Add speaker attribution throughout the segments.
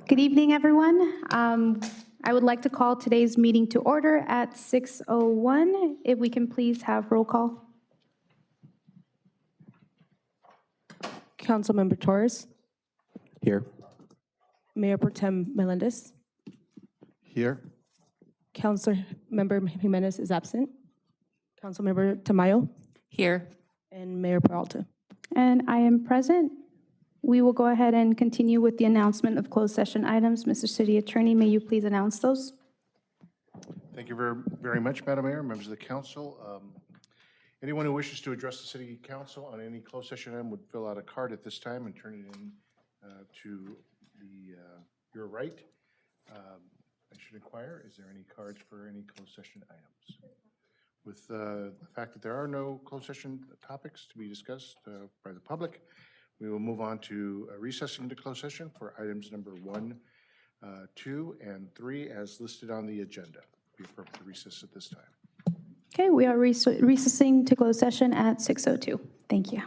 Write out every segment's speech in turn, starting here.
Speaker 1: Good evening, everyone. I would like to call today's meeting to order at 6:01. If we can please have roll call.
Speaker 2: Councilmember Torres,
Speaker 3: Here.
Speaker 2: Mayor Pro Tem Melendez,
Speaker 3: Here.
Speaker 2: Councilmember Jimenez is absent, Councilmember Tamayo,
Speaker 4: Here.
Speaker 2: and Mayor Peralta.
Speaker 1: And I am present. We will go ahead and continue with the announcement of closed session items. Mr. City Attorney, may you please announce those?
Speaker 5: Thank you very much, Madam Mayor, members of the council. Anyone who wishes to address the city council on any closed session item would fill out a card at this time and turn it in to your right. I should inquire, is there any cards for any closed session items? With the fact that there are no closed session topics to be discussed by the public, we will move on to recessing to closed session for items number 1, 2, and 3 as listed on the agenda. Be appropriate to recess at this time.
Speaker 1: Okay, we are recessing to closed session at 6:02. Thank you.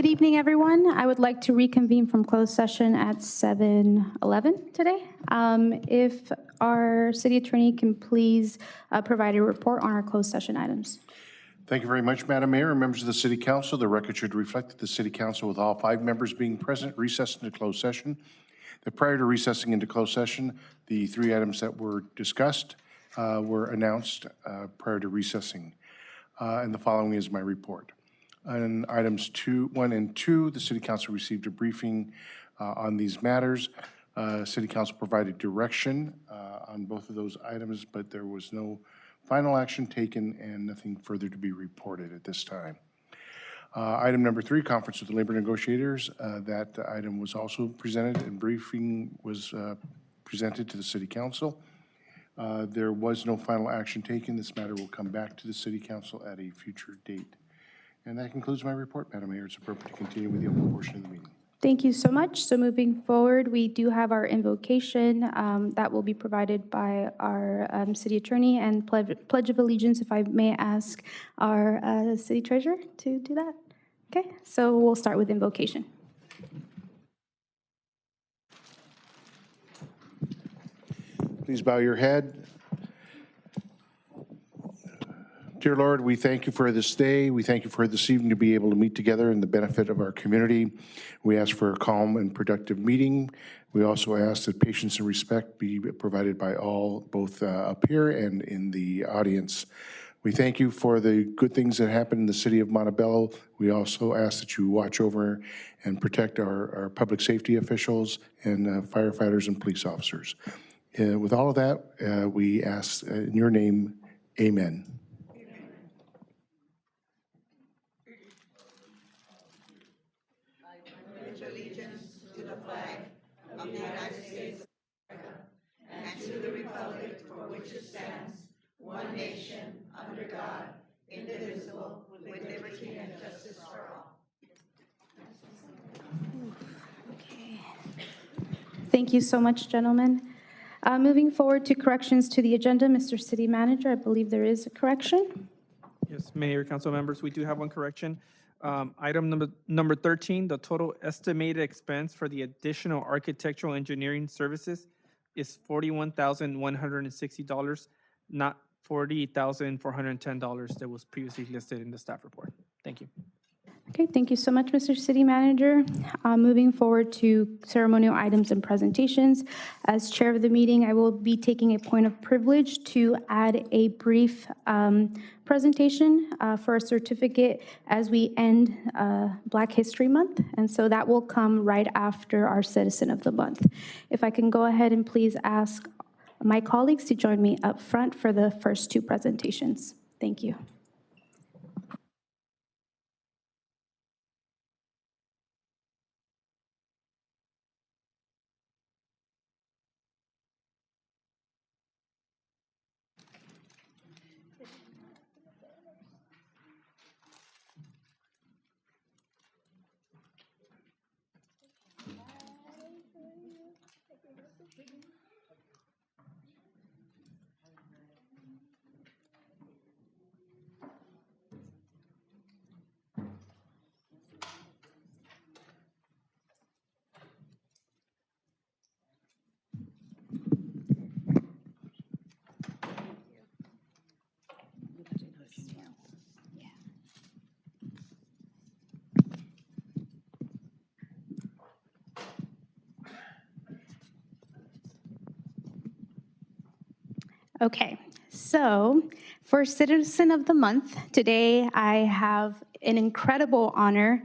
Speaker 1: Good evening, everyone. I would like to reconvene from closed session at 7:11 today. If our city attorney can please provide a report on our closed session items.
Speaker 5: Thank you very much, Madam Mayor and members of the City Council. The record should reflect that the City Council, with all 5 members being present, recessed into closed session. That prior to recessing into closed session, the 3 items that were discussed were announced prior to recessing. And the following is my report. On items 1 and 2, the City Council received a briefing on these matters. City Council provided direction on both of those items, but there was no final action taken and nothing further to be reported at this time. Item number 3, conference with the labor negotiators. That item was also presented and briefing was presented to the City Council. There was no final action taken. This matter will come back to the City Council at a future date. And that concludes my report, Madam Mayor. It's appropriate to continue with the open portion of the meeting.
Speaker 1: Thank you so much. So moving forward, we do have our invocation that will be provided by our city attorney and pledge of allegiance, if I may ask our city treasurer to do that. Okay, so we'll start with invocation.
Speaker 5: Please bow your head. Dear Lord, we thank you for this day. We thank you for this evening to be able to meet together in the benefit of our community. We ask for a calm and productive meeting. We also ask that patience and respect be provided by all, both up here and in the audience. We thank you for the good things that happen in the city of Montebello. We also ask that you watch over and protect our public safety officials and firefighters and police officers. With all of that, we ask in your name, amen.
Speaker 1: Thank you so much, gentlemen. Moving forward to corrections to the agenda, Mr. City Manager, I believe there is a correction.
Speaker 4: Yes, Mayor, council members, we do have one correction. Item number 13, the total estimated expense for the additional architectural engineering services is $41,160, not $40,410 that was previously listed in the staff report. Thank you.
Speaker 1: Okay, thank you so much, Mr. City Manager. Moving forward to ceremonial items and presentations. As chair of the meeting, I will be taking a point of privilege to add a brief presentation for a certificate as we end Black History Month. And so that will come right after our Citizen of the Month. If I can go ahead and please ask my colleagues to join me up front for the first 2 presentations. Thank you. Okay, so for Citizen of the Month, today I have an incredible honor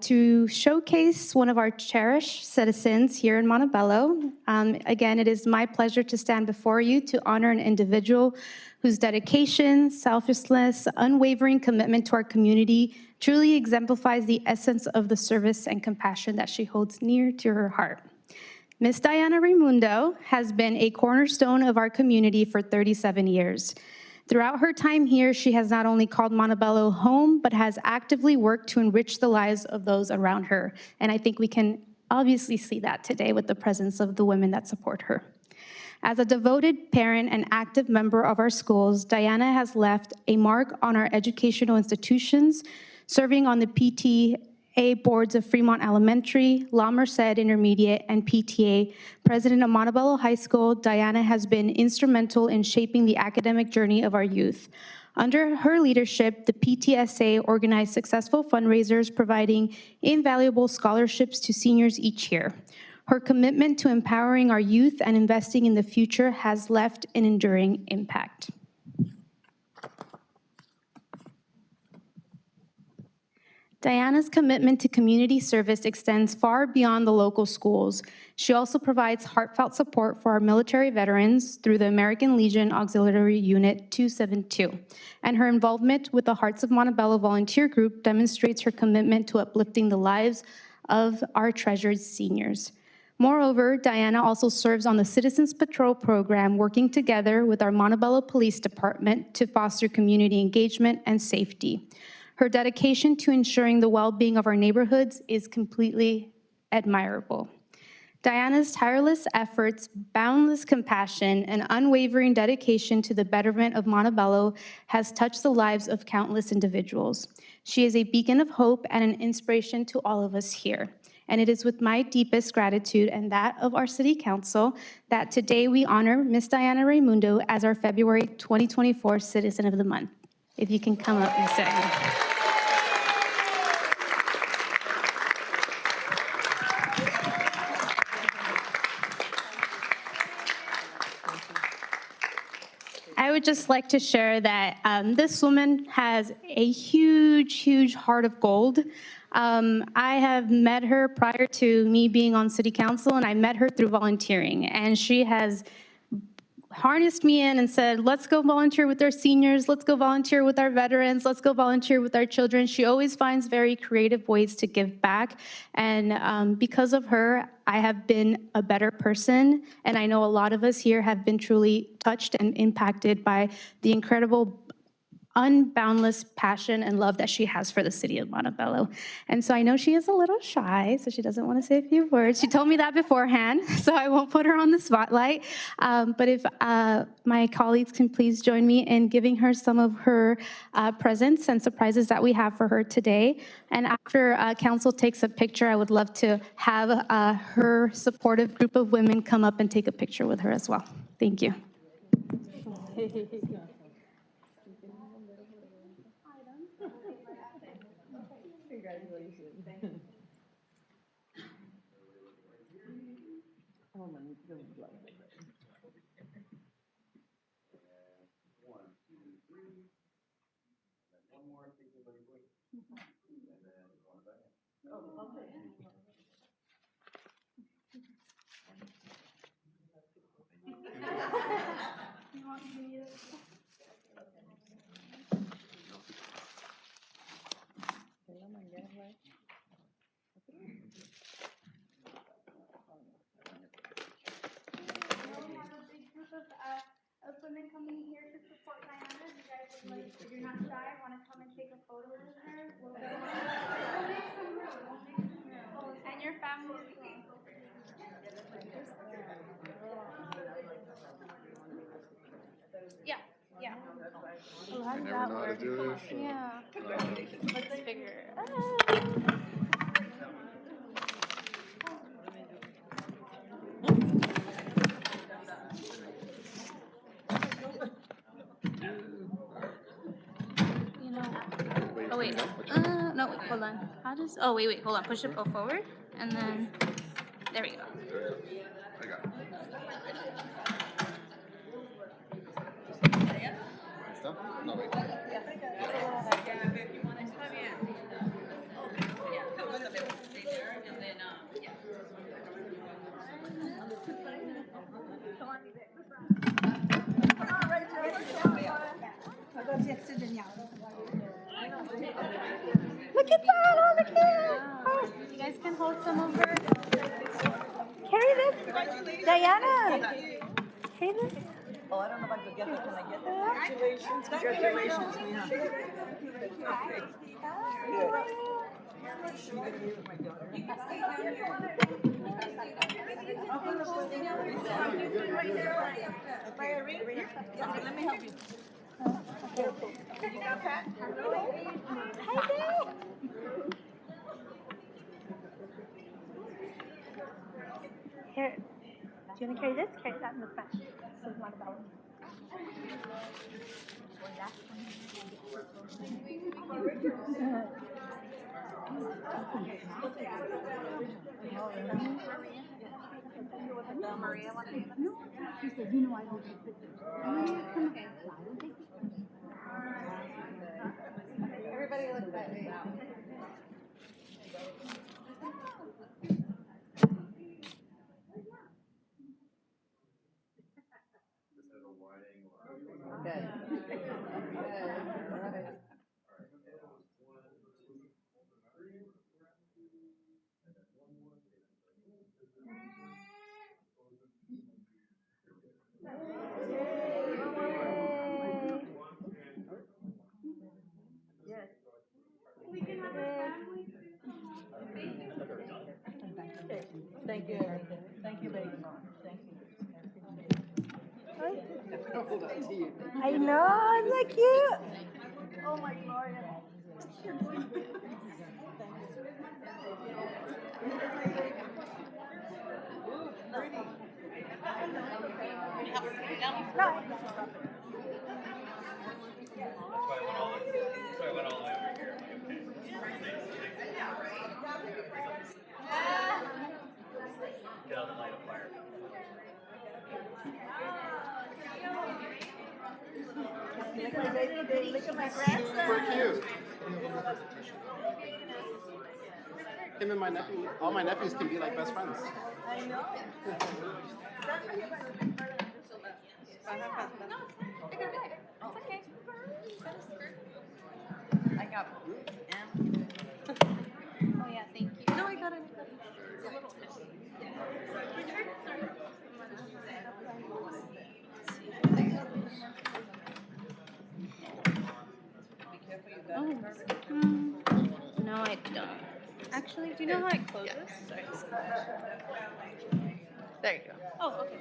Speaker 1: to showcase one of our cherished citizens here in Montebello. Again, it is my pleasure to stand before you to honor an individual whose dedication, selflessness, unwavering commitment to our community truly exemplifies the essence of the service and compassion that she holds near to her heart. Ms. Diana Raimundo has been a cornerstone of our community for 37 years. Throughout her time here, she has not only called Montebello home, but has actively worked to enrich the lives of those around her. And I think we can obviously see that today with the presence of the women that support her. As a devoted parent and active member of our schools, Diana has left a mark on our educational institutions, serving on the A boards of Fremont Elementary, La Merced Intermediate, and PTA, president of Montebello High School, Diana has been instrumental in shaping the academic journey of our youth. Under her leadership, the PTSA organized successful fundraisers, providing invaluable scholarships to seniors each year. Her commitment to empowering our youth and investing in the future has left an enduring impact. Diana's commitment to community service extends far beyond the local schools. She also provides heartfelt support for our military veterans through the American Legion Auxiliary Unit 272. And her involvement with the Hearts of Montebello volunteer group demonstrates her commitment to uplifting the lives of our treasured seniors. Moreover, Diana also serves on the Citizens Patrol program, working together with our Montebello Police Department to foster community engagement and safety. Her dedication to ensuring the well-being of our neighborhoods is completely admirable. Diana's tireless efforts, boundless compassion, and unwavering dedication to the betterment of Montebello has touched the lives of countless individuals. She is a beacon of hope and an inspiration to all of us here. And it is with my deepest gratitude and that of our City Council that today we honor Ms. Diana Raimundo as our February 2024 Citizen of the Month. If you can come up, Ms. Diana. I would just like to share that this woman has a huge, huge heart of gold. I have met her prior to me being on City Council, and I met her through volunteering. And she has harnessed me in and said, let's go volunteer with our seniors, let's go volunteer with our veterans, let's go volunteer with our children. She always finds very creative ways to give back. And because of her, I have been a better person. And I know a lot of us here have been truly touched and impacted by the incredible unboundless passion and love that she has for the city of Montebello. And so I know she is a little shy, so she doesn't want to say a few words. She told me that beforehand, so I won't put her on the spotlight. But if my colleagues can please join me in giving her some of her presents and surprises that we have for her today. And after council takes a picture, I would love to have her supportive group of women come up and take a picture with her as well. Thank you. Of women coming here to support Diana. You guys would like, if you're not shy, want to come and take a photo with her? We'll make some room. And your family as well. Yeah, yeah. Oh, how does that work? Yeah. Let's figure it out. Oh, wait. No, wait, hold on. How does, oh, wait, hold on. Push it forward, and then, there we go.
Speaker 5: I got it. No, wait.
Speaker 1: Look at that, oh, look at that. Oh, you guys can hold some of her. Carry this. Diana. Carry this.
Speaker 6: Oh, I don't know if I could get it. Can I get it? Congratulations. Congratulations, Mia. Let me help you. You got Pat?
Speaker 1: Hi there. Here, do you want to carry this? Carry that in the front. This is Montebello.
Speaker 6: Thank you. Thank you, baby. Thank you.
Speaker 1: I know, isn't that cute?
Speaker 6: Oh, my Gloria. Look at my baby, baby. Look at my grandson.
Speaker 3: Super cute. Him and my nephew, all my nephews can be like best friends.
Speaker 6: I know. I got
Speaker 1: Oh, yeah, thank you.
Speaker 6: No, I got it.
Speaker 1: Oh, no, I don't. Actually, do you know how it closes? Sorry.
Speaker 6: There you go.
Speaker 1: Oh, okay.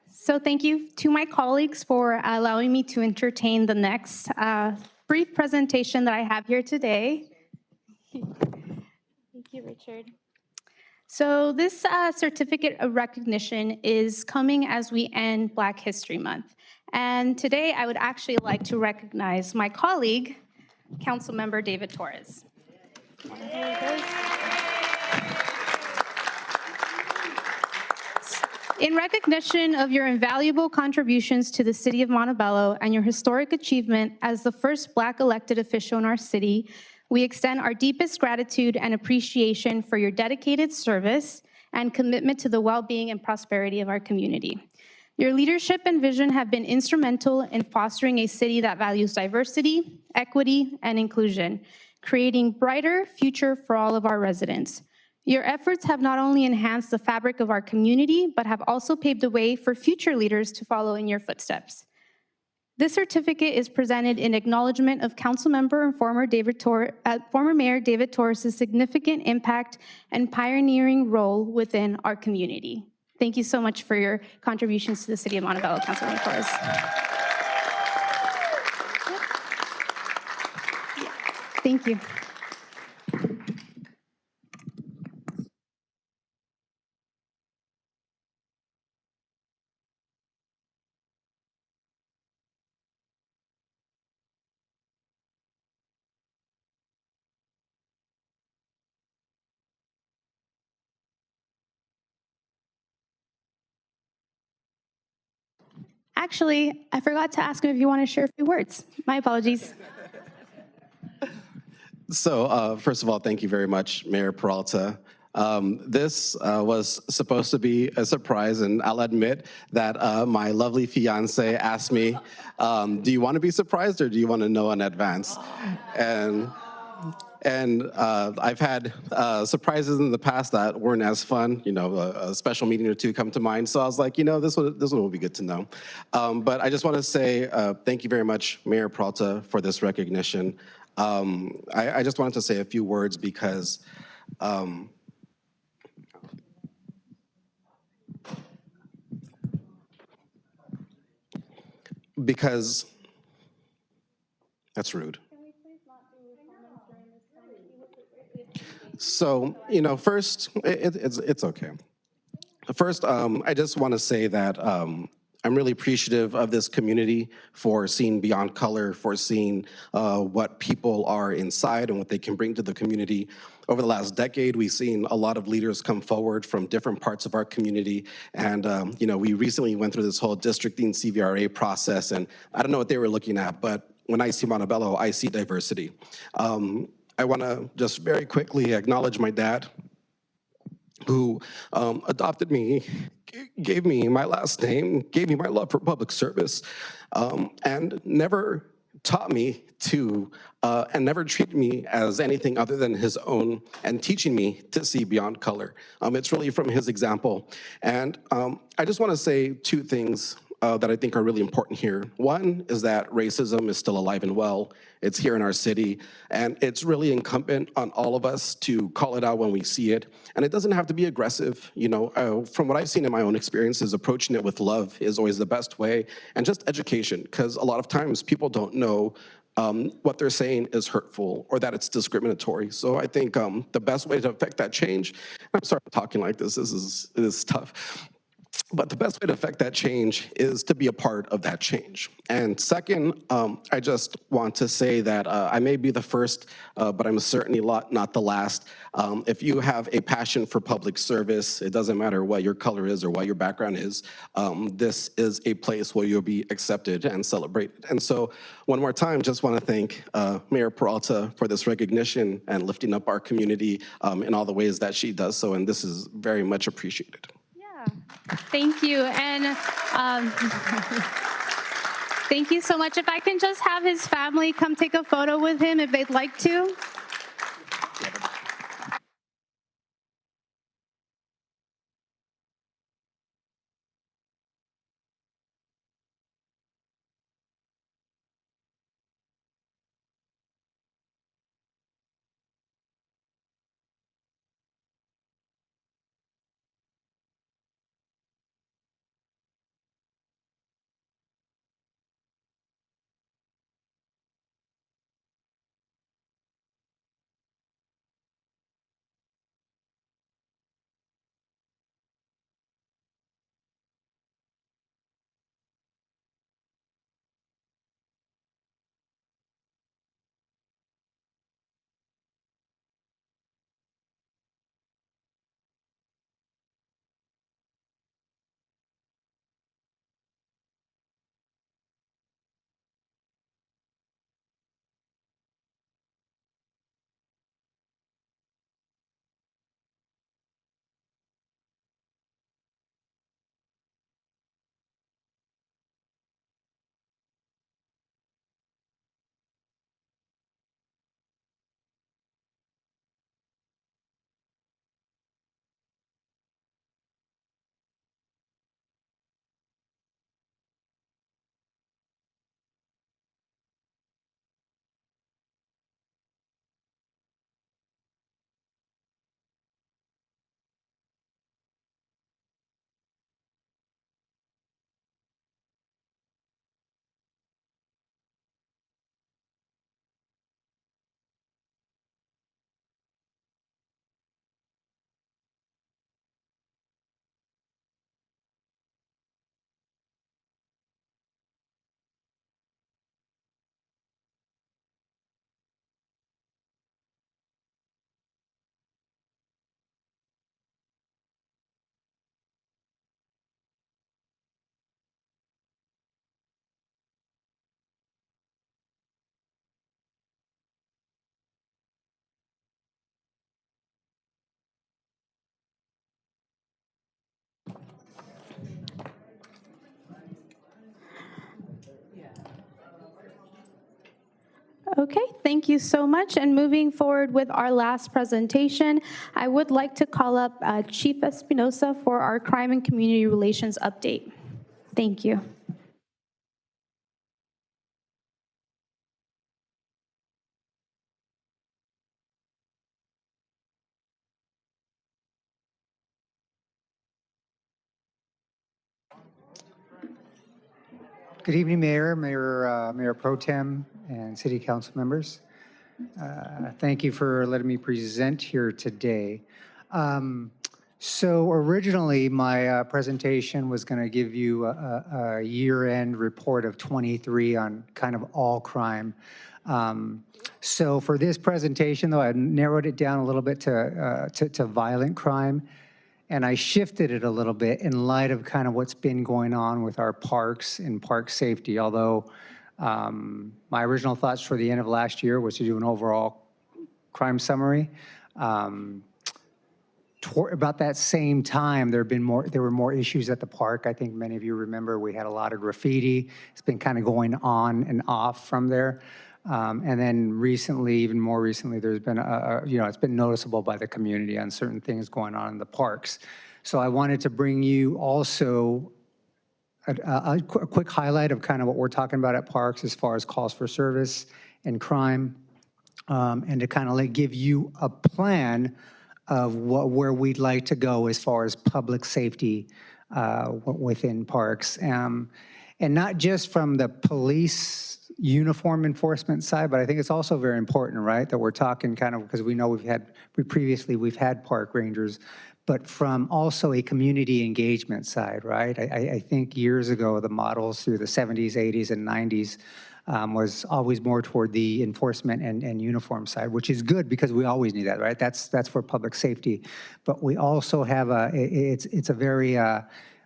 Speaker 1: So thank you to my colleagues for allowing me to entertain the next brief presentation that I have here today. Thank you, Richard. So this certificate of recognition is coming as we end Black History Month. And today I would actually like to recognize my colleague, Councilmember David Torres. In recognition of your invaluable contributions to the city of Montebello and your historic achievement as the first Black elected official in our city, we extend our deepest gratitude and appreciation for your dedicated service and commitment to the well-being and prosperity of our community. Your leadership and vision have been instrumental in fostering a city that values diversity, equity, and inclusion, creating a brighter future for all of our residents. Your efforts have not only enhanced the fabric of our community, but have also paved the way for future leaders to follow in your footsteps. This certificate is presented in acknowledgement of Councilmember and former Mayor David Torres' significant impact and pioneering role within our community. Thank you so much for your contributions to the City of Montebello, Councilmember Torres. Thank you. Actually, I forgot to ask him if you want to share a few words. My apologies.
Speaker 7: So first of all, thank you very much, Mayor Peralta. This was supposed to be a surprise, and I'll admit that my lovely fiance asked me, do you want to be surprised or do you want to know in advance? And I've had surprises in the past that weren't as fun, you know, a special meeting or two come to mind. So I was like, you know, this one will be good to know. But I just want to say thank you very much, Mayor Peralta, for this recognition. I just wanted to say a few words because that's rude. So, you know, first, it's okay. First, I just want to say that I'm really appreciative of this community for seeing beyond color, for seeing what people are inside and what they can bring to the community. Over the last decade, we've seen a lot of leaders come forward from different parts of our community. And, you know, we recently went through this whole districting CVRA process, and I don't know what they were looking at, but when I see Montebello, I see diversity. I want to just very quickly acknowledge my dad, who adopted me, gave me my last name, gave me my love for public service, and never taught me to, and never treated me as anything other than his own, and teaching me to see beyond color. It's really from his example. And I just want to say two things that I think are really important here. One is that racism is still alive and well. It's here in our city, and it's really incumbent on all of us to call it out when we see it. And it doesn't have to be aggressive. You know, from what I've seen in my own experiences, approaching it with love is always the best way, and just education, because a lot of times people don't know what they're saying is hurtful or that it's discriminatory. So I think the best way to affect that change, I'm sorry I'm talking like this, it is tough. But the best way to affect that change is to be a part of that change. And second, I just want to say that I may be the first, but I'm certainly not the last. If you have a passion for public service, it doesn't matter what your color is or what your background is, this is a place where you'll be accepted and celebrated. And so one more time, just want to thank Mayor Peralta for this recognition and lifting up our community in all the ways that she does so, and this is very much appreciated.
Speaker 1: Thank you. And thank you so much. If I can just have his family come take a photo with him if they'd like to. Okay, thank you so much. And moving forward with our last presentation, I would like to call up Chief Espinosa for our Crime and Community Relations update. Thank you.
Speaker 8: Good evening, Mayor, Mayor Pro Tem, and City Council members. Thank you for letting me present here today. So originally, my presentation was going to give you a year-end report of 23 on kind of all crime. So for this presentation, though, I narrowed it down a little bit to violent crime. And I shifted it a little bit in light of kind of what's been going on with our parks and park safety, although my original thoughts for the end of last year was to do an overall crime summary. About that same time, there were more issues at the park. I think many of you remember we had a lot of graffiti. It's been kind of going on and off from there. And then recently, even more recently, there's been it's been noticeable by the community on certain things going on in the parks. So I wanted to bring you also a quick highlight of kind of what we're talking about at parks as far as calls for service and crime, and to kind of give you a plan of where we'd like to go as far as public safety within parks. And not just from the police uniform enforcement side, but I think it's also very important, right, that we're talking kind of, because we know we've had park rangers, but from also a community engagement side, right? I think years ago, the models through the 70s, 80s, and 90s was always more toward the enforcement and uniform side, which is good because we always need that, right? That's for public safety. But we also have it's a very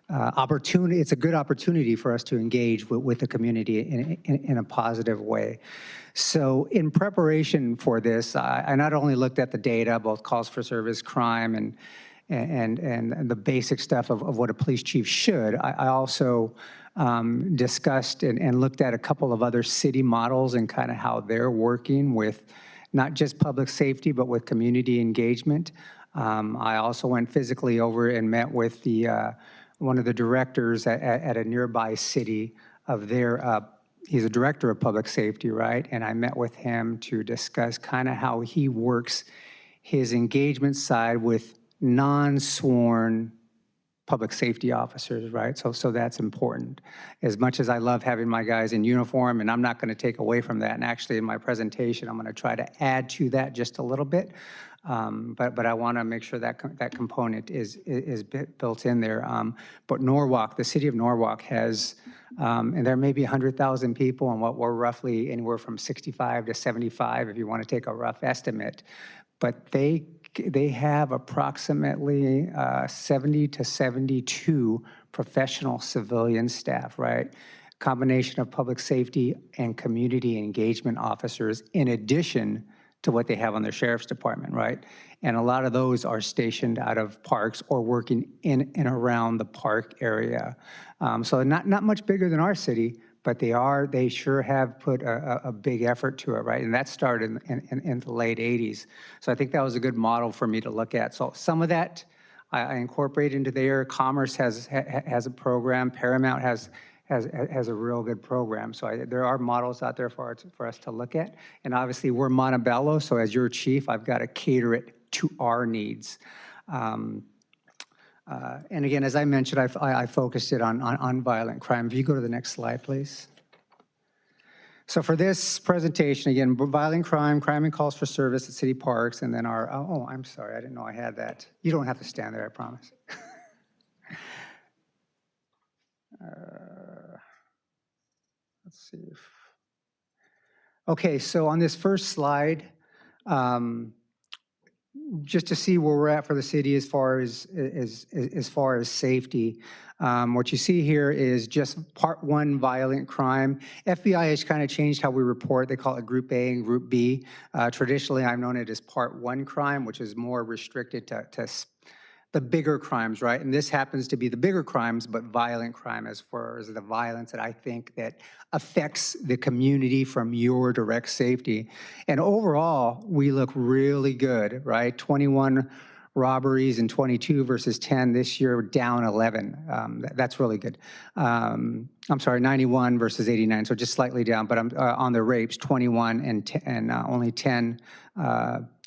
Speaker 8: opportunity. It's a good opportunity for us to engage with the community in a positive way. So in preparation for this, I not only looked at the data, both calls for service, crime, and the basic stuff of what a police chief should. I also discussed and looked at a couple of other city models and kind of how they're working with not just public safety, but with community engagement. I also went physically over and met with one of the directors at a nearby city of their, he's a director of public safety, right? And I met with him to discuss kind of how he works his engagement side with non-sworn public safety officers, right? So that's important. As much as I love having my guys in uniform, and I'm not going to take away from that, and actually in my presentation, I'm going to try to add to that just a little bit, but I want to make sure that that component is built in there. But Norwalk, the city of Norwalk has, and there may be 100,000 people, and what we're roughly anywhere from 65 to 75, if you want to take a rough estimate, but they have approximately 70 to 72 professional civilian staff, right? Combination of public safety and community engagement officers in addition to what they have on their sheriff's department, right? And a lot of those are stationed out of parks or working in and around the park area. So not much bigger than our city, but they sure have put a big effort to it, right? And that started in the late 80s. So I think that was a good model for me to look at. So some of that I incorporate into there. Commerce has a program. Paramount has a real good program. So there are models out there for us to look at. And obviously we're Montebello, so as your chief, I've got to cater it to our needs. And again, as I mentioned, I focused it on violent crime. If you go to the next slide, please. So for this presentation, again, violent crime, crime and calls for service at city parks, and then oh, I'm sorry, I didn't know I had that. You don't have to stand there, I promise. Let's see. Okay, so on this first slide, just to see where we're at for the city as far as safety. What you see here is just part one, violent crime. FBI has kind of changed how we report. They call it Group A and Group B. Traditionally, I've known it as part one crime, which is more restricted to the bigger crimes, right? And this happens to be the bigger crimes, but violent crime as far as the violence that I think that affects the community from your direct safety. And overall, we look really good, right? 21 robberies in 22 versus 10 this year, down 11. That's really good. I'm sorry, 91 versus 89, so just slightly down, but I'm on the rapes, 21 and only 10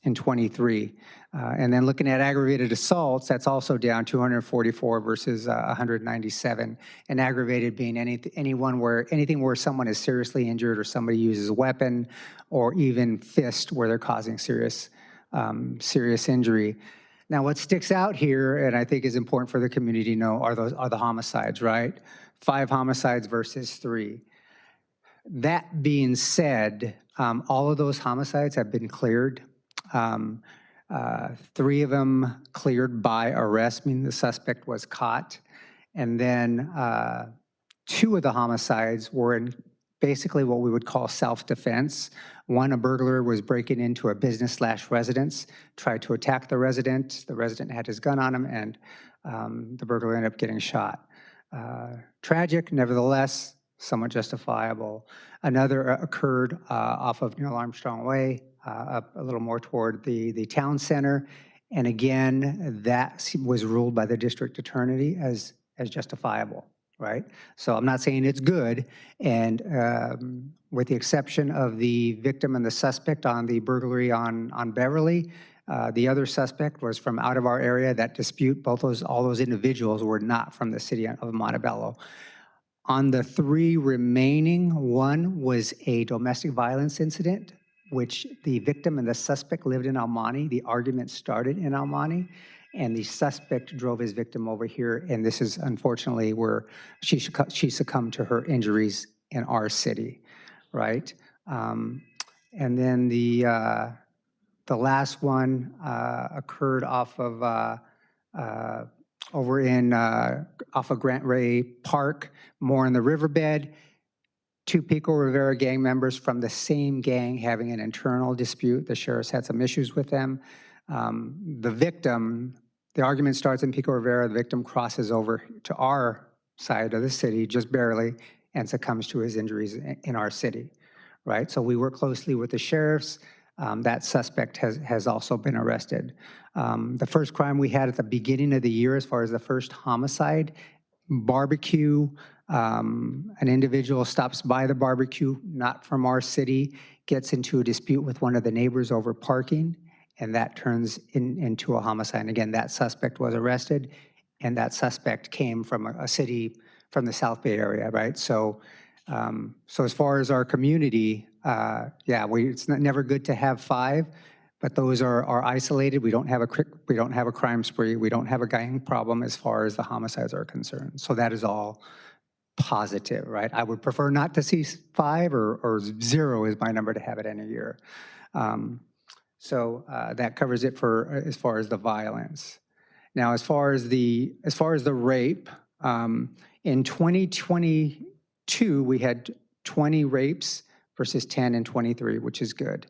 Speaker 8: in 23. And then looking at aggravated assaults, that's also down 244 versus 197. And aggravated being anything where someone is seriously injured or somebody uses a weapon or even fist where they're causing serious injury. Now, what sticks out here, and I think is important for the community to know, are the homicides, right? 5 homicides versus 3. That being said, all of those homicides have been cleared. 3 of them cleared by arrest, meaning the suspect was caught. And then 2 of the homicides were in basically what we would call self-defense. One, a burglar was breaking into a business/residence, tried to attack the resident. The resident had his gun on him, and the burglar ended up getting shot. Tragic, nevertheless, somewhat justifiable. Another occurred off of Neil Armstrong Way, up a little more toward the town center. And again, that was ruled by the district attorney as justifiable, right? So I'm not saying it's good. And with the exception of the victim and the suspect on the burglary on Beverly, the other suspect was from out of our area. That dispute, all those individuals were not from the city of Montebello. On the 3 remaining, one was a domestic violence incident, which the victim and the suspect lived in Almani. The argument started in Almani, and the suspect drove his victim over here, and this is unfortunately where she succumbed to her injuries in our city, right? And then the last one occurred off of over in off of Grant Ray Park, more in the riverbed. 2 Pico Rivera gang members from the same gang having an internal dispute. The sheriff's had some issues with them. The victim, the argument starts in Pico Rivera. The victim crosses over to our side of the city, just barely, and succumbs to his injuries in our city, right? So we work closely with the sheriffs. That suspect has also been arrested. The first crime we had at the beginning of the year, as far as the first homicide, barbecue. An individual stops by the barbecue, not from our city, gets into a dispute with one of the neighbors over parking, and that turns into a homicide. And again, that suspect was arrested, and that suspect came from a city from the South Bay area, right? So, so as far as our community, yeah, it's never good to have 5, but those are isolated. We don't have a crime spree. We don't have a gang problem as far as the homicides are concerned. So that is all positive, right? I would prefer not to see 5 or 0 is my number to have it in a year. So that covers it for as far as the violence. Now, as far as the rape, in 2022 we had 20 rapes versus 10 in 23, which is good.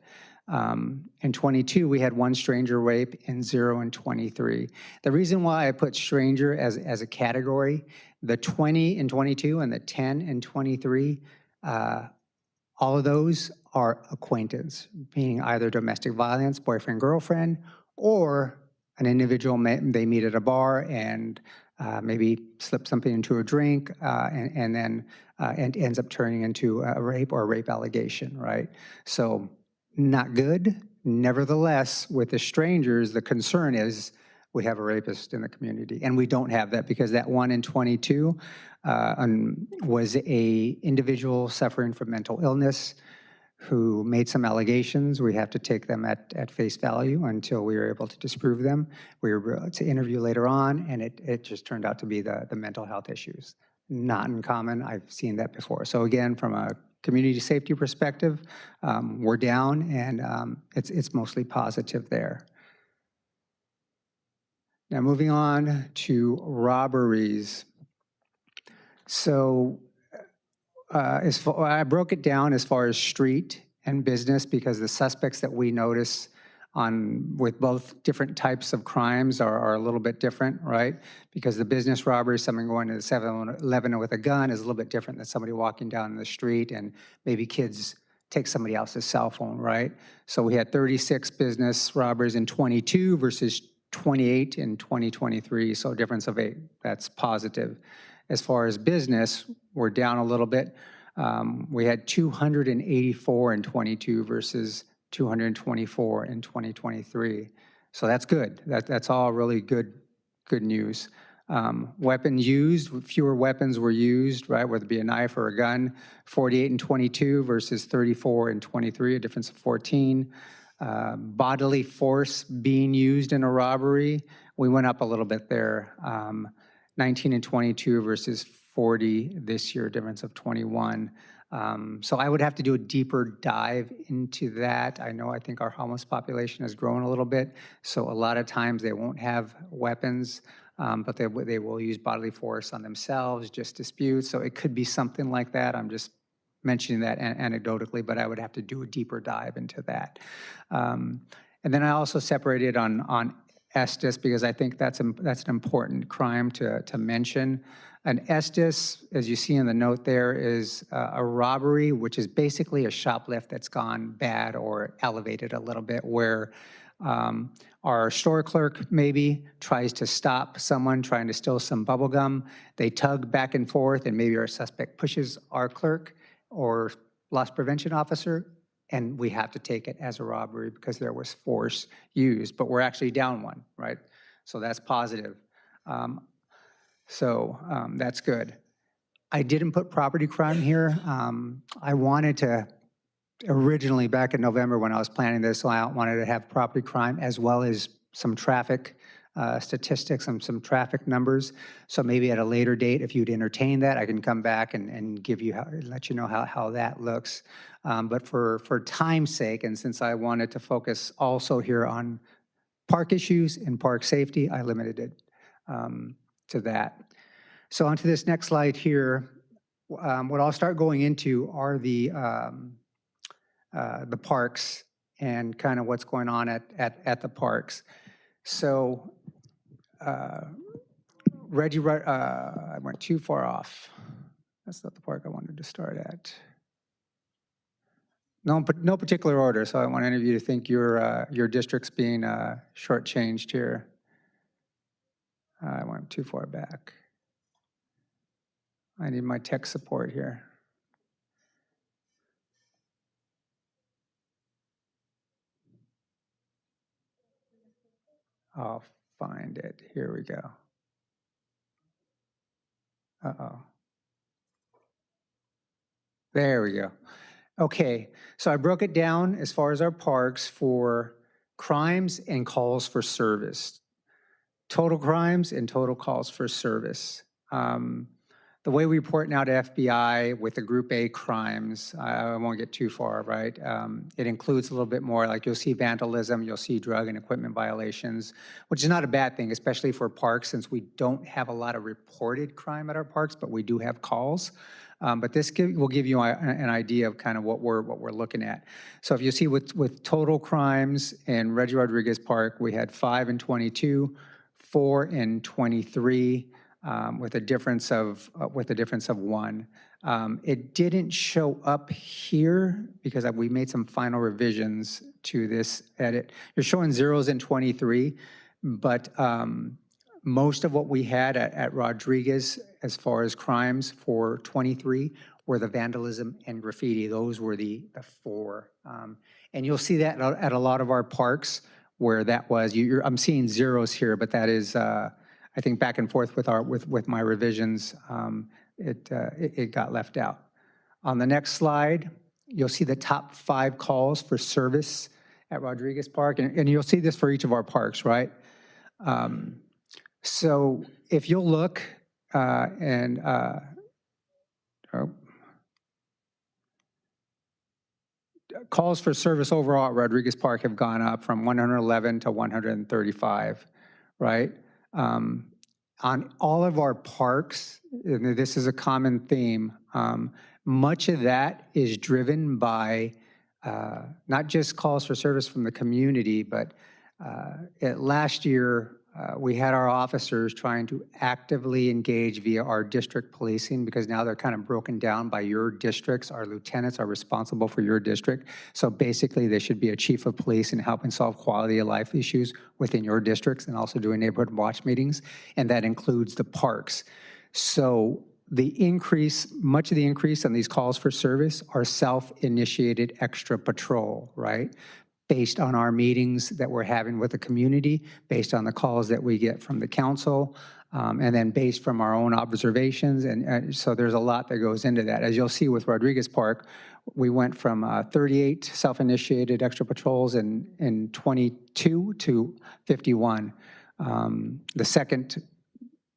Speaker 8: In 22, we had 1 stranger rape and 0 in 23. The reason why I put stranger as a category, the 20 in 22 and the 10 in 23, all of those are acquaintance, meaning either domestic violence, boyfriend, girlfriend, or an individual they meet at a bar and maybe slip something into a drink and then ends up turning into a rape or a rape allegation, right? So not good. Nevertheless, with the strangers, the concern is we have a rapist in the community, and we don't have that because that 1 in 22 was a individual suffering from mental illness who made some allegations. We have to take them at face value until we are able to disprove them. We were able to interview later on, and it just turned out to be the mental health issues. Not uncommon. I've seen that before. So again, from a community safety perspective, we're down, and it's mostly positive there. Now moving on to robberies. So I broke it down as far as street and business because the suspects that we notice with both different types of crimes are a little bit different, right? Because the business robbery, someone going to the 7-Eleven with a gun is a little bit different than somebody walking down the street and maybe kids take somebody else's cell phone, right? So we had 36 business robberies in 22 versus 28 in 2023, so a difference of 8. That's positive. As far as business, we're down a little bit. We had 284 in 22 versus 224 in 2023. So that's good. That's all really good news. Weapons used, fewer weapons were used, right, whether it be a knife or a gun, 48 in 22 versus 34 in 23, a difference of 14. Bodily force being used in a robbery, we went up a little bit there, 19 and 22 versus 40 this year, a difference of 21. So I would have to do a deeper dive into that. I think our homeless population has grown a little bit, so a lot of times they won't have weapons, but they will use bodily force on themselves, just disputes. So it could be something like that. I'm just mentioning that anecdotally, but I would have to do a deeper dive into that. And then I also separated on Estes because I think that's an important crime to mention. An Estes, as you see in the note there, is a robbery, which is basically a shoplift that's gone bad or elevated a little bit, where our store clerk maybe tries to stop someone trying to steal some bubble gum. They tug back and forth, and maybe our suspect pushes our clerk or loss prevention officer, and we have to take it as a robbery because there was force used, but we're actually down one, right? So that's positive. That's good. I didn't put property crime here. I wanted to, originally back in November when I was planning this, I wanted to have property crime as well as some traffic statistics and some traffic numbers. So maybe at a later date, if you'd entertain that, I can come back and give you, let you know how that looks. But for time's sake, and since I wanted to focus also here on park issues and park safety, I limited it to that. So onto this next slide here, what I'll start going into are the parks and kind of what's going on at the parks. So Reggie, I went too far off. That's not the park I wanted to start at. No particular order, so I don't want any of you to think your district's being shortchanged here. I went too far back. I need my tech support here. I'll find it. Here we go. Uh-oh. There we go. Okay, so I broke it down as far as our parks for crimes and calls for service. Total crimes and total calls for service. The way we report now to FBI with the Group A crimes, I won't get too far, right? It includes a little bit more, like you'll see vandalism, you'll see drug and equipment violations, which is not a bad thing, especially for parks, since we don't have a lot of reported crime at our parks, but we do have calls. But this will give you an idea of kind of what we're looking at. So if you see with total crimes in Reggie Rodriguez Park, we had 5 in 22, 4 in 23, with a difference of 1. It didn't show up here because we made some final revisions to this edit. You're showing zeros in 23, but most of what we had at Rodriguez as far as crimes for 23 were the vandalism and graffiti. Those were the 4. And you'll see that at a lot of our parks where that was. I'm seeing zeros here, but that is, I think, back and forth with my revisions. It got left out. On the next slide, you'll see the top 5 calls for service at Rodriguez Park, and you'll see this for each of our parks, right? So if you'll look calls for service overall at Rodriguez Park have gone up from 111 to 135, right? On all of our parks, and this is a common theme, much of that is driven by not just calls for service from the community, but last year, we had our officers trying to actively engage via our district policing because now they're kind of broken down by your districts. Our lieutenants are responsible for your district. So basically, they should be a chief of police and helping solve quality of life issues within your districts and also doing neighborhood watch meetings. And that includes the parks. So the increase, much of the increase on these calls for service are self-initiated extra patrol, right? Based on our meetings that we're having with the community, based on the calls that we get from the council, and then based from our own observations. And so there's a lot that goes into that. As you'll see with Rodriguez Park, we went from 38 self-initiated extra patrols in 22 to 51. The second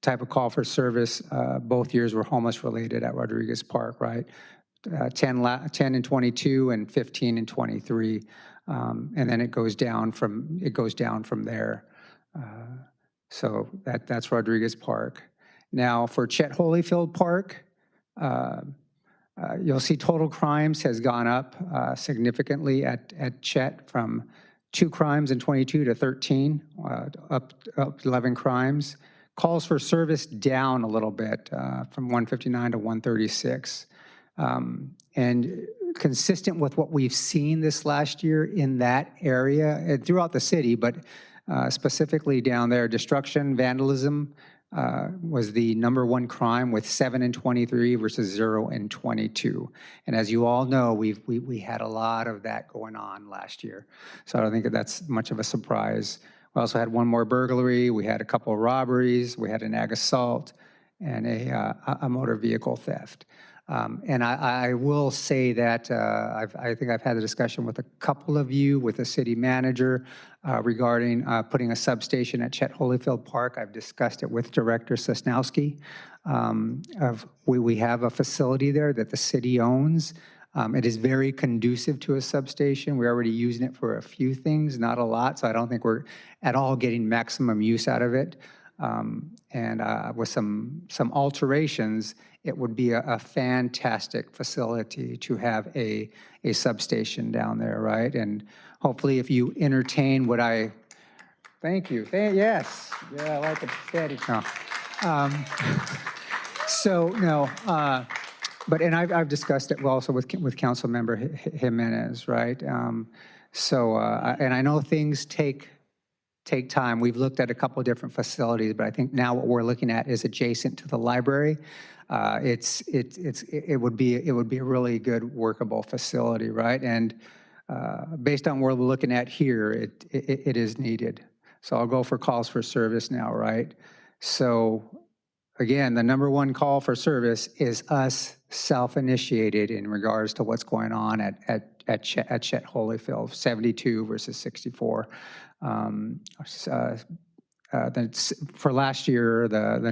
Speaker 8: type of call for service, both years were homeless related at Rodriguez Park, right? 10 in 22 and 15 in 23. And then it goes down from there. So that's Rodriguez Park. Now for Chet Holyfield Park, you'll see total crimes has gone up significantly at Chet from 2 crimes in 22 to 13, up 11 crimes. Calls for service down a little bit from 159 to 136. And consistent with what we've seen this last year in that area and throughout the city, but specifically down there, destruction, vandalism was the #1 crime with 7 in 23 versus 0 in 22. And as you all know, we had a lot of that going on last year. So I don't think that that's much of a surprise. We also had 1 more burglary. We had a couple of robberies. We had an ag assault and a motor vehicle theft. And I will say that I think I've had a discussion with a couple of you, with the city manager, regarding putting a substation at Chet Holyfield Park. I've discussed it with Director Sosnowski. We have a facility there that the city owns. It is very conducive to a substation. We're already using it for a few things, not a lot, so I don't think we're at all getting maximum use out of it. And with some alterations, it would be a fantastic facility to have a substation down there, right? And hopefully if you entertain what I, thank you, yes, yeah, I like it, steady. No. So, no, but, and I've discussed it also with Councilmember Jimenez, right? And I know things take time. We've looked at a couple of different facilities, but I think now what we're looking at is adjacent to the library. It would be a really good workable facility, right? And based on what we're looking at here, it is needed. So I'll go for calls for service now, right? So again, the #1 call for service is us self-initiated in regards to what's going on at Chet Holyfield, 72 versus 64. For last year, the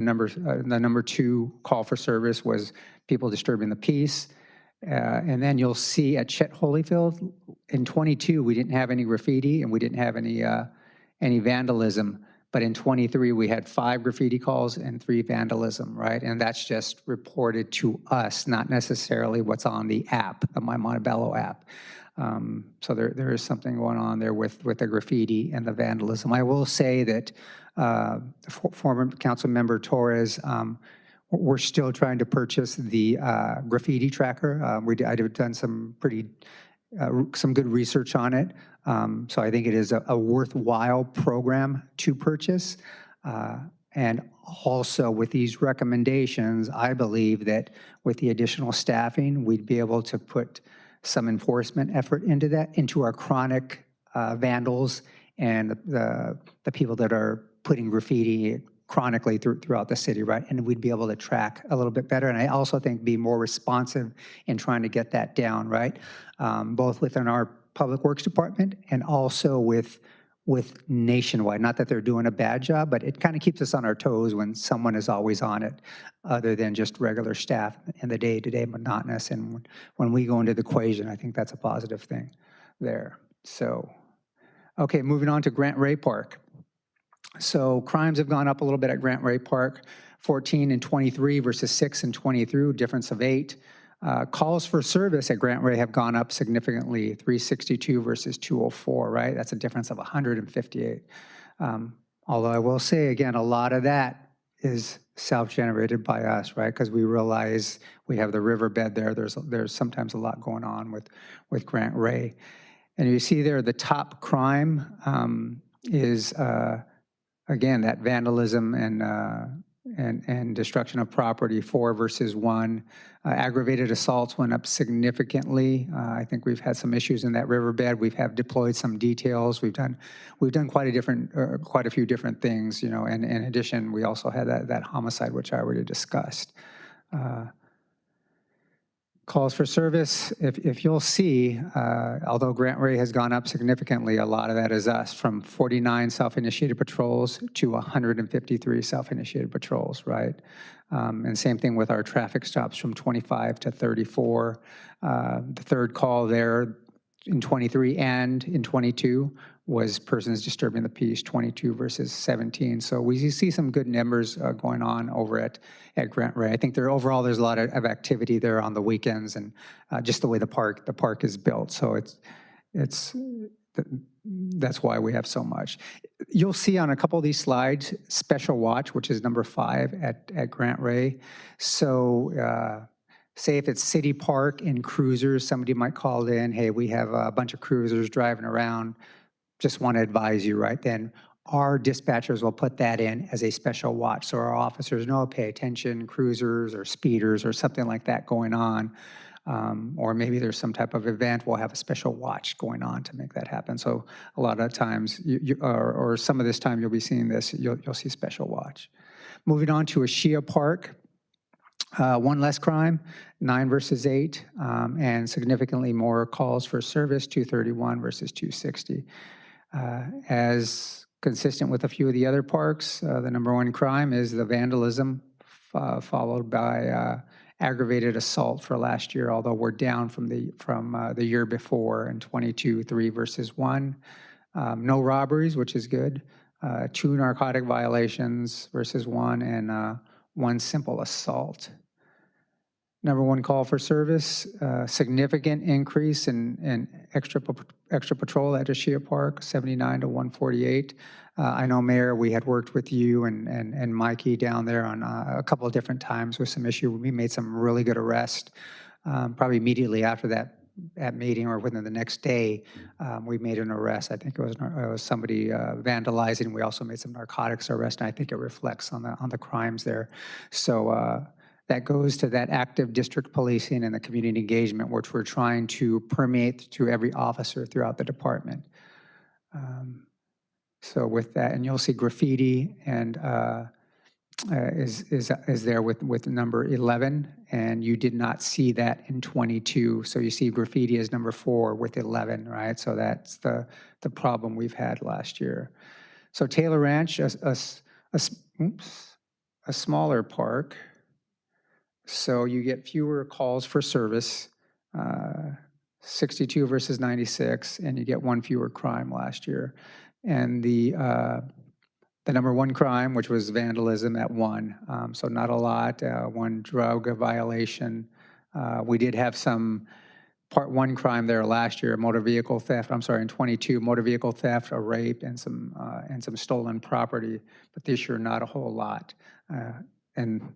Speaker 8: #2 call for service was people disturbing the peace. And then you'll see at Chet Holyfield, in 22, we didn't have any graffiti and we didn't have any vandalism. But in 23, we had 5 graffiti calls and 3 vandalism, right? And that's just reported to us, not necessarily what's on the app, the My Montebello app. So there is something going on there with the graffiti and the vandalism. I will say that former council member Torres, we're still trying to purchase the graffiti tracker. I've done some good research on it. So I think it is a worthwhile program to purchase. And also with these recommendations, I believe that with the additional staffing, we'd be able to put some enforcement effort into our chronic vandals and the people that are putting graffiti chronically throughout the city, right? And we'd be able to track a little bit better. And I also think be more responsive in trying to get that down, right? Both within our Public Works Department and also with Nationwide. Not that they're doing a bad job, but it kind of keeps us on our toes when someone is always on it, other than just regular staff in the day-to-day monotonous. And when we go into the equation, I think that's a positive thing there. So, okay, moving on to Grant Ray Park. So crimes have gone up a little bit at Grant Ray Park, 14 and 23 versus 6 and 23, difference of 8. Calls for service at Grant Ray have gone up significantly, 362 versus 204, right? That's a difference of 158. Although I will say, again, a lot of that is self-generated by us, right? Because we realize we have the riverbed there. There's sometimes a lot going on with Grant Ray. And you see there the top crime is, again, that vandalism and destruction of property, 4 versus 1. Aggravated assaults went up significantly. I think we've had some issues in that riverbed. We have deployed some details. We've done quite a few different things, you know. And in addition, we also had that homicide, which I already discussed. Calls for service, if you'll see, although Grant Ray has gone up significantly, a lot of that is us, from 49 self-initiated patrols to 153 self-initiated patrols, right? And same thing with our traffic stops, from 25 to 34. The third call there in 23 and in 22 was persons disturbing the peace, 22 versus 17. So we see some good numbers going on over at Grant Ray. I think overall there's a lot of activity there on the weekends, and just the way the park is built. So that's why we have so much. You'll see on a couple of these slides, Special Watch, which is number 5 at Grant Ray. So say if it's City Park and cruisers, somebody might call in, hey, we have a bunch of cruisers driving around, just want to advise you, right? Then our dispatchers will put that in as a special watch. So our officers know, pay attention, cruisers or speeders or something like that going on. Or maybe there's some type of event, we'll have a special watch going on to make that happen. So a lot of times, or some of this time you'll be seeing this, you'll see special watch. Moving on to Ashia Park. 1 less crime, 9 versus 8, and significantly more calls for service, 231 versus 260. As consistent with a few of the other parks, the number 1 crime is the vandalism, followed by aggravated assault for last year, although we're down from the year before in 22, 3 versus 1. No robberies, which is good. 2 narcotic violations versus 1, and 1 simple assault. Number 1 call for service, significant increase in extra patrol at Ashia Park, 79 to 148. I know, Mayor, we had worked with you and Mikey down there on a couple of different times with some issue. We made some really good arrests. Probably immediately after that meeting or within the next day, we made an arrest. I think it was somebody vandalizing. We also made some narcotics arrests, and I think it reflects on the crimes there. So that goes to that active district policing and the community engagement, which we're trying to permeate to every officer throughout the department. So with that, and you'll see graffiti and is there with number 11, and you did not see that in 22. So you see graffiti as number 4 with 11, right? So that's the problem we've had last year. So Taylor Ranch, a smaller park. So you get fewer calls for service, 62 versus 96, and you get 1 fewer crime last year. And the number 1 crime, which was vandalism, at 1. So not a lot, 1 drug violation. We did have some part 1 crime there last year, motor vehicle theft. I'm sorry, in 22, motor vehicle theft, a rape, and some stolen property. But this year, not a whole lot. And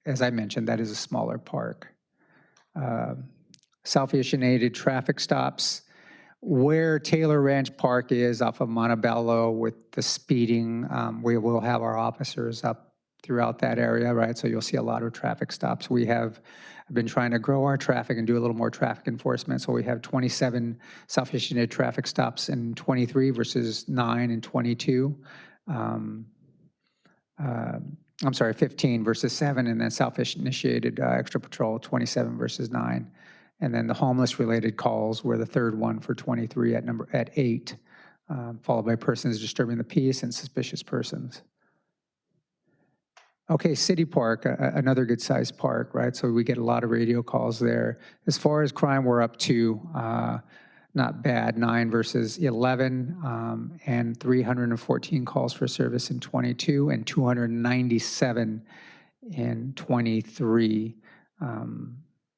Speaker 8: as I mentioned, that is a smaller park. Self-initiated traffic stops. Where Taylor Ranch Park is off of Montebello with the speeding, we will have our officers up throughout that area, right? So you'll see a lot of traffic stops. We have been trying to grow our traffic and do a little more traffic enforcement. So we have 27 self-initiated traffic stops in 23 versus 9 in 22. I'm sorry, 15 versus 7, and then self-initiated extra patrol, 27 versus 9. And then the homeless-related calls were the third one for 23 at 8, followed by persons disturbing the peace and suspicious persons. Okay, City Park, another good-sized park, right? So we get a lot of radio calls there. As far as crime, we're up to not bad, 9 versus 11, and 314 calls for service in 22, and 297 in 23.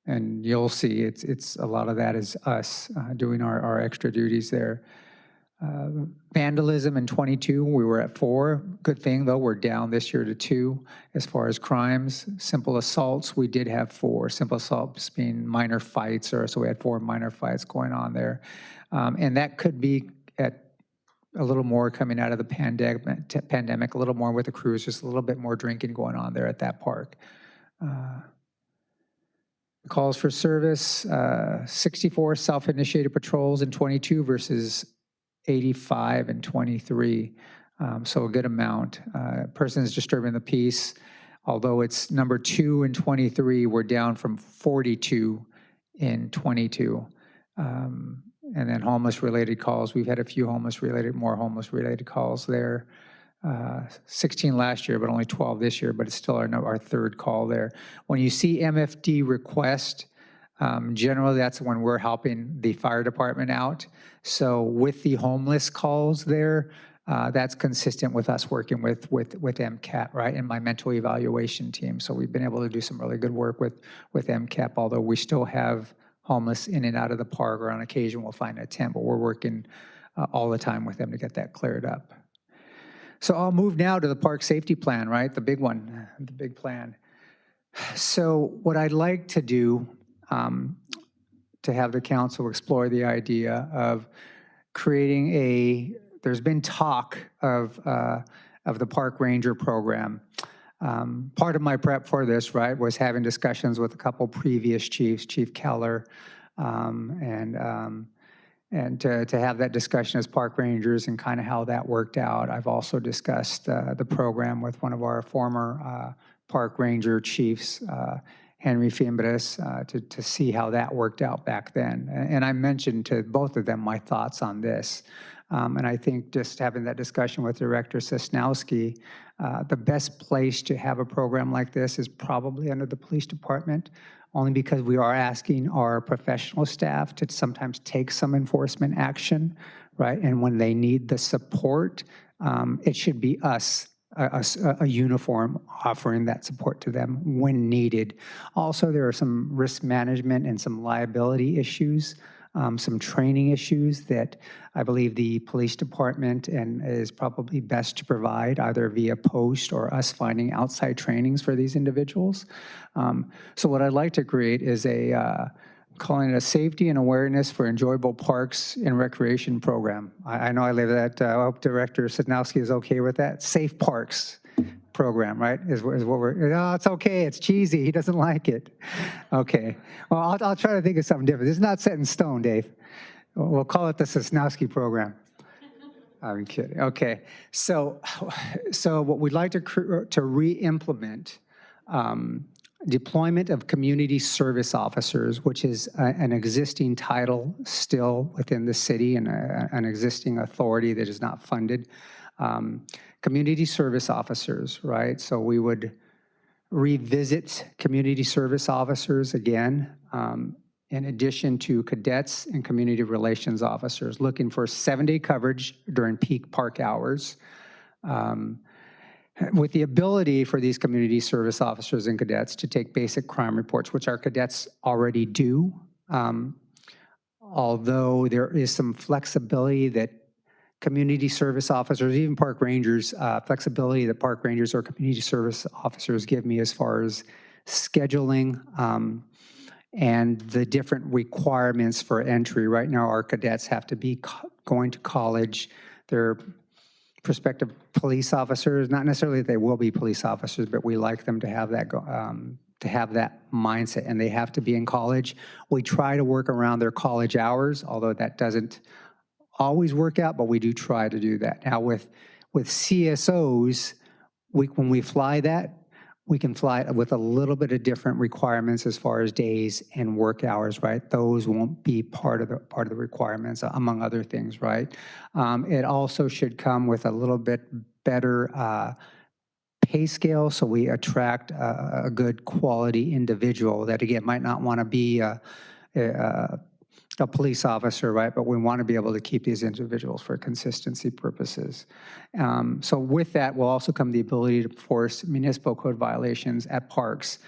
Speaker 8: And you'll see it's a lot of that is us doing our extra duties there. Vandalism in 22, we were at 4. Good thing, though, we're down this year to 2. As far as crimes, simple assaults, we did have 4. Simple assaults being minor fights, so we had 4 minor fights going on there. And that could be at a little more coming out of the pandemic, a little more with the crews, just a little bit more drinking going on there at that park. Calls for service, 64 self-initiated patrols in 22 versus 85 and 23, so a good amount. Persons disturbing the peace, although it's number 2 in 23, we're down from 42 in 22. And then homeless-related calls, we've had a few more homeless-related calls there. 16 last year, but only 12 this year, but it's still our third call there. When you see MFD request, generally that's when we're helping the fire department out. So with the homeless calls there, that's consistent with us working with MCAP, right, and my mental evaluation team. So we've been able to do some really good work with MCAP, although we still have homeless in and out of the park, or on occasion we'll find a tent, but we're working all the time with them to get that cleared up. So I'll move now to the park safety plan, right? The big one, the big plan. So what I'd like to do, to have the council explore the idea of creating there's been talk of the park ranger program. Part of my prep for this, right, was having discussions with a couple previous chiefs, Chief Keller, and to have that discussion as park rangers and kind of how that worked out. I've also discussed the program with one of our former park ranger chiefs, Henry Fimbres, to see how that worked out back then. And I mentioned to both of them my thoughts on this. And I think just having that discussion with Director Sosnowski, the best place to have a program like this is probably under the police department, only because we are asking our professional staff to sometimes take some enforcement action, right? And when they need the support, it should be us, a uniform offering that support to them when needed. Also, there are some risk management and some liability issues, some training issues that I believe the police department is probably best to provide, either via post or us finding outside trainings for these individuals. So what I'd like to create is calling it a safety and awareness for enjoyable parks and recreation program. I know I leave that, I hope Director Sosnowski is okay with that. Safe Parks program, right, is what we're, oh, it's okay, it's cheesy, he doesn't like it. Okay, well, I'll try to think of something different. This is not set in stone, Dave. We'll call it the Sosnowski program. I'm kidding. Okay, so what we'd like to re-implement deployment of community service officers, which is an existing title still within the city and an existing authority that is not funded. Community service officers, right? So we would revisit community service officers again, in addition to cadets and community relations officers, looking for 7-day coverage during peak park hours, with the ability for these community service officers and cadets to take basic crime reports, which our cadets already do, although there is some flexibility that community service officers, even park rangers, flexibility that park rangers or community service officers give me as far as scheduling and the different requirements for entry. Right now, our cadets have to be going to college. They're prospective police officers, not necessarily that they will be police officers, but we like them to have that mindset, and they have to be in college. We try to work around their college hours, although that doesn't always work out, but we do try to do that. Now with CSOs, when we fly that, we can fly with a little bit of different requirements as far as days and work hours, right? Those won't be part of the requirements, among other things, right? It also should come with a little bit better pay scale, so we attract a good quality individual that, again, might not want to be a police officer, right? But we want to be able to keep these individuals for consistency purposes. So with that will also come the ability to enforce municipal code violations at parks.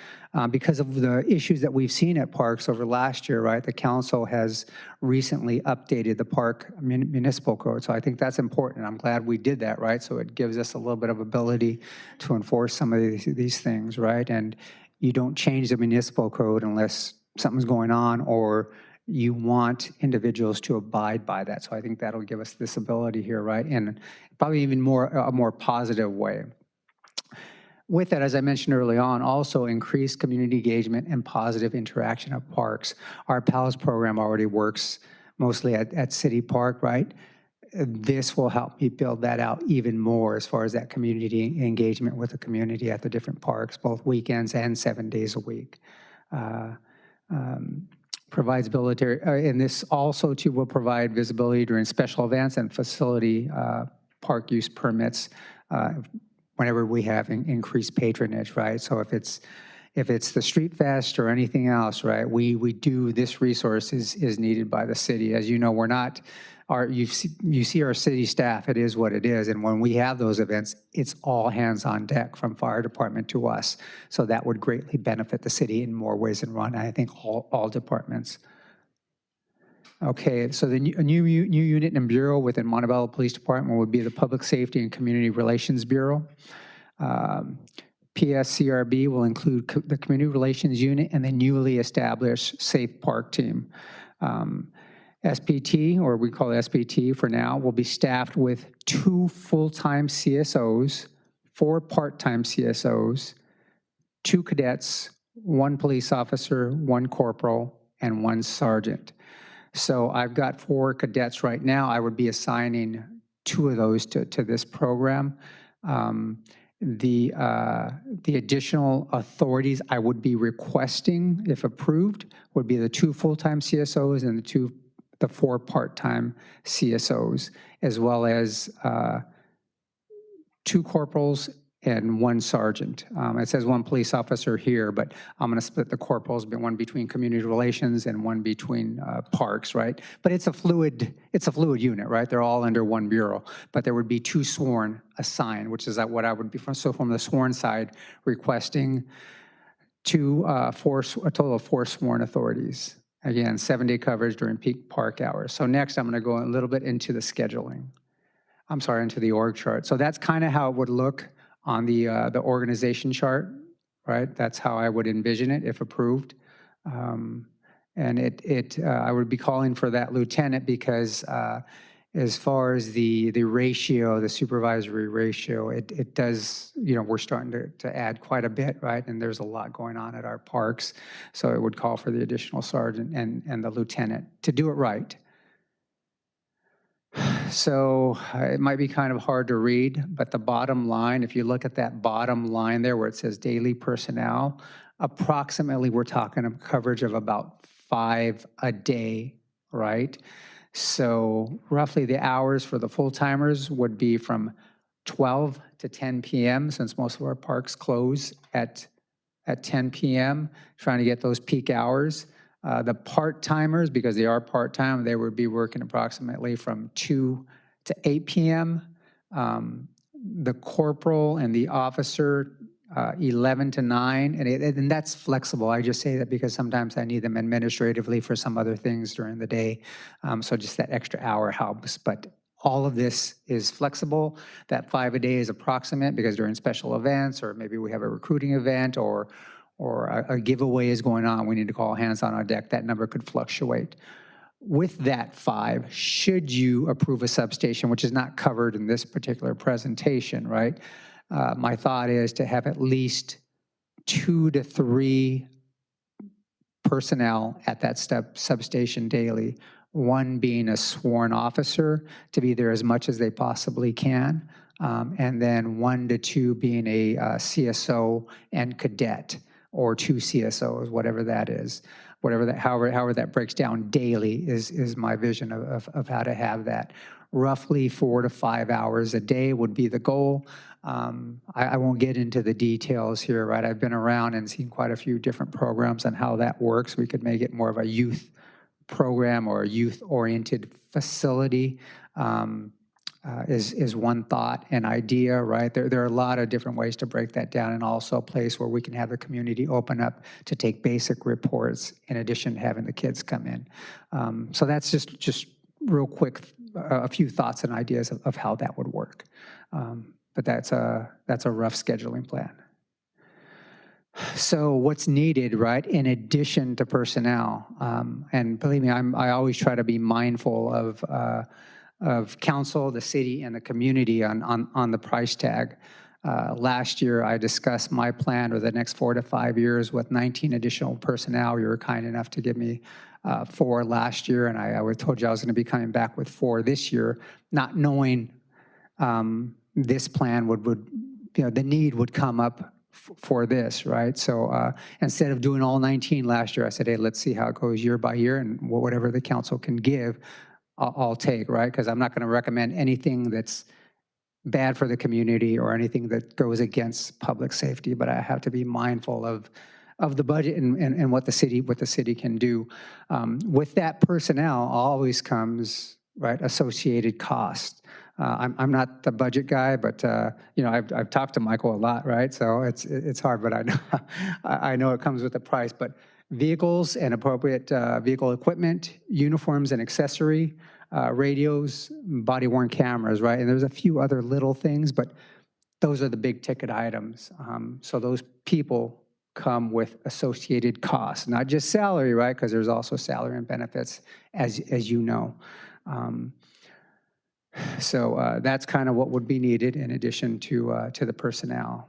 Speaker 8: Because of the issues that we've seen at parks over last year, right? The council has recently updated the park municipal code. So I think that's important. I'm glad we did that, right? So it gives us a little bit of ability to enforce some of these things, right? And you don't change the municipal code unless something's going on or you want individuals to abide by that. So I think that'll give us this ability here, right? And probably even a more positive way. With that, as I mentioned early on, also increased community engagement and positive interaction at parks. Our PALS program already works mostly at City Park, right? This will help me build that out even more as far as that community engagement with the community at the different parks, both weekends and 7 days a week. Provides ability, and this also too will provide visibility during special events and facility park use permits whenever we have increased patronage, right? So if it's the street fest or anything else, right, we do, this resource is needed by the city. As you know, we're not, you see our city staff, it is what it is. And when we have those events, it's all hands on deck from fire department to us. So that would greatly benefit the city in more ways than one. I think all departments. Okay, so a new unit and bureau within Montebello Police Department would be the Public Safety and Community Relations Bureau. PSCRB will include the Community Relations Unit and the newly established Safe Park Team. SPT, or we call it SPT for now, will be staffed with 2 full-time CSOs, 4 part-time CSOs, 2 cadets, 1 police officer, 1 corporal, and 1 sergeant. So I've got 4 cadets right now. I would be assigning 2 of those to this program. The additional authorities I would be requesting, if approved, would be the 2 full-time CSOs and the 4 part-time CSOs, as well as 2 corporals and 1 sergeant. It says 1 police officer here, but I'm going to split the corporals, one between community relations and 1 between parks, right? But it's a fluid unit, right? They're all under 1 bureau, but there would be 2 sworn assigned, which is what I would be from. So from the sworn side, requesting a total of 4 sworn authorities. Again, 7-day coverage during peak park hours. So next, I'm going to go a little bit into the scheduling. I'm sorry, into the org chart. So that's kind of how it would look on the organization chart, right? That's how I would envision it if approved. And I would be calling for that lieutenant because as far as the ratio, the supervisory ratio, it does, we're starting to add quite a bit, right? And there's a lot going on at our parks. So it would call for the additional sergeant and the lieutenant to do it right. So it might be kind of hard to read, but the bottom line, if you look at that bottom line there where it says daily personnel, approximately we're talking a coverage of about 5 a day, right? So roughly the hours for the full-timers would be from 12 to 10 p.m. since most of our parks close at 10 p.m., trying to get those peak hours. The part-timers, because they are part-time, they would be working approximately from 2 to 8 p.m. The corporal and the officer, 11 to 9, and that's flexible. I just say that because sometimes I need them administratively for some other things during the day. So just that extra hour helps, but all of this is flexible. That 5 a day is approximate because during special events, or maybe we have a recruiting event, or a giveaway is going on, we need to call hands on our deck, that number could fluctuate. With that 5, should you approve a substation, which is not covered in this particular presentation, right? My thought is to have at least 2 to 3 personnel at that substation daily, 1 being a sworn officer to be there as much as they possibly can, and then 1 to 2 being a CSO and cadet, or 2 CSOs, whatever that is. However that breaks down daily is my vision of how to have that. Roughly 4 to 5 hours a day would be the goal. I won't get into the details here, right? I've been around and seen quite a few different programs on how that works. We could make it more of a youth program or a youth-oriented facility is one thought and idea, right? There are a lot of different ways to break that down, and also a place where we can have the community open up to take basic reports in addition to having the kids come in. So that's just real quick, a few thoughts and ideas of how that would work. But that's a rough scheduling plan. So what's needed, right, in addition to personnel, and believe me, I always try to be mindful of council, the city, and the community on the price tag. Last year, I discussed my plan for the next 4 to 5 years with 19 additional personnel. You were kind enough to give me 4 last year, and I told you I was going to be coming back with 4 this year, not knowing this plan would the need would come up for this, right? So instead of doing all 19 last year, I said, hey, let's see how it goes year by year, and whatever the council can give, I'll take, right? Because I'm not going to recommend anything that's bad for the community or anything that goes against public safety, but I have to be mindful of the budget and what the city can do. With that personnel always comes, right, associated cost. I'm not the budget guy, but I've talked to Michael a lot, right? So it's hard, but I know it comes with a price. But vehicles and appropriate vehicle equipment, uniforms and accessory, radios, body-worn cameras, right? And there's a few other little things, but those are the big ticket items. So those people come with associated costs, not just salary, right? Because there's also salary and benefits, as you know. So that's kind of what would be needed in addition to the personnel.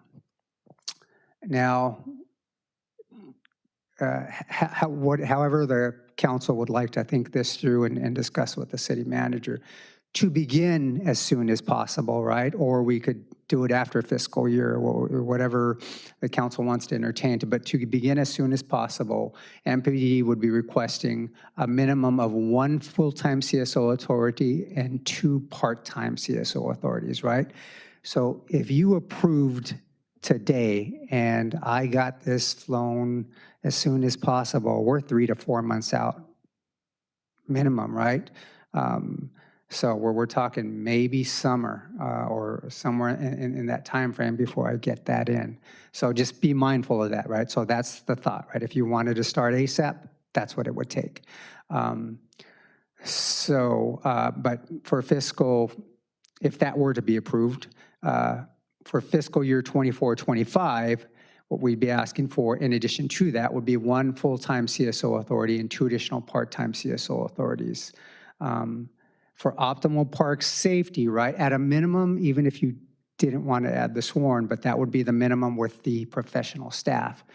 Speaker 8: Now, however the council would like to think this through and discuss with the city manager, to begin as soon as possible, right? Or we could do it after fiscal year, or whatever the council wants to entertain. But to begin as soon as possible, MPD would be requesting a minimum of 1 full-time CSO authority and 2 part-time CSO authorities, right? So if you approved today and I got this flown as soon as possible, we're 3 to 4 months out minimum, right? So we're talking maybe summer or somewhere in that time frame before I get that in. So just be mindful of that, right? So that's the thought, right? If you wanted to start ASAP, that's what it would take. But for fiscal, if that were to be approved, for fiscal year 24-25, what we'd be asking for in addition to that would be 1 full-time CSO authority and 2 additional part-time CSO authorities. For optimal park safety, right, at a minimum, even if you didn't want to add the sworn, but that would be the minimum with the professional staff.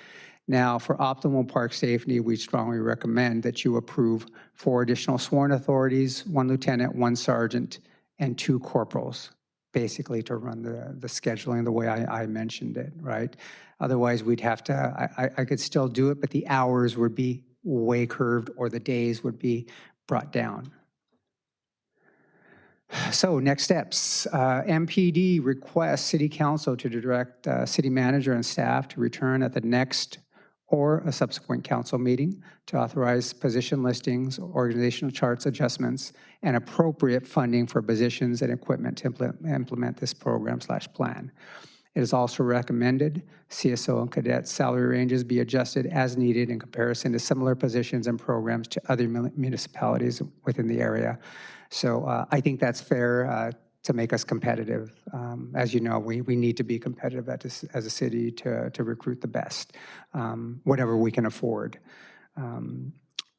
Speaker 8: Now, for optimal park safety, we strongly recommend that you approve 4 additional sworn authorities, 1 lieutenant, 1 sergeant, and 2 corporals, basically to run the scheduling the way I mentioned it, right? Otherwise, we'd have to, I could still do it, but the hours would be way curved or the days would be brought down. So next steps, MPD requests City Council to direct City Manager and staff to return at the next or a subsequent council meeting to authorize position listings, organizational charts adjustments, and appropriate funding for positions and equipment to implement this program/plan. It is also recommended CSO and cadet salary ranges be adjusted as needed in comparison to similar positions and programs to other municipalities within the area. So I think that's fair to make us competitive. As you know, we need to be competitive as a city to recruit the best, whatever we can afford.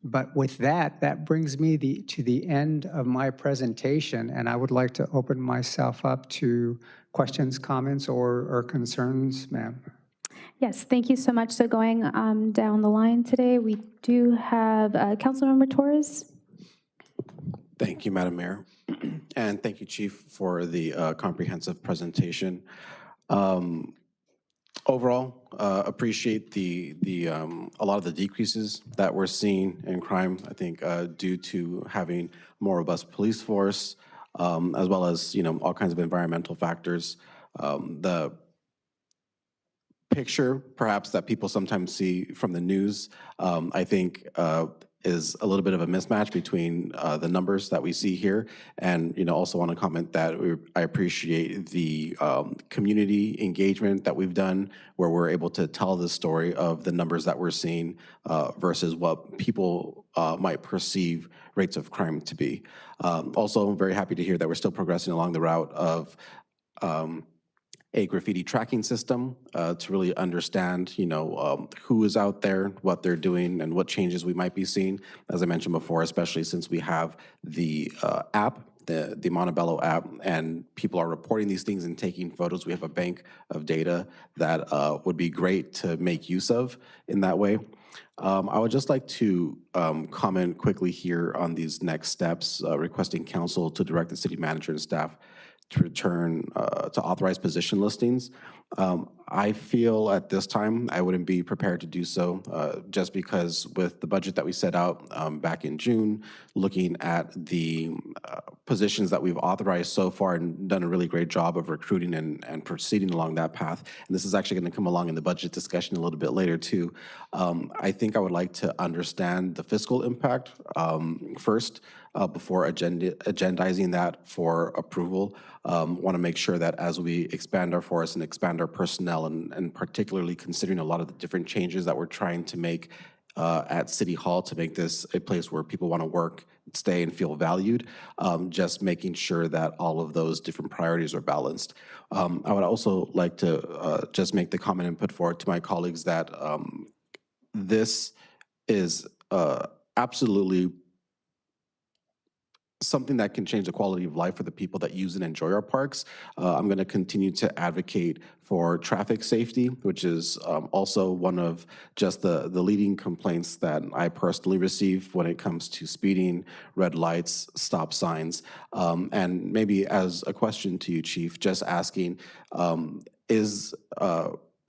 Speaker 8: But with that brings me to the end of my presentation, and I would like to open myself up to questions, comments, or concerns, ma'am.
Speaker 1: Yes, thank you so much. So going down the line today, we do have Councilmember Torres.
Speaker 7: Thank you, Madam Mayor. And thank you, Chief, for the comprehensive presentation. Overall, appreciate a lot of the decreases that we're seeing in crime, I think, due to having a more robust police force, as well as, all kinds of environmental factors. The picture, perhaps, that people sometimes see from the news, I think is a little bit of a mismatch between the numbers that we see here. And, also want to comment that I appreciate the community engagement that we've done, where we're able to tell the story of the numbers that we're seeing versus what people might perceive rates of crime to be. Also, I'm very happy to hear that we're still progressing along the route of a graffiti tracking system to really understand, who is out there, what they're doing, and what changes we might be seeing. As I mentioned before, especially since we have the app, the Montebello app, and people are reporting these things and taking photos. We have a bank of data that would be great to make use of in that way. I would just like to comment quickly here on these next steps, requesting council to direct the city manager and staff to return to authorize position listings. I feel at this time I wouldn't be prepared to do so just because with the budget that we set out back in June, looking at the positions that we've authorized so far and done a really great job of recruiting and proceeding along that path. And this is actually going to come along in the budget discussion a little bit later too. I think I would like to understand the fiscal impact first before agendizing that for approval. Want to make sure that as we expand our force and expand our personnel, and particularly considering a lot of the different changes that we're trying to make at City Hall to make this a place where people want to work, stay, and feel valued, just making sure that all of those different priorities are balanced. I would also like to just make the comment and put forward to my colleagues that this is absolutely something that can change the quality of life for the people that use and enjoy our parks. I'm going to continue to advocate for traffic safety, which is also one of just the leading complaints that I personally receive when it comes to speeding, red lights, stop signs. And maybe as a question to you, Chief, just asking, does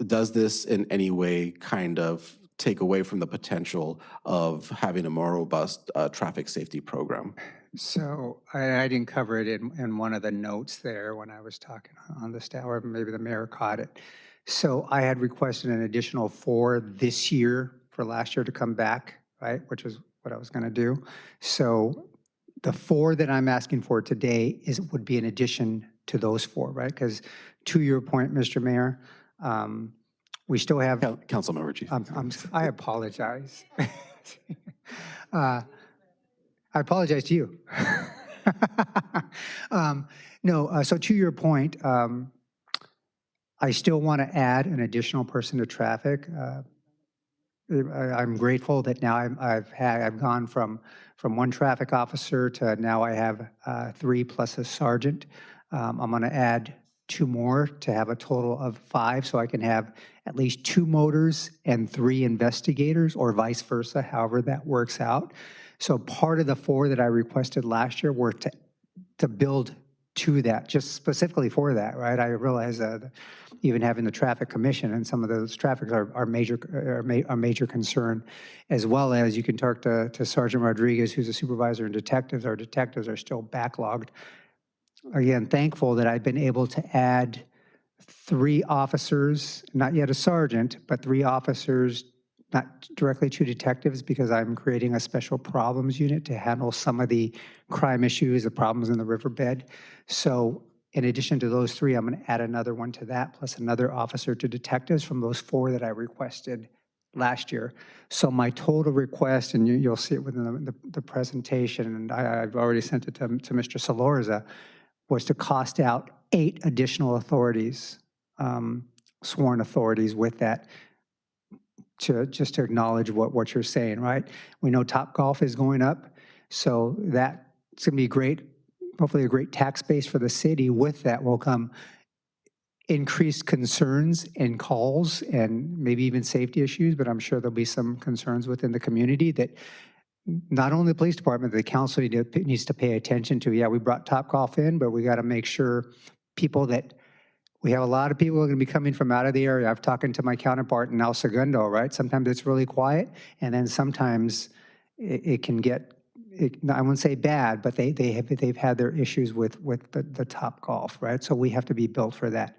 Speaker 7: this in any way kind of take away from the potential of having a more robust traffic safety program?
Speaker 8: So I didn't cover it in one of the notes there when I was talking on the staff, or maybe the mayor caught it. So I had requested an additional 4 this year for last year to come back, right, which is what I was going to do. So the 4 that I'm asking for today would be in addition to those 4, right? Because to your point, Mr. Mayor, we still have.
Speaker 7: Councilmember Chief.
Speaker 8: I apologize. I apologize to you. So to your point, I still want to add an additional person to traffic. I'm grateful that now I've gone from 1 traffic officer to now I have 3 plus a sergeant. I'm going to add 2 more to have a total of 5, so I can have at least 2 motors and 3 investigators, or vice versa, however that works out. So part of the 4 that I requested last year were to build to that, just specifically for that, right? I realize that even having the traffic commission and some of those traffics are major concern, as well as you can talk to Sergeant Rodriguez, who's a supervisor, and detectives. Our detectives are still backlogged. Again, thankful that I've been able to add 3 officers, not yet a sergeant, but 3 officers, not directly 2 detectives, because I'm creating a special problems unit to handle some of the crime issues, the problems in the riverbed. So in addition to those 3, I'm going to add another one to that, plus another officer to detectives from those 4 that I requested last year. So my total request, and you'll see it within the presentation, and I've already sent it to Mr. Salorza, was to cost out 8 additional authorities, sworn authorities with that, just to acknowledge what you're saying, right? We know Topgolf is going up, so that's going to be great, hopefully a great tax base for the city. With that will come increased concerns and calls and maybe even safety issues, but I'm sure there'll be some concerns within the community that not only the police department, the council needs to pay attention to. Yeah, we brought Topgolf in, but we got to make sure we have a lot of people who are going to be coming from out of the area. I've talked to my counterpart in El Segundo, right? Sometimes it's really quiet, and then sometimes it can get, I wouldn't say bad, but they've had their issues with the Topgolf, right? So we have to be built for that.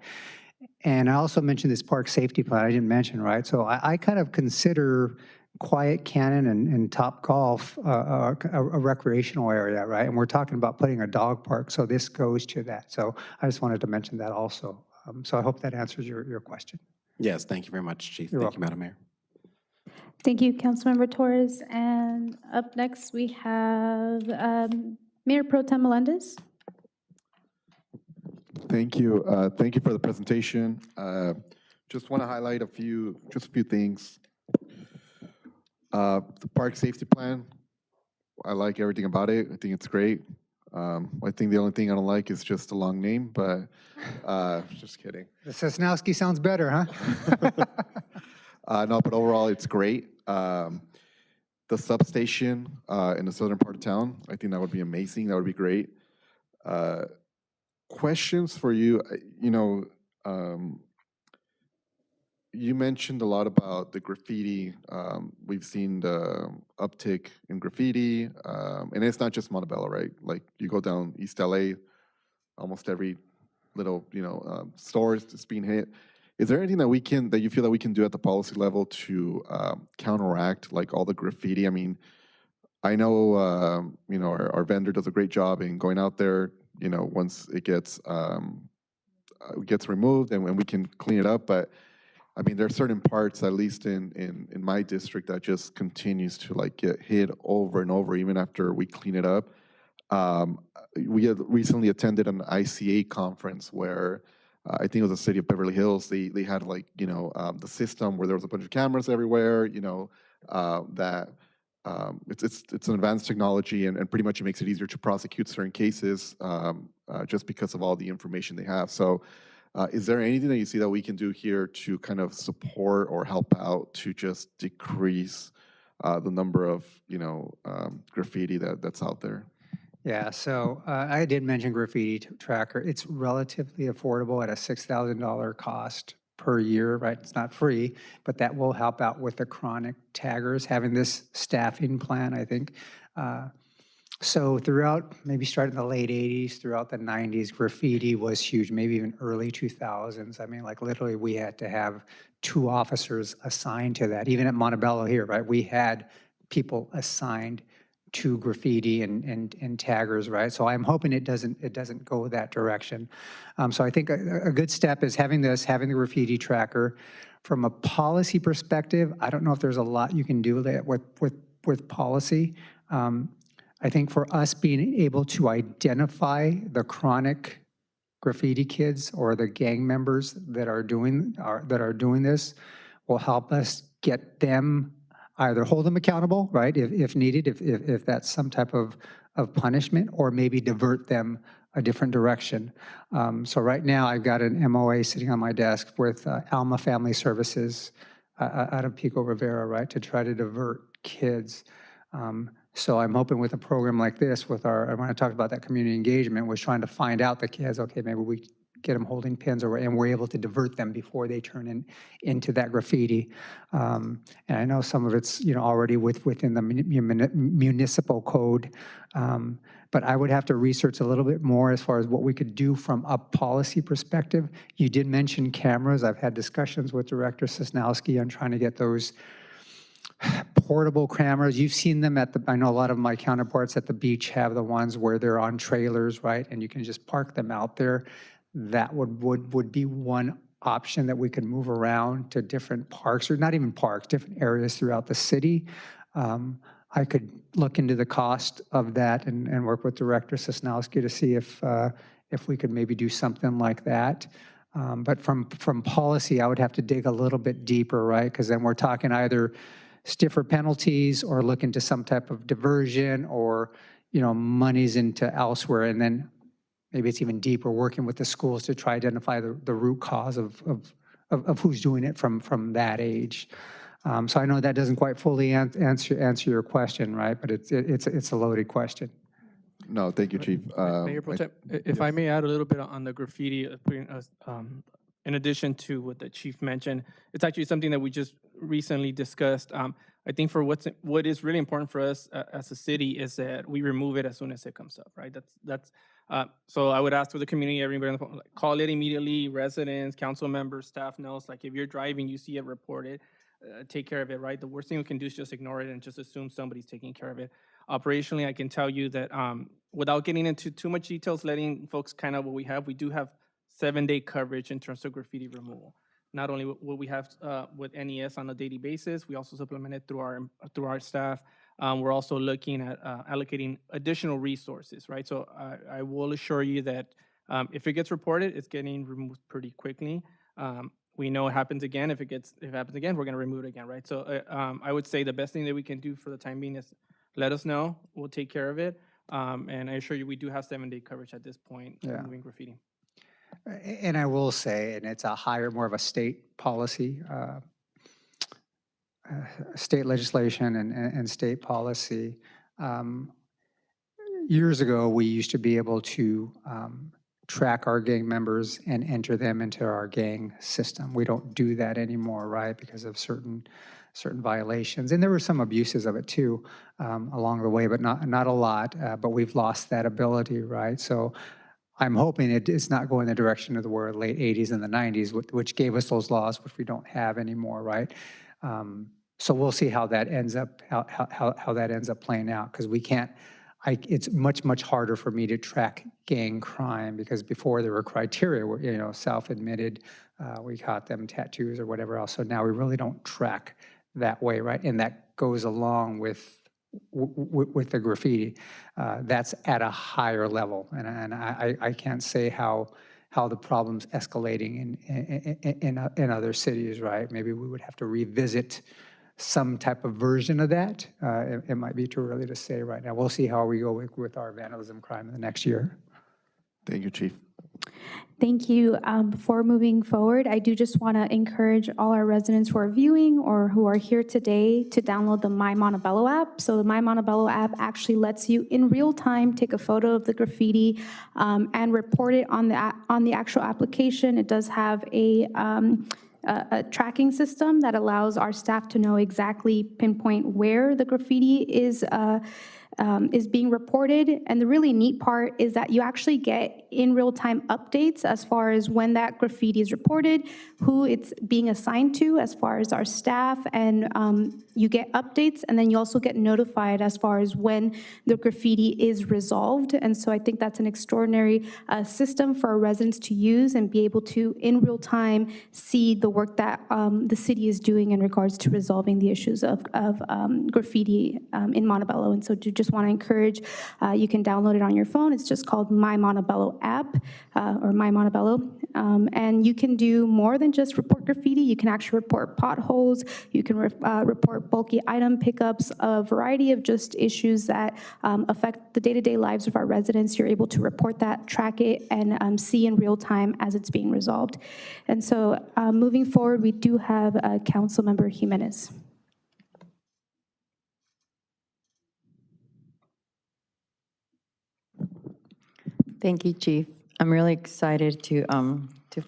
Speaker 8: And I also mentioned this park safety plan I didn't mention, right? So I kind of consider Quiet Cannon and Top Golf, a recreational area, right? And we're talking about putting a dog park, so this goes to that. So I just wanted to mention that also. So I hope that answers your question.
Speaker 7: Yes, thank you very much, Chief.
Speaker 8: You're
Speaker 7: Thank you,
Speaker 8: welcome.
Speaker 7: Madam Mayor.
Speaker 1: Thank you, Councilmember Torres. And up next, we have Mayor Pro Tem Melendez.
Speaker 9: Thank you. Thank you for the presentation. Just want to highlight a few things. The park safety plan, I like everything about it. I think it's great. I think the only thing I don't like is just a long name, but just kidding.
Speaker 8: The Sosnowski sounds better, huh?
Speaker 9: No, but overall, it's great. The substation in the southern part of town, I think that would be amazing. That would be great. Questions for you. You mentioned a lot about the graffiti. We've seen the uptick in graffiti, and it's not just Montebello, right? Like you go down East LA, almost every little store is being hit. Is there anything that you feel that we can do at the policy level to counteract like all the graffiti? I mean, I know our vendor does a great job in going out there. Once it gets removed and we can clean it up, but I mean, there are certain parts, at least in my district, that just continues to like get hit over and over, even after we clean it up. We had recently attended an ICA conference where I think it was the city of Beverly Hills. They had like the system where there was a bunch of cameras everywhere. That it's an advanced technology and pretty much it makes it easier to prosecute certain cases just because of all the information they have. So. Is there anything that you see that we can do here to kind of support or help out to just decrease the number of graffiti that's out there?
Speaker 8: Yeah, so I did mention graffiti tracker. It's relatively affordable at a $6,000 cost per year, right? It's not free, but that will help out with the chronic taggers, having this staffing plan, I think. So throughout, maybe starting in the late 80s, throughout the 90s, graffiti was huge, maybe even early 2000s. I mean, like literally we had to have 2 officers assigned to that. Even at Montebello here, right, we had people assigned to graffiti and taggers, right? So I'm hoping it doesn't go that direction. So I think a good step is having the graffiti tracker. From a policy perspective, I don't know if there's a lot you can do with policy. I think for us being able to identify the chronic graffiti kids or the gang members that are doing this will help us get them, either hold them accountable, right, if needed, if that's some type of punishment, or maybe divert them a different direction. So right now I've got an MOA sitting on my desk with Alma Family Services out of Pico Rivera, right, to try to divert kids. So I'm hoping with a program like this, when I talked about that community engagement, was trying to find out the kids, okay, maybe we get them holding pins, and we're able to divert them before they turn into that graffiti. And I know some of it's already within the municipal code, but I would have to research a little bit more as far as what we could do from a policy perspective. You did mention cameras. I've had discussions with Director Sosnowski on trying to get those portable cameras. You've seen them I know a lot of my counterparts at the beach have the ones where they're on trailers, right? And you can just park them out there. That would be one option that we could move around to different parks, or not even parks, different areas throughout the city. I could look into the cost of that and work with Director Sosnowski to see if we could maybe do something like that. But from policy, I would have to dig a little bit deeper, right? Because then we're talking either stiffer penalties or look into some type of diversion, or monies into elsewhere, and then maybe it's even deeper, working with the schools to try to identify the root cause of who's doing it from that age. So I know that doesn't quite fully answer your question, right? But it's a loaded question.
Speaker 9: No, thank you, Chief.
Speaker 4: Mayor Pro Tem, if I may add a little bit on the graffiti, in addition to what the chief mentioned, it's actually something that we just recently discussed. I think for what is really important for us as a city is that we remove it as soon as it comes up, right? So I would ask for the community, everybody on the phone, like, call it immediately. Residents, council members, staff knows. Like if you're driving, you see it, report it. take care of it, right? The worst thing we can do is just ignore it and just assume somebody's taking care of it. Operationally, I can tell you that without getting into too much details, letting folks kind of what we do have 7-day coverage in terms of graffiti removal. Not only what we have with NES on a daily basis, we also supplement it through our staff. We're also looking at allocating additional resources, right? So I will assure you that if it gets reported, it's getting removed pretty quickly. We know it happens again. If it happens again, we're going to remove it again, right? So I would say the best thing that we can do for the time being is let us know. We'll take care of it. And I assure you, we do have 7-day coverage at this point, removing graffiti.
Speaker 8: And I will say, and it's more of a state policy, state legislation and state policy. Years ago, we used to be able to track our gang members and enter them into our gang system. We don't do that anymore, right, because of certain violations. And there were some abuses of it too along the way, but not a lot. But we've lost that ability, right? So I'm hoping it's not going the direction of the late 80s and the 90s, which gave us those laws, which we don't have anymore, right? So we'll see how that ends up, how that ends up playing out, because we can't. It's much harder for me to track gang crime, because before there were criteria where, self-admitted, we caught them tattoos or whatever else. So now we really don't track that way, right? And that goes along with the graffiti. That's at a higher level, and I can't say how the problem's escalating in other cities, right? Maybe we would have to revisit some type of version of that. It might be too early to say right now. We'll see how we go with our vandalism crime in the next year.
Speaker 9: Thank you, Chief.
Speaker 1: Thank you. Before moving forward, I do just want to encourage all our residents who are viewing or who are here today to download the My Montebello app. So the My Montebello app actually lets you in real time take a photo of the graffiti and report it on the actual application. It does have a tracking system that allows our staff to know exactly pinpoint where the graffiti is being reported. And the really neat part is that you actually get in real time updates as far as when that graffiti is reported, who it's being assigned to as far as our staff, and you get updates, and then you also get notified as far as when the graffiti is resolved. And so I think that's an extraordinary system for our residents to use and be able to, in real time, see the work that the city is doing in regards to resolving the issues of graffiti in Montebello. And so just want to encourage, you can download it on your phone. It's just called My Montebello app or My Montebello. And you can do more than just report graffiti. You can actually report potholes. You can report bulky item pickups, a variety of just issues that affect the day-to-day lives of our residents. You're able to report that, track it, and see in real time as it's being resolved. And so moving forward, we do have Councilmember Jimenez.
Speaker 10: Thank you, Chief. I'm really excited to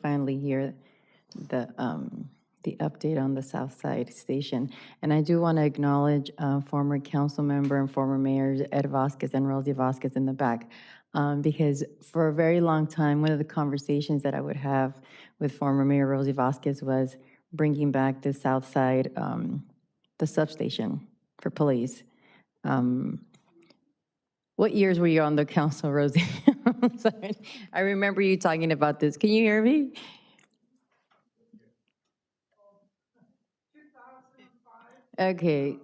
Speaker 10: finally hear the update on the South Side Station. And I do want to acknowledge former council member and former mayors Ed Vasquez and Rosie Vasquez in the back, because for a very long time, one of the conversations that I would have with former Mayor Rosie Vasquez was bringing back the South Side, the substation for police. What years were you on the council, Rosie? I'm sorry. I remember you talking about this. Can you hear me? 2005. Okay.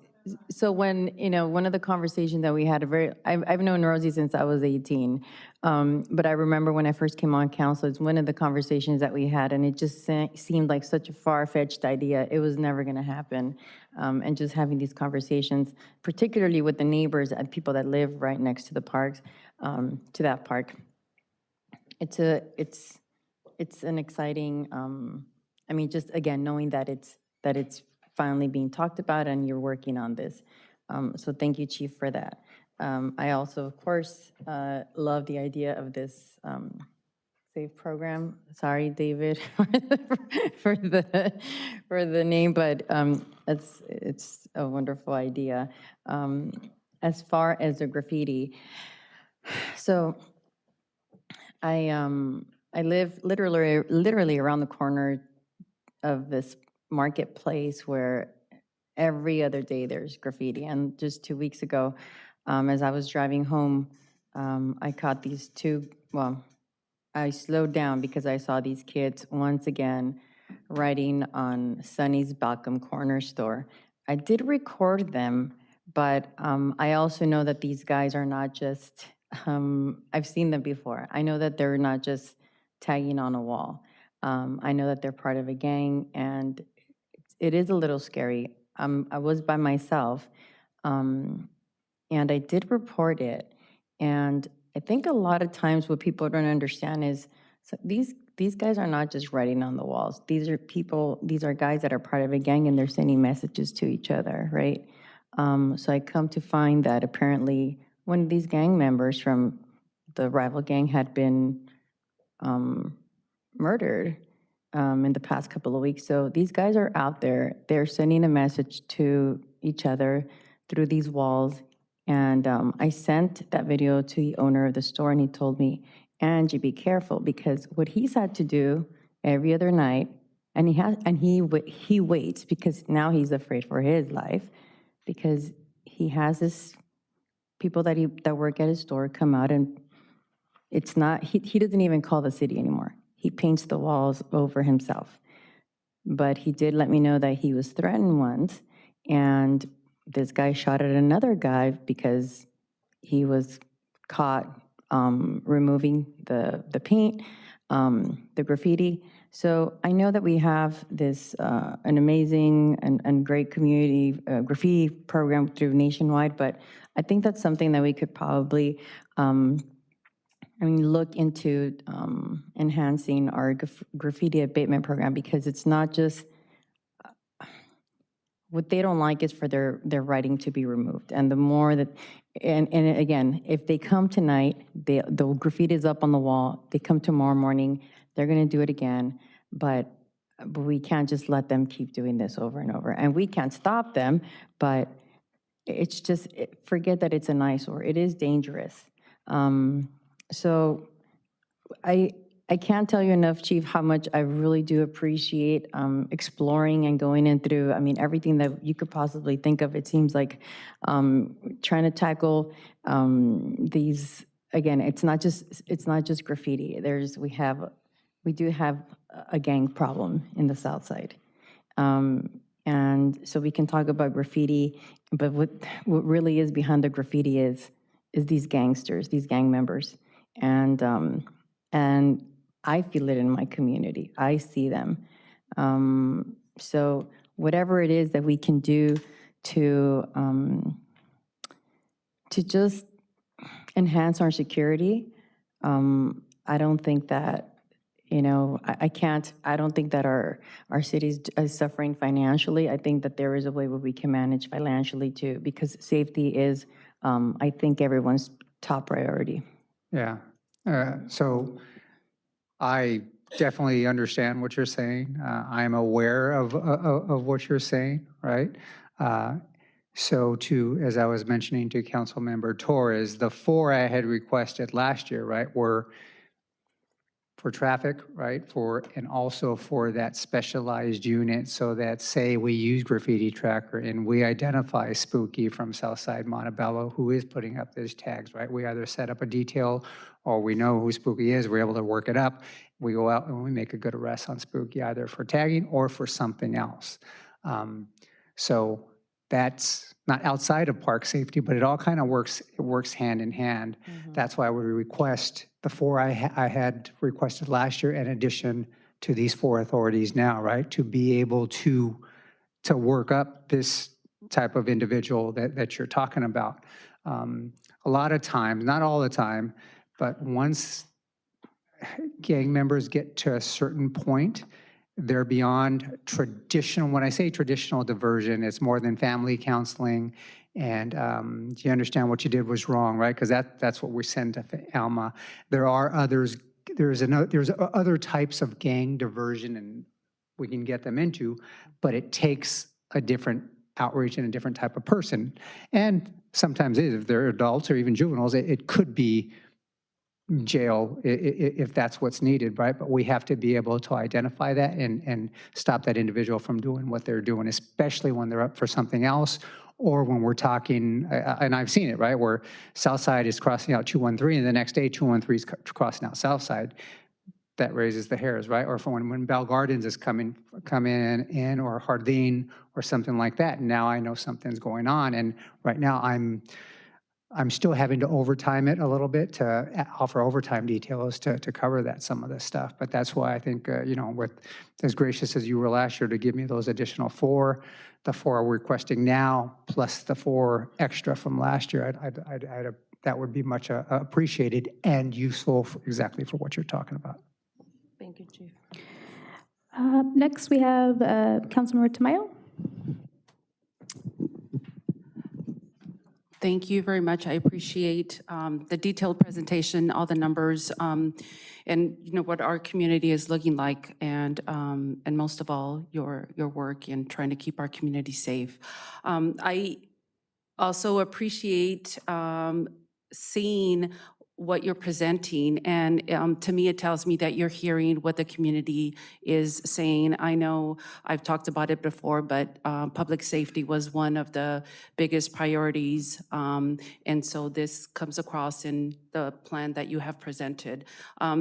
Speaker 10: So when, one of the conversations that we had, I've known Rosie since I was 18, but I remember when I first came on council, it's one of the conversations that we had, and it just seemed like such a far-fetched idea. It was never going to happen. And just having these conversations, particularly with the neighbors and people that live right next to the parks, to that park, it's an exciting. Just again knowing that it's finally being talked about and you're working on this. So thank you, Chief, for that. I also, of course, love the idea of this SAFE program. Sorry, David, for the name, but it's a wonderful idea. As far as the graffiti, so I live literally around the corner of this marketplace where every other day there's graffiti. And just 2 weeks ago, as I was driving home, I caught these two, well, I slowed down because I saw these kids once again writing on Sunny's Balcom Corner Store. I did record them, but I also know that these guys are not just, I've seen them before. I know that they're not just tagging on a wall. I know that they're part of a gang, and it is a little scary. I was by myself, and I did report it. And I think a lot of times what people don't understand is these guys are not just writing on the walls. These are people, these are guys that are part of a gang, and they're sending messages to each other, right? So I come to find that apparently one of these gang members from the rival gang had been murdered in the past couple of weeks. So these guys are out there. They're sending a message to each other through these walls. And I sent that video to the owner of the store, and he told me, Angie, be careful, because what he's had to do every other night, and he waits because now he's afraid for his life, because he has this people that work at his store come out, and it's not, he doesn't even call the city anymore. He paints the walls over himself. But he did let me know that he was threatened once, and this guy shot at another guy because he was caught removing the paint, the graffiti. So I know that we have this an amazing and great community graffiti program through Nationwide, but I think that's something that we could probably look into enhancing our graffiti abatement program, because it's not just, what they don't like is for their writing to be removed. And the more that, and again, if they come tonight, the graffiti is up on the wall, they come tomorrow morning, they're gonna do it again, but we can't just let them keep doing this over and over. And we can't stop them, but it's just, forget that it's an eyesore. It is dangerous. So I can't tell you enough, Chief, how much I really do appreciate exploring and going in through, everything that you could possibly think of. It seems like trying to tackle these, again, it's not just graffiti. We do have a gang problem in the South Side. And so we can talk about graffiti, but what really is behind the graffiti is these gangsters, these gang members. And I feel it in my community. I see them. So whatever it is that we can do to just enhance our security, I don't think that, I don't think that our city is suffering financially. I think that there is a way where we can manage financially too, because safety is, I think, everyone's top priority.
Speaker 8: Yeah. So I definitely understand what you're saying. I'm aware of what you're saying, right? So as I was mentioning to Councilmember Torres, the 4 I had requested last year, right, were for traffic, right, and also for that specialized unit, so that, say, we use Graffiti Tracker and we identify Spooky from Southside Montebello, who is putting up these tags, right? We either set up a detail, or we know who Spooky is, we're able to work it up. We go out and we make a good arrest on Spooky, either for tagging or for something else. So that's not outside of park safety, but it all kind of works hand in hand. That's why we request the 4 I had requested last year, in addition to these 4 authorities now, right? To be able to work up this type of individual that you're talking about. A lot of times, not all the time, but once gang members get to a certain point, they're beyond traditional. When I say traditional diversion, it's more than family counseling. And you understand what you did was wrong, right? Because that's what we send to Alma. There are others. There's other types of gang diversion, and we can get them into, but it takes a different outreach and a different type of person. And sometimes if they're adults or even juveniles, it could be jail if that's what's needed, right? But we have to be able to identify that and stop that individual from doing what they're doing, especially when they're up for something else, or when we're talking, and I've seen it, right, where Southside is crossing out 213, and the next day 213 is crossing out Southside. That raises the hairs, right? Or for when Bell Gardens is coming in, or Hardin, or something like that. Now I know something's going on, and right now I'm still having to overtime it a little bit to offer overtime details to cover some of this stuff. But that's why I think, with as gracious as you were last year to give me those additional 4, the 4 we're requesting now, plus the 4 extra from last year, that would be much appreciated and useful exactly for what you're talking about.
Speaker 2: Thank you, Chief.
Speaker 1: Next, we have Councilmember Tamayo.
Speaker 11: Thank you very much. I appreciate the detailed presentation, all the numbers, and what our community is looking like, and most of all, your work in trying to keep our community safe. I also appreciate seeing what you're presenting, and to me, it tells me that you're hearing what the community is saying. I know I've talked about it before, but public safety was one of the biggest priorities, and so this comes across in the plan that you have presented.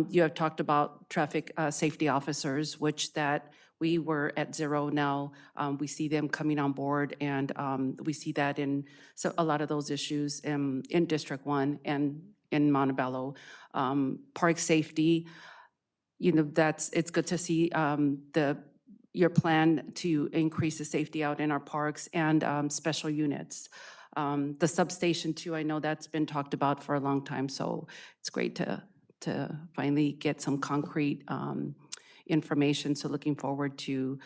Speaker 11: You have talked about traffic safety officers, which that we were at 0 now. We see them coming on board, and we see that in a lot of those issues in District 1 and in Montebello. Park safety, it's good to see your plan to increase the safety out in our parks, and special units. The substation too, I know that's been talked about for a long time, so it's great to finally get some concrete information. So looking forward to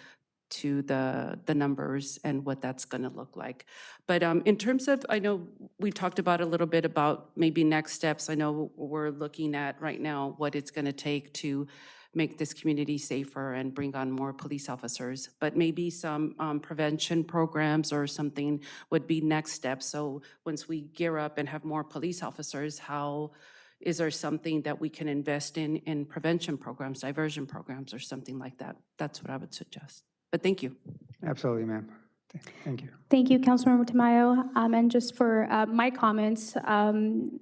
Speaker 11: the numbers and what that's going to look like. But in terms of, I know we talked about a little bit about maybe next steps. I know we're looking at right now what it's going to take to make this community safer and bring on more police officers, but maybe some prevention programs or something would be next steps. So once we gear up and have more police officers, is there something that we can invest in prevention programs, diversion programs, or something like that? That's what I would suggest. But thank you.
Speaker 8: Absolutely, ma'am. Thank you.
Speaker 1: Thank you, Councilmember Tamayo. And just for my comments, on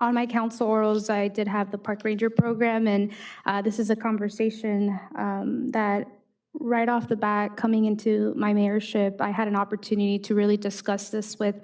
Speaker 1: my council orals, I did have the Park Ranger program, and this is a conversation that right off the bat, coming into my mayorship, I had an opportunity to really discuss this with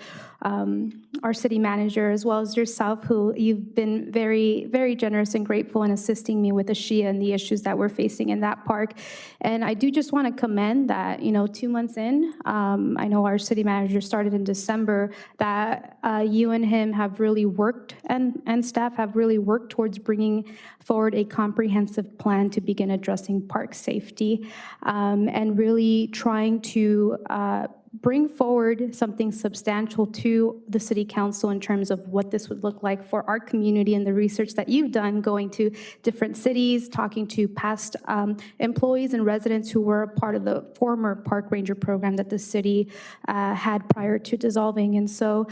Speaker 1: our city manager, as well as yourself, who you've been very, very generous and grateful in assisting me with the SHIA and the issues that we're facing in that park. And I do just want to commend that, 2 months in, I know our city manager started in December, that you and him have really worked, and staff have really worked towards bringing forward a comprehensive plan to begin addressing park safety, and really trying to bring forward something substantial to the City Council in terms of what this would look like for our community, and the research that you've done going to different cities, talking to past employees and residents who were a part of the former Park Ranger program that the city had prior to dissolving. And so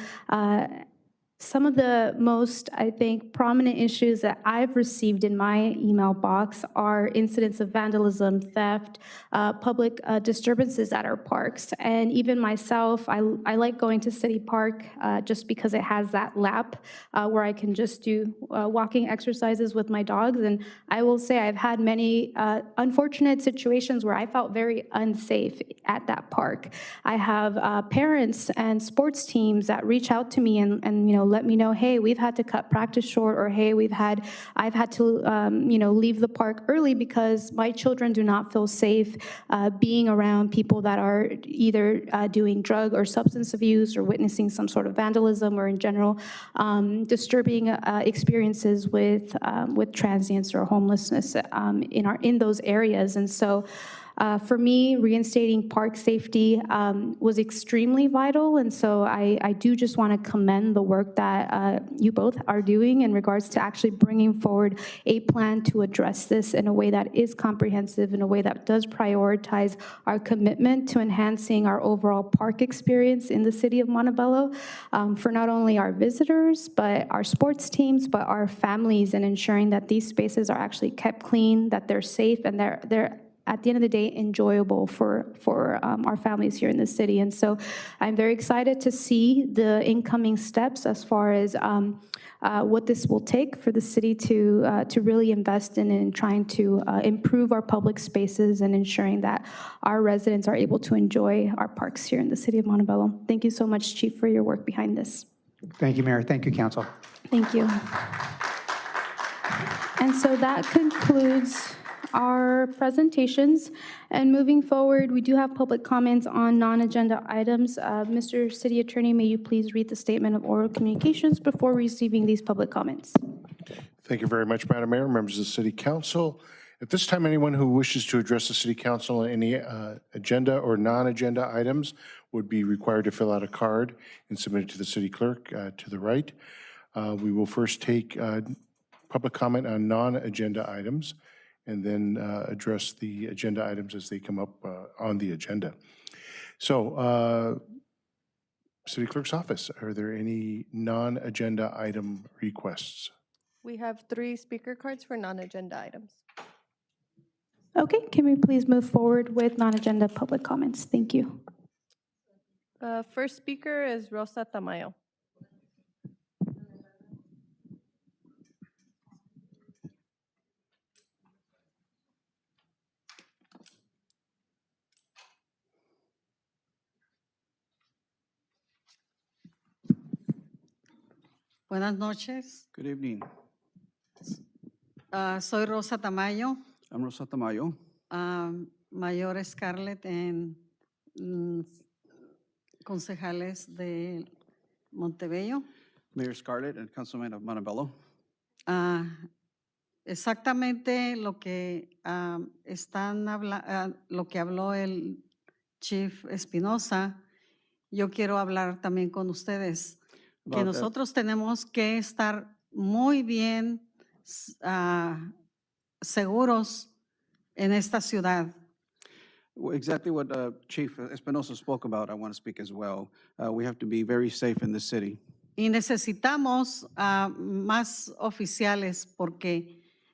Speaker 1: some of the most, I think, prominent issues that I've received in my email box are incidents of vandalism, theft, public disturbances at our parks. And even myself, I like going to City Park just because it has that lap where I can just do walking exercises with my dogs. And I will say I've had many unfortunate situations where I felt very unsafe at that park. I have parents and sports teams that reach out to me and let me know, hey, we've had to cut practice short, or hey, I've had to leave the park early because my children do not feel safe being around people that are either doing drug or substance abuse, or witnessing some sort of vandalism, or in general disturbing experiences with transients or homelessness in those areas. And so For me, reinstating park safety was extremely vital, and so I do just want to commend the work that you both are doing in regards to actually bringing forward a plan to address this in a way that is comprehensive, in a way that does prioritize our commitment to enhancing our overall park experience in the city of Montebello for not only our visitors, but our sports teams, but our families, and ensuring that these spaces are actually kept clean, that they're safe, and they're at the end of the day, enjoyable for our families here in the city. And so I'm very excited to see the incoming steps as far as what this will take for the city to really invest in trying to improve our public spaces and ensuring that our residents are able to enjoy our parks here in the city of Montebello. Thank you so much, Chief, for your work behind this.
Speaker 8: Thank you, Mayor. Thank you, Council.
Speaker 1: Thank you. And so that concludes our presentations. And moving forward, we do have public comments on non-agenda items. Mr. City Attorney, may you please read the statement of oral communications before receiving these public comments?
Speaker 5: Thank you very much, Madam Mayor, members of the City Council. At this time, anyone who wishes to address the City Council on any agenda or non-agenda items would be required to fill out a card and submit it to the City Clerk to the right. We will first take public comment on non-agenda items and then address the agenda items as they come up on the agenda. So, City Clerk's office, are there any non-agenda item requests?
Speaker 12: We have 3 speaker cards for non-agenda items.
Speaker 1: Okay, can we please move forward with non-agenda public comments? Thank you.
Speaker 12: First speaker is Rosa Tamayo.
Speaker 6: Buenas noches.
Speaker 13: Good evening.
Speaker 6: Soy Rosa Tamayo,
Speaker 13: I'm Rosa Tamayo,
Speaker 6: mayor Scarlett en concejales de Montebello.
Speaker 13: Mayor Scarlett, and Councilman of Montebello.
Speaker 6: Exactamente lo que lo que habló el Chief Espinosa, yo quiero hablar también con ustedes. Que nosotros tenemos que estar muy bien seguros en esta ciudad.
Speaker 13: Exactly what Chief Espinosa spoke about, I want to speak as well. We have to be very safe in the city.
Speaker 6: Y necesitamos más oficiales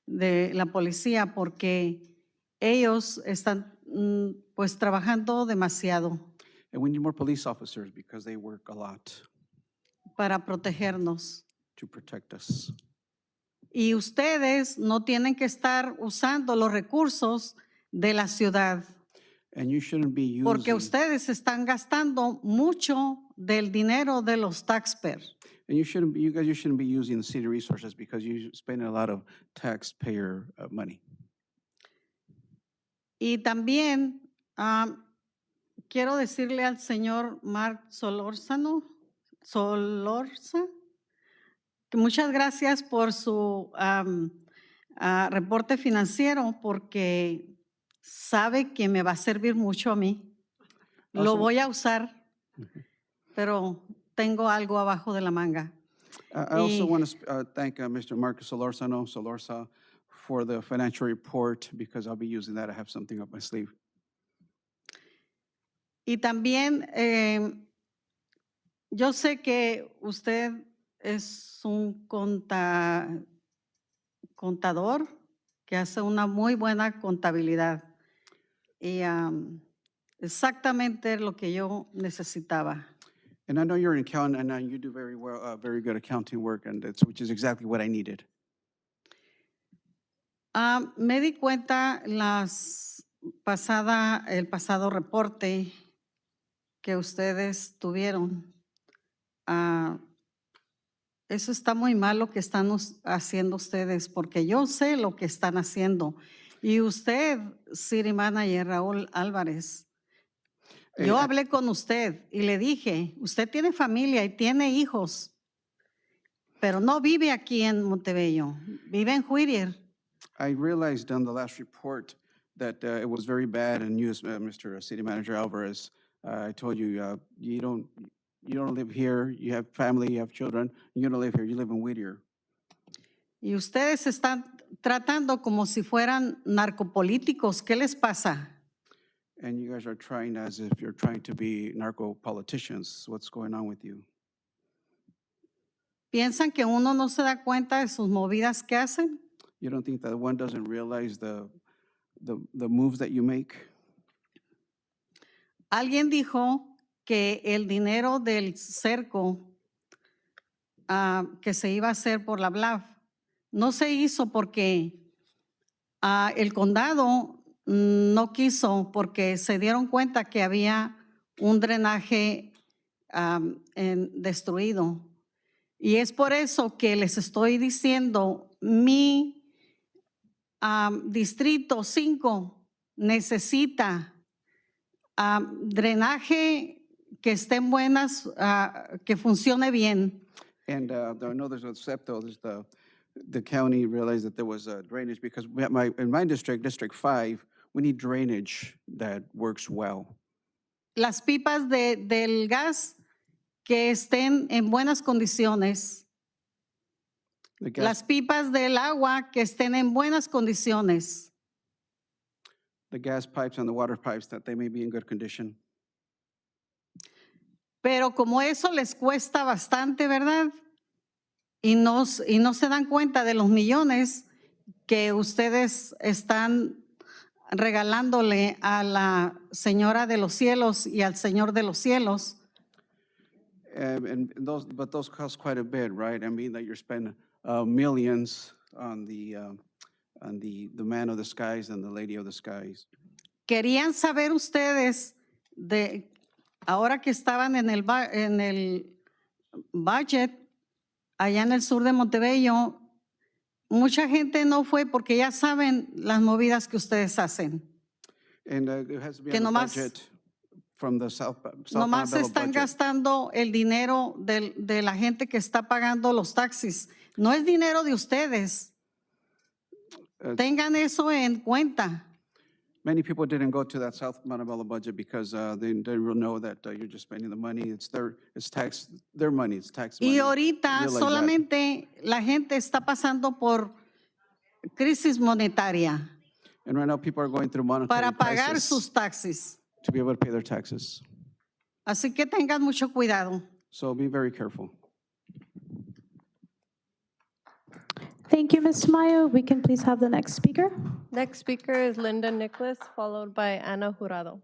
Speaker 6: de la policía porque ellos están pues trabajando demasiado.
Speaker 13: And we need more police officers because they work a lot.
Speaker 6: Para protegernos.
Speaker 13: To protect us.
Speaker 6: Y ustedes no tienen que estar usando los recursos de la ciudad.
Speaker 13: And you shouldn't be using,
Speaker 6: porque ustedes están gastando mucho del dinero de los taxpayers.
Speaker 13: And you shouldn't be using the city resources because you spend a lot of taxpayer money.
Speaker 6: Y también quiero decirle al señor Mark Solorza, que muchas gracias por su reporte financiero porque sabe que me va a servir mucho a mí. Lo voy a usar, pero tengo algo abajo de la manga.
Speaker 13: I also want to thank Mr. Marcus Solorza for the financial report because I'll be using that. I have something up my sleeve.
Speaker 6: Y también yo sé que usted es un contador que hace una muy buena contabilidad. Y exactamente lo que yo necesitaba.
Speaker 13: And I know you're an accountant and you do very well, very good accounting work, and which is exactly what I needed.
Speaker 6: Me di cuenta el pasado reporte que ustedes tuvieron. Eso está muy mal lo que están haciendo ustedes, porque yo sé lo que están haciendo. Y usted, City Manager Raúl Álvarez, yo hablé con usted y le dije, usted tiene familia y tiene hijos, pero no vive aquí en Montebello, vive en Whittier.
Speaker 13: I realized on the last report that it was very bad, and you, Mr. City Manager Alvarez, I told you, you don't live here, you have family, you have children, you don't live here, you live in Whittier.
Speaker 6: Y ustedes están tratando como si fueran narcopolíticos. ¿Qué les pasa?
Speaker 13: And you guys are trying as if you're trying to be narco politicians. What's going on with you?
Speaker 6: ¿Piensan que uno no se da cuenta de sus movidas que hacen?
Speaker 13: You don't think that one doesn't realize the moves that you make?
Speaker 6: Alguien dijo que el dinero del cerco que se iba a hacer por la BLAF no se hizo porque el condado no quiso, porque se dieron cuenta que había un drenaje destruido. Y es por eso que les estoy diciendo, mi distrito 5 necesita drenaje que esté en buenas, que funcione bien.
Speaker 13: And I know there's a SEPTO, the county realized that there was a drainage because in my district, District 5, we need drainage that works well.
Speaker 6: Las pipas del gas que estén en buenas condiciones. Las pipas del agua que estén en buenas condiciones.
Speaker 13: The gas pipes and the water pipes, that they may be in good condition.
Speaker 6: Pero como eso les cuesta bastante, ¿verdad? Y no se dan cuenta de los millones que ustedes están regalándole a la señora de los cielos y al señor de los cielos.
Speaker 13: But those cost quite a bit, right? I mean that you're spending millions on the man of the skies and the lady of the skies.
Speaker 6: Querían saber ustedes ahora que estaban en el budget allá en el sur de Montebello, mucha gente no fue porque ya saben las movidas que ustedes hacen.
Speaker 13: And it has to be
Speaker 6: Que
Speaker 13: on the
Speaker 6: nomás-
Speaker 13: budget from the South
Speaker 6: Nomás
Speaker 13: Montebello
Speaker 6: están
Speaker 13: budget.
Speaker 6: gastando el dinero de la gente que está pagando los taxis. No es dinero de ustedes. Tengan eso en cuenta.
Speaker 13: Many people didn't go to that South Montebello budget because they didn't know that you're just spending the money. It's their money, it's tax money.
Speaker 6: Y ahorita
Speaker 13: Realize that.
Speaker 6: solamente la gente está pasando por crisis monetaria
Speaker 13: And right now people are going through monetary
Speaker 6: para pagar
Speaker 13: crisis
Speaker 6: sus taxis.
Speaker 13: to be able to pay their taxes.
Speaker 6: Así que tengan mucho cuidado.
Speaker 13: So be very careful.
Speaker 14: Thank you, Ms. Tamayo. We can please have the next speaker.
Speaker 12: Next speaker is Linda Nicholas, followed by Ana Jurado.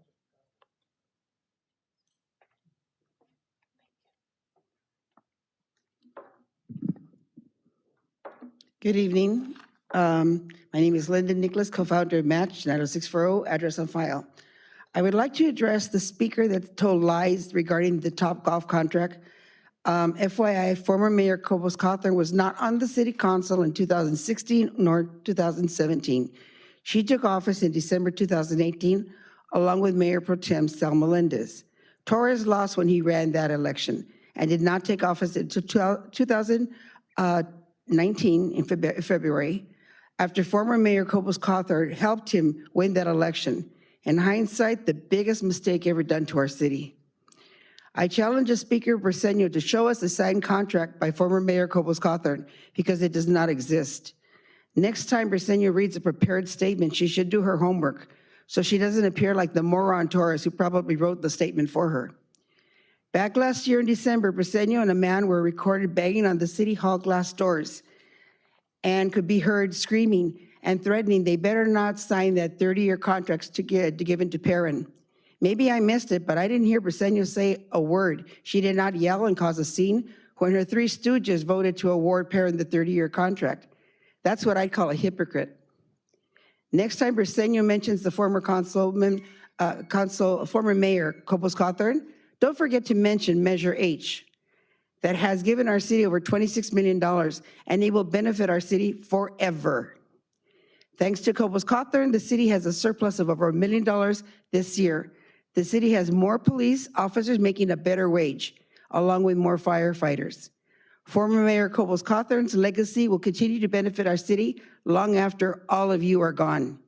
Speaker 15: Good evening. My name is Linda Nicholas, co-founder of Match 90640, address on file. I would like to address the speaker that told lies regarding the Top Golf contract. FYI, former Mayor Cobos Cawthorn was not on the city council in 2016 nor 2017. She took office in December 2018, along with Mayor Pro Tem Sal Melendez. Torres lost when he ran that election and did not take office until 2019 in February, after former Mayor Cobos Cawthorn helped him win that election. In hindsight, the biggest mistake ever done to our city. I challenge the Speaker Briseño to show us the signed contract by former Mayor Cobos Cawthorn because it does not exist. Next time Briseño reads a prepared statement, she should do her homework so she doesn't appear like the moron Torres who probably wrote the statement for her. Back last year in December, Briseño and a man were recorded banging on the City Hall glass doors and could be heard screaming and threatening they better not sign that 30-year contract to give into Perrin. Maybe I missed it, but I didn't hear Briseño say a word. She did not yell and cause a scene when her three stooges voted to award Perrin the 30-year contract. That's what I'd call a hypocrite. Next time Briseño mentions the former former Mayor Cobos Cawthorn, don't forget to mention Measure H that has given our city over $26 million, and it will benefit our city forever. Thanks to Cobos Cawthorn, the city has a surplus of over $1 million this year. The city has more police officers making a better wage, along with more firefighters. Former Mayor Cobos Cawthorn's legacy will continue to benefit our city long after all of you are gone.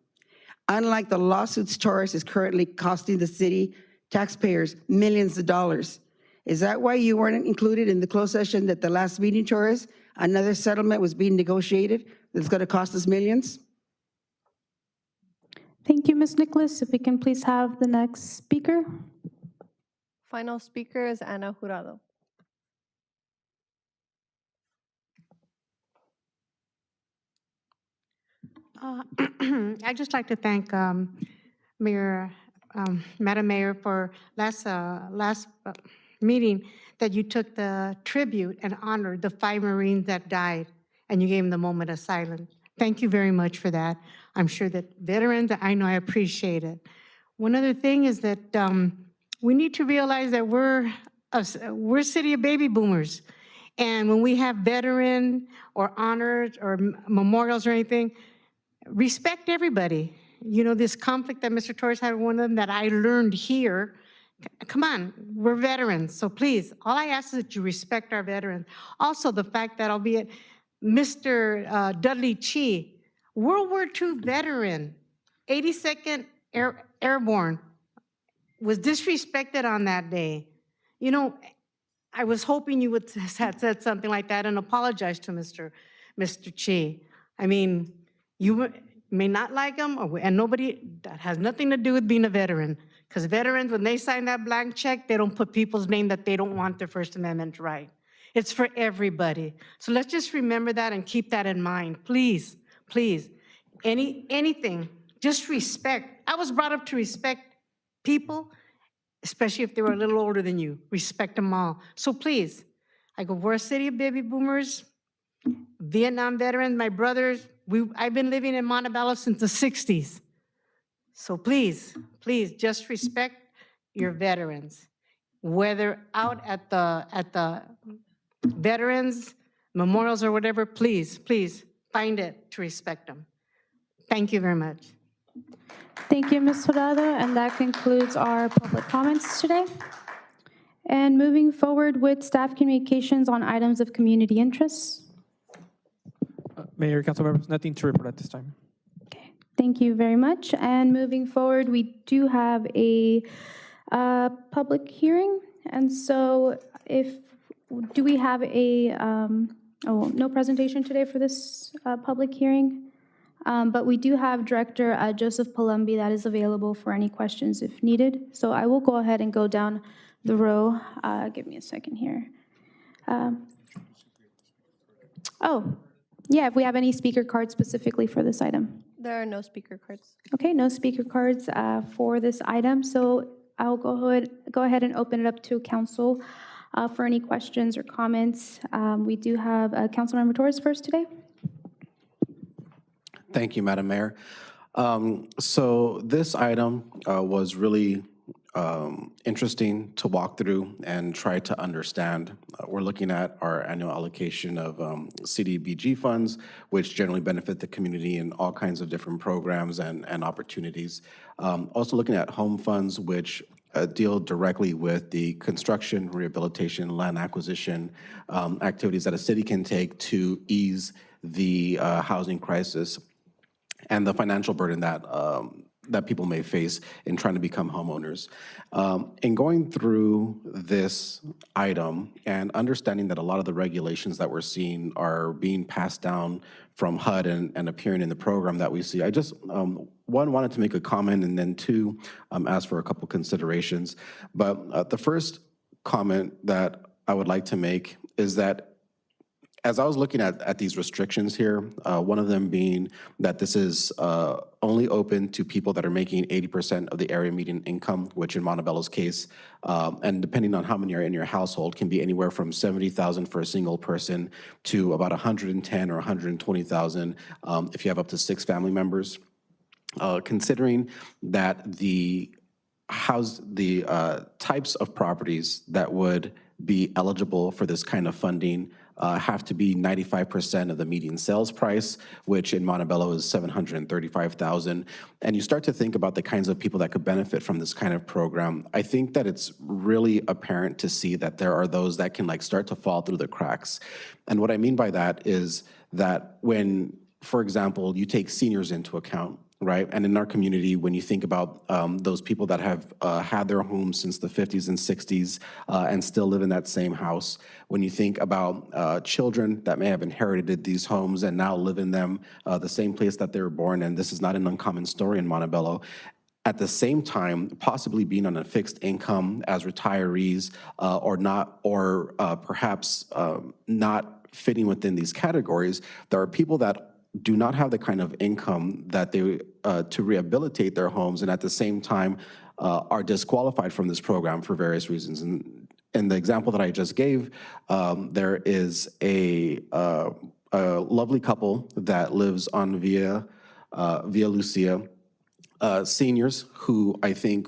Speaker 15: Unlike the lawsuits Torres is currently costing the city taxpayers millions of dollars. Is that why you weren't included in the closed session at the last meeting, Torres? Another settlement was being negotiated that's going to cost us millions?
Speaker 14: Thank you, Ms. Nicholas. If we can please have the next speaker.
Speaker 12: Final speaker is Ana Jurado.
Speaker 16: I'd just like to thank Madam Mayor, for last meeting that you took the tribute and honored the 5 Marines that died, and you gave them the moment of silence. Thank you very much for that. I'm sure that veterans, I know I appreciate it. One other thing is that we need to realize that we're a city of baby boomers. And when we have veteran or honors or memorials or anything, respect everybody. You know, this conflict that Mr. Torres had, one of them that I learned here, come on, we're veterans, so please, all I ask is that you respect our veterans. Also, the fact that albeit Mr. Dudley Chi, World War II veteran, 82nd Airborne, was disrespected on that day. You know, I was hoping you would have said something like that and apologize to Mr. Chi. I mean, you may not like him, and nobody, that has nothing to do with being a veteran. Because veterans, when they sign that blank check, they don't put people's name that they don't want their First Amendment right. It's for everybody. So let's just remember that and keep that in mind. Please, please, anything, just respect. I was brought up to respect people, especially if they were a little older than you. Respect them all. So please, we're a city of baby boomers, Vietnam veterans, my brothers. I've been living in Montebello since the 60s. So please, please, just respect your veterans. Whether out at the veterans memorials or whatever, please, please find it to respect them. Thank you very much.
Speaker 14: Thank you, Ms. Jurado, and that concludes our public comments today. And moving forward with staff communications on items of community interest.
Speaker 4: Mayor, council members, nothing to report at this time.
Speaker 14: Okay, thank you very much. And moving forward, we do have a public hearing. And so do we have no presentation today for this public hearing? But we do have Director Joseph Palumbi that is available for any questions if needed. So I will go ahead and go down the row. Give me a second here. Yeah, if we have any speaker cards specifically for this item.
Speaker 12: There are no speaker cards.
Speaker 14: Okay, no speaker cards for this item. So I'll go ahead and open it up to council for any questions or comments. We do have Councilmember Torres first today.
Speaker 7: Thank you, Madam Mayor. So this item was really interesting to walk through and try to understand. We're looking at our annual allocation of CDBG funds, which generally benefit the community in all kinds of different programs and opportunities. Also looking at home funds, which deal directly with the construction, rehabilitation, land acquisition activities that a city can take to ease the housing crisis and the financial burden that people may face in trying to become homeowners. In going through this item and understanding that a lot of the regulations that we're seeing are being passed down from HUD and appearing in the program that we see, I just, one, wanted to make a comment, and then two, ask for a couple considerations. But the first comment that I would like to make is that as I was looking at these restrictions here, one of them being that this is only open to people that are making 80% of the area median income, which in Montebello's case, and depending on how many are in your household, can be anywhere from $70,000 for a single person to about $110,000 or $120,000 if you have up to 6 family members. Considering that the types of properties that would be eligible for this kind of funding have to be 95% of the median sales price, which in Montebello is $735,000. And you start to think about the kinds of people that could benefit from this kind of program. I think that it's really apparent to see that there are those that can start to fall through the cracks. And what I mean by that is that when, for example, you take seniors into account, right? And in our community, when you think about those people that have had their homes since the 50s and 60s and still live in that same house, when you think about children that may have inherited these homes and now live in them, the same place that they were born, and this is not an uncommon story in Montebello, at the same time, possibly being on a fixed income as retirees or not, or perhaps not fitting within these categories, there are people that do not have the kind of income that they to rehabilitate their homes, and at the same time are disqualified from this program for various reasons. And in the example that I just gave, there is a lovely couple that lives on Via Lucia, seniors who I think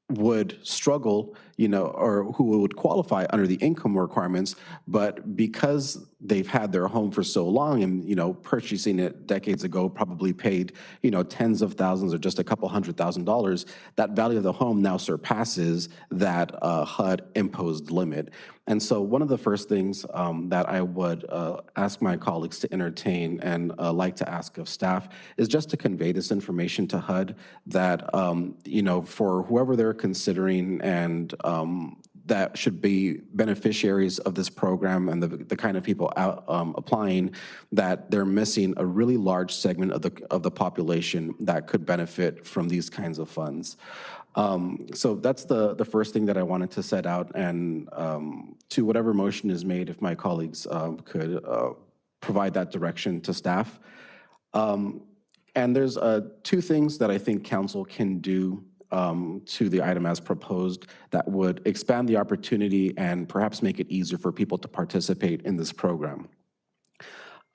Speaker 7: would struggle, or who would qualify under the income requirements, but because they've had their home for so long and, purchasing it decades ago probably paid, tens of thousands or just a couple $100,000, that value of the home now surpasses that HUD imposed limit. And so one of the first things that I would ask my colleagues to entertain and like to ask of staff is just to convey this information to HUD that, for whoever they're considering and that should be beneficiaries of this program and the kind of people out, applying, that they're missing a really large segment of the population that could benefit from these kinds of funds. So that's the first thing that I wanted to set out, and to whatever motion is made, if my colleagues could provide that direction to staff. And there's two things that I think council can do to the item as proposed that would expand the opportunity and perhaps make it easier for people to participate in this program.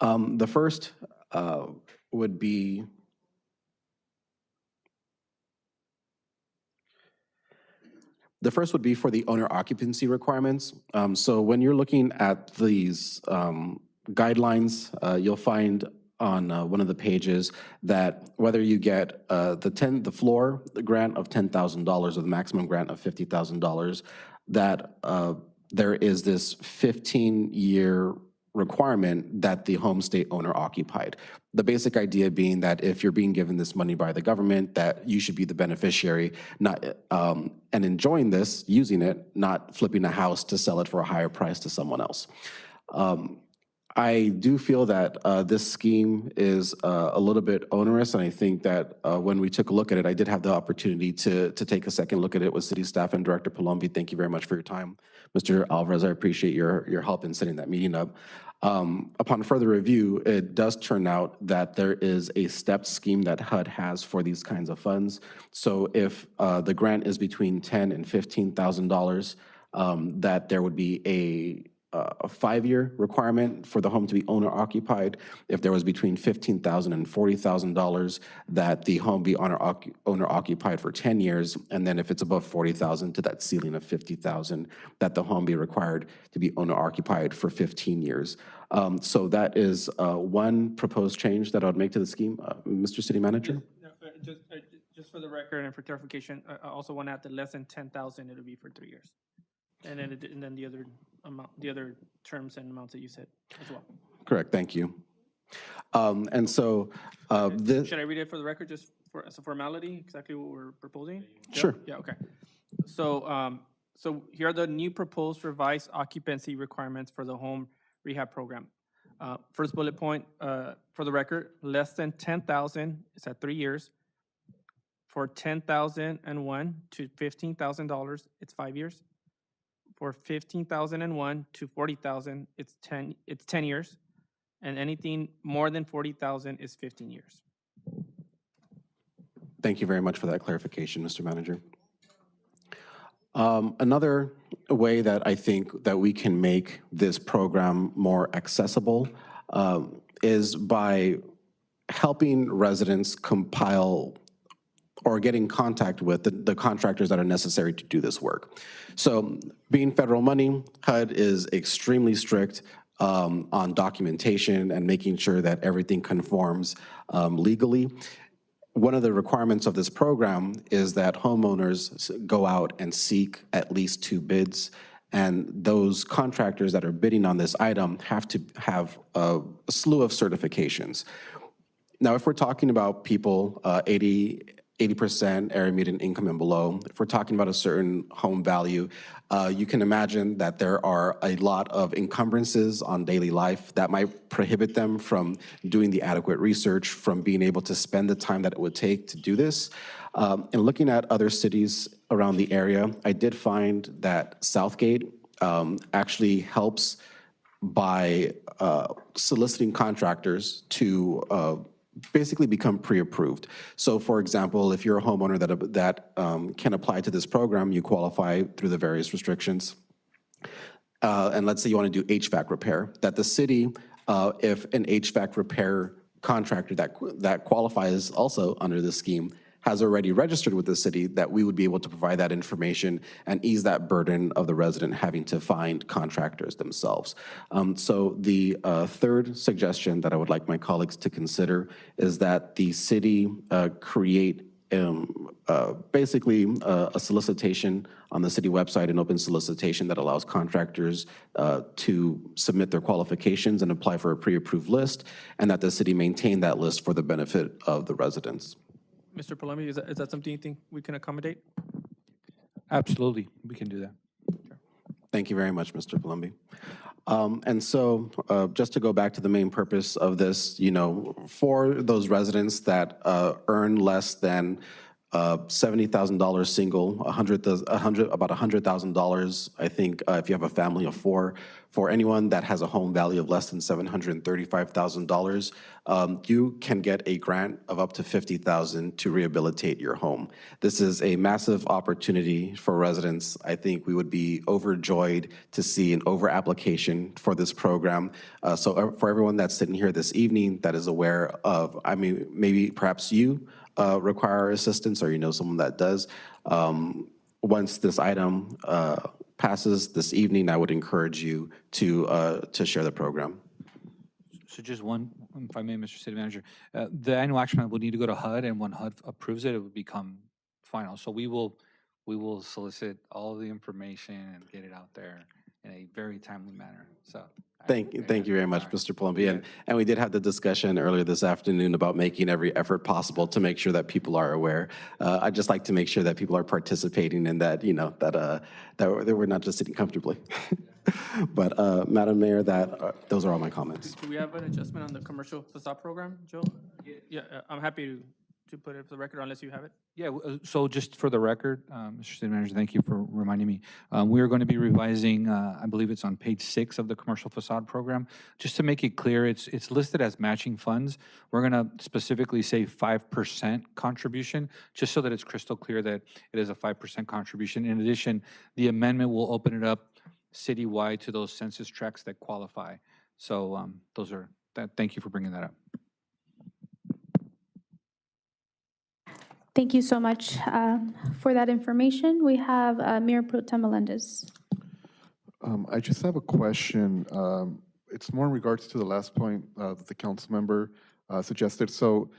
Speaker 7: The first would be for the owner occupancy requirements. So when you're looking at these guidelines, you'll find on one of the pages that whether you get the floor grant of $10,000 or the maximum grant of $50,000, that there is this 15-year requirement that the home stay owner occupied. The basic idea being that if you're being given this money by the government, that you should be the beneficiary, not and enjoying this, using it, not flipping a house to sell it for a higher price to someone else. I do feel that this scheme is a little bit onerous, and I think that when we took a look at it, I did have the opportunity to take a second look at it with city staff and Director Palombi. Thank you very much for your time. Mr. Alvarez, I appreciate your help in setting that meeting up. Upon further review, it does turn out that there is a stepped scheme that HUD has for these kinds of funds. So if the grant is between $10,000 and $15,000, that there would be a 5-year requirement for the home to be owner occupied. If there was between $15,000 and $40,000, that the home be owner occupied for 10 years. And then if it's above $40,000 to that ceiling of $50,000, that the home be required to be owner occupied for 15 years. So that is one proposed change that I would make to the scheme. Mr. City Manager?
Speaker 4: Just for the record and for clarification, I also want to add that less than 10,000, it'll be for 3 years. And then the other amount, the other terms and amounts that you said as well.
Speaker 7: Correct, thank you. And so
Speaker 4: should I read it for the record, just for as a formality, exactly what we're proposing?
Speaker 7: Sure.
Speaker 4: Yeah, okay. So so here are the new proposed revised occupancy requirements for the home rehab program. First bullet point, for the record, less than 10,000 is at 3 years. For $10,001 to $15,000, it's 5 years. For $15,001 to $40,000, it's 10 years, and anything more than $40,000 is 15 years.
Speaker 7: Thank you very much for that clarification, Mr. Manager. Another way that I think that we can make this program more accessible is by helping residents compile or get in contact with the contractors that are necessary to do this work. So being federal money, HUD is extremely strict on documentation and making sure that everything conforms legally. One of the requirements of this program is that homeowners go out and seek at least 2 bids, and those contractors that are bidding on this item have to have a slew of certifications. Now, if we're talking about people 80% area median income and below, if we're talking about a certain home value, you can imagine that there are a lot of encumbrances on daily life that might prohibit them from doing the adequate research, from being able to spend the time that it would take to do this. And looking at other cities around the area, I did find that Southgate actually helps by soliciting contractors to basically become pre-approved. So for example, if you're a homeowner that can apply to this program, you qualify through the various restrictions. And let's say you want to do HVAC repair, that the city, if an HVAC repair contractor that qualifies also under this scheme has already registered with the city, that we would be able to provide that information and ease that burden of the resident having to find contractors themselves. So the third suggestion that I would like my colleagues to consider is that the city create basically a solicitation on the city website, an open solicitation that allows contractors to submit their qualifications and apply for a pre-approved list, and that the city maintain that list for the benefit of the residents.
Speaker 4: Mr. Palumbi, is that something you think we can accommodate?
Speaker 17: Absolutely, we can do that.
Speaker 7: Thank you very much, Mr. Palumbi. And so just to go back to the main purpose of this, for those residents that earn less than $70,000 single, about $100,000, I think, if you have a family of four. For anyone that has a home value of less than $735,000, you can get a grant of up to $50,000 to rehabilitate your home. This is a massive opportunity for residents. I think we would be overjoyed to see an over-application for this program. So for everyone that's sitting here this evening that is aware of, maybe perhaps you require assistance, or someone that does, once this item passes this evening, I would encourage you to share the program.
Speaker 17: So just one, if I may, Mr. City Manager, the annual action plan will need to go to HUD, and when HUD approves it, it would become final. So we will solicit all the information and get it out there in a very timely manner. So
Speaker 7: Thank you very much, Mr. Palumbi. And we did have the discussion earlier this afternoon about making every effort possible to make sure that people are aware. I'd just like to make sure that people are participating and that, that we're not just sitting comfortably. But Madam Mayor, those are all my comments.
Speaker 4: Do we have an adjustment on the commercial facade program, Joe? Yeah, I'm happy to put it for the record unless you have it.
Speaker 17: yeah, so just for the record, Mr. City Manager, thank you for reminding me. We are going to be revising, I believe it's on page 6 of the commercial facade program. Just to make it clear, it's listed as matching funds. We're going to specifically say 5% contribution, just so that it's crystal clear that it is a 5% contribution. In addition, the amendment will open it up citywide to those census tracts that qualify. So thank you for bringing that up.
Speaker 14: Thank you so much for that information. We have Mayor Pro Tem Melendez.
Speaker 9: I just have a question. It's more in regards to the last point that the council member suggested. So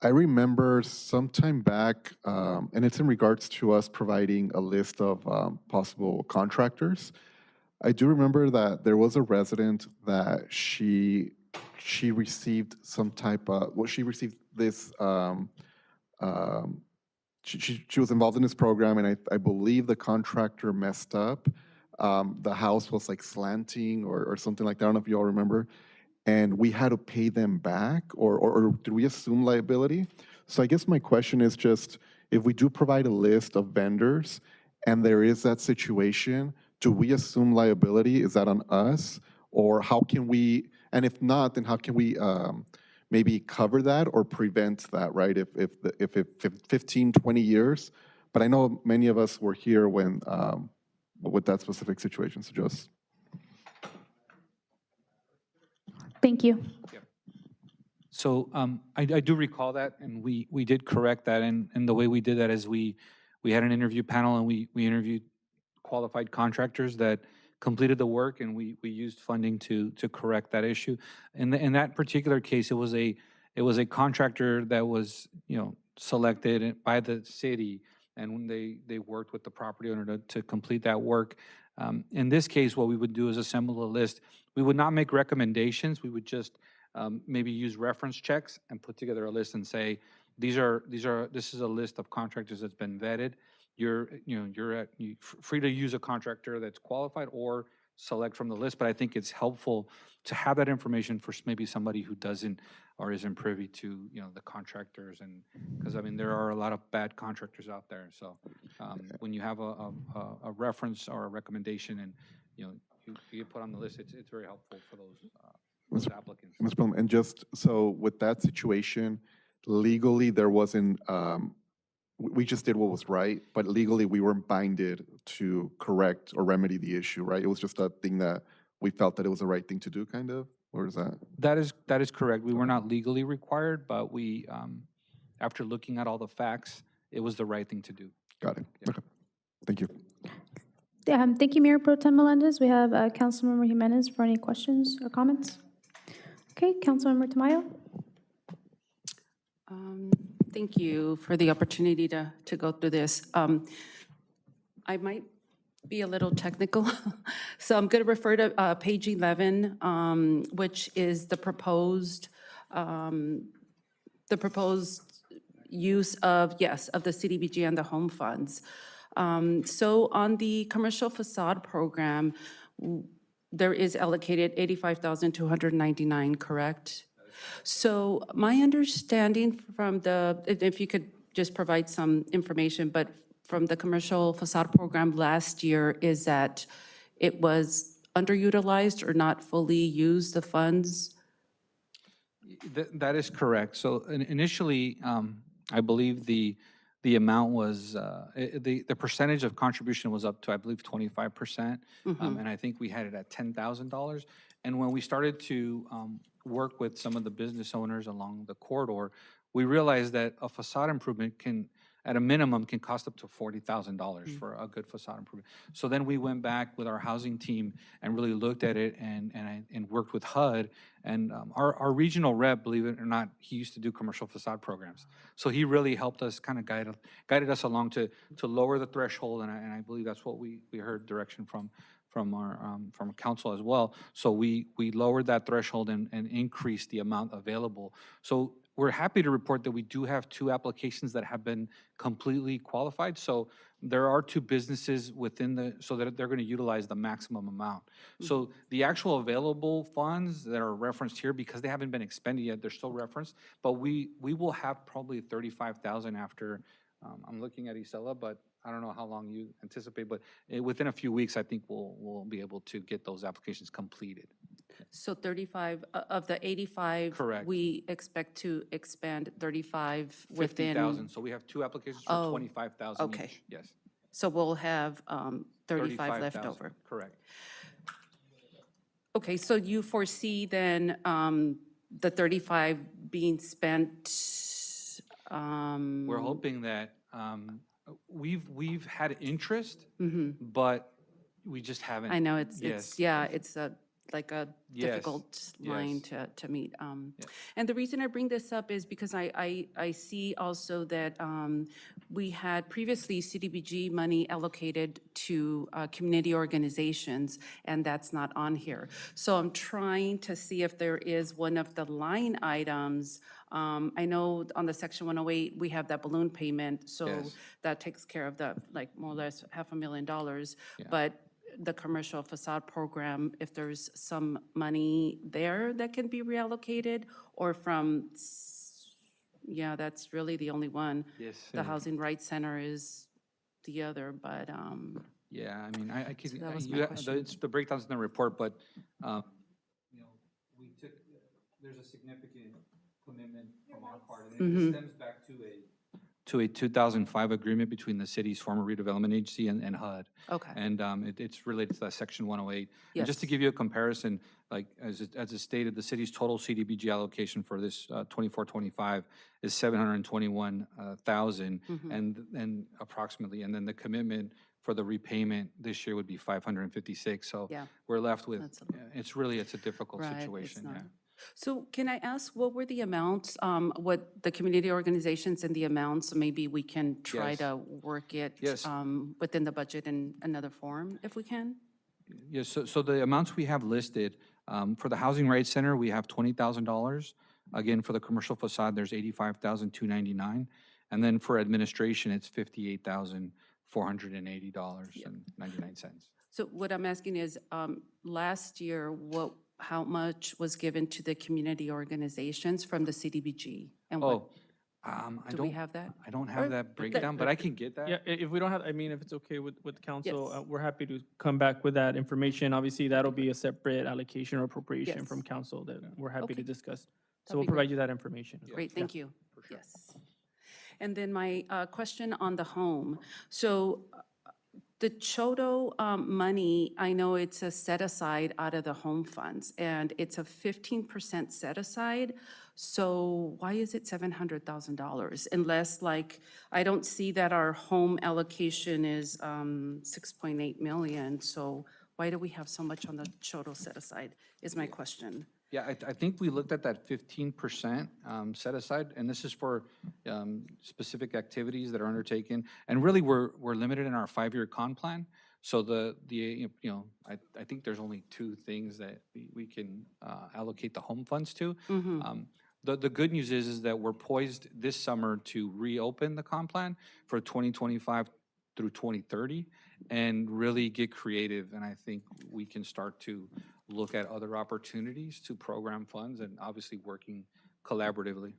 Speaker 9: I remember sometime back, and it's in regards to us providing a list of possible contractors. I do remember that there was a resident that she received some type of, she received this, she was involved in this program, and I believe the contractor messed up. The house was like slanting or something like that. I don't know if you all remember. And we had to pay them back, or did we assume liability? So I guess my question is just, if we do provide a list of vendors and there is that situation, do we assume liability? Is that on us? Or how can we, and if not, then how can we maybe cover that or prevent that, right? If 15, 20 years, but I know many of us were here when, with that specific situation, so just.
Speaker 14: Thank you.
Speaker 17: Yep. So I do recall that, and we did correct that, and the way we did that is we had an interview panel, and we interviewed qualified contractors that completed the work, and we used funding to correct that issue. In that particular case, it was a contractor that was selected by the city, and when they worked with the property owner to complete that work. In this case, what we would do is assemble a list. We would not make recommendations. We would just maybe use reference checks and put together a list and say, this is a list of contractors that's been vetted. You're free to use a contractor that's qualified or select from the list, but I think it's helpful to have that information for maybe somebody who doesn't or isn't privy to, the contractors, and because I mean there are a lot of bad contractors out there. So when you have a reference or a recommendation, and you get put on the list, it's very helpful for those applicants.
Speaker 9: Ms. Plum, and just so with that situation, legally there wasn't. We just did what was right, but legally we weren't binded to correct or remedy the issue, right? It was just a thing that we felt that it was the right thing to do, kind of, or is that?
Speaker 17: That is correct. We were not legally required, but we, after looking at all the facts, it was the right thing to do.
Speaker 9: Got it. Okay. Thank you.
Speaker 14: Thank you, Mayor Pro Tem Melendez. We have Councilmember Jimenez for any questions or comments. Okay, Councilmember Tamayo.
Speaker 11: Thank you for the opportunity to go through this. I might be a little technical, so I'm going to refer to page 11, which is the proposed use of the CDBG and the home funds. So on the commercial facade program, there is allocated $85,299, correct? So my understanding from if you could just provide some information, but from the commercial facade program last year is that it was underutilized or not fully used, the funds?
Speaker 17: That is correct. So initially, I believe the amount was, the percentage of contribution was up to, I believe, 25%. And I think we had it at $10,000. And when we started to work with some of the business owners along the corridor, we realized that a facade improvement can, at a minimum, can cost up to $40,000 for a good facade improvement. So then we went back with our housing team and really looked at it and worked with HUD. And our regional rep, believe it or not, he used to do commercial facade programs. So he really helped us, kind of guided us along to lower the threshold. And I believe that's what we heard direction from council as well. So we lowered that threshold and increased the amount available. So we're happy to report that we do have 2 applications that have been completely qualified. So there are 2 businesses within so that they're going to utilize the maximum amount. So the actual available funds that are referenced here, because they haven't been expended yet, they're still referenced, but we will have probably 35,000 after, I'm looking at Isela, but I don't know how long you anticipate, but within a few weeks, I think we'll be able to get those applications completed.
Speaker 11: So 35 of the 85,
Speaker 17: correct.
Speaker 11: We expect to expand 35 within
Speaker 17: 50,000. So we have 2 applications for 25,000
Speaker 11: okay.
Speaker 17: each. Yes.
Speaker 11: So we'll have 35 left over.
Speaker 17: Correct.
Speaker 11: Okay, so you foresee then the 35 being spent?
Speaker 17: We're hoping that we've had interest, but we just haven't.
Speaker 11: I know it's like a difficult line to meet. And the reason I bring this up is because I see also that we had previously CDBG money allocated to community organizations, and that's not on here. So I'm trying to see if there is one of the line items. I know on the Section 108, we have that balloon payment, so that takes care of the, like, more or less $500,000. But the commercial facade program, if there's some money there that can be reallocated, or from, that's really the only one.
Speaker 17: Yes.
Speaker 11: The Housing Rights Center is the other, but.
Speaker 17: Yeah, I mean, I keep,
Speaker 11: So that was my question.
Speaker 17: the breakdowns in the report, but, there's a significant commitment from our part, and it stems back to a 2005 agreement between the city's former redevelopment agency and HUD.
Speaker 11: Okay.
Speaker 17: And it's related to that Section 108.
Speaker 11: Yes.
Speaker 17: And just to give you a comparison, like as it stated, the city's total CDBG allocation for this 24-25 is $721,000, and approximately, and then the commitment for the repayment this year would be $556. So we're left with, it's a difficult situation. Yeah.
Speaker 11: So can I ask, what were the amounts, what the community organizations and the amounts, maybe we can try to work it within the budget in another form, if we can?
Speaker 17: Yes, so the amounts we have listed, For the Housing Rights Center, we have $20,000. Again, for the commercial facade, there's $85,299. And then for administration, it's $58,480.99.
Speaker 11: So what I'm asking is, last year, how much was given to the community organizations from the CDBG? And what,
Speaker 17: I
Speaker 11: do we
Speaker 17: don't
Speaker 11: have that?
Speaker 17: I don't have that breakdown, but I can get that.
Speaker 4: Yeah, if we don't have, I mean, if it's okay with council, we're happy to come back with that information. Obviously, that'll be a separate allocation or appropriation
Speaker 11: Yes.
Speaker 4: from council that we're happy to
Speaker 11: Okay.
Speaker 4: discuss. So
Speaker 11: That'd
Speaker 4: we'll
Speaker 11: be
Speaker 4: provide
Speaker 11: great.
Speaker 4: you that information. as well.
Speaker 11: Great,
Speaker 4: Yeah.
Speaker 11: thank you. Yes. And then my question on the home. So the Chodo money, I know it's a set aside out of the home funds, and it's a 15% set aside. So why is it $700,000? Unless, like, I don't see that our home allocation is 6.8 million. So why do we have so much on the Chodo set aside, is my question.
Speaker 17: Yeah, I think we looked at that 15% set aside, and this is for specific activities that are undertaken. And really, we're limited in our 5-year con plan. So I think there's only 2 things that we can allocate the home funds to. The good news is that we're poised this summer to reopen the con plan for 2025 through 2030 and really get creative. And I think we can start to look at other opportunities to program funds and obviously working collaboratively.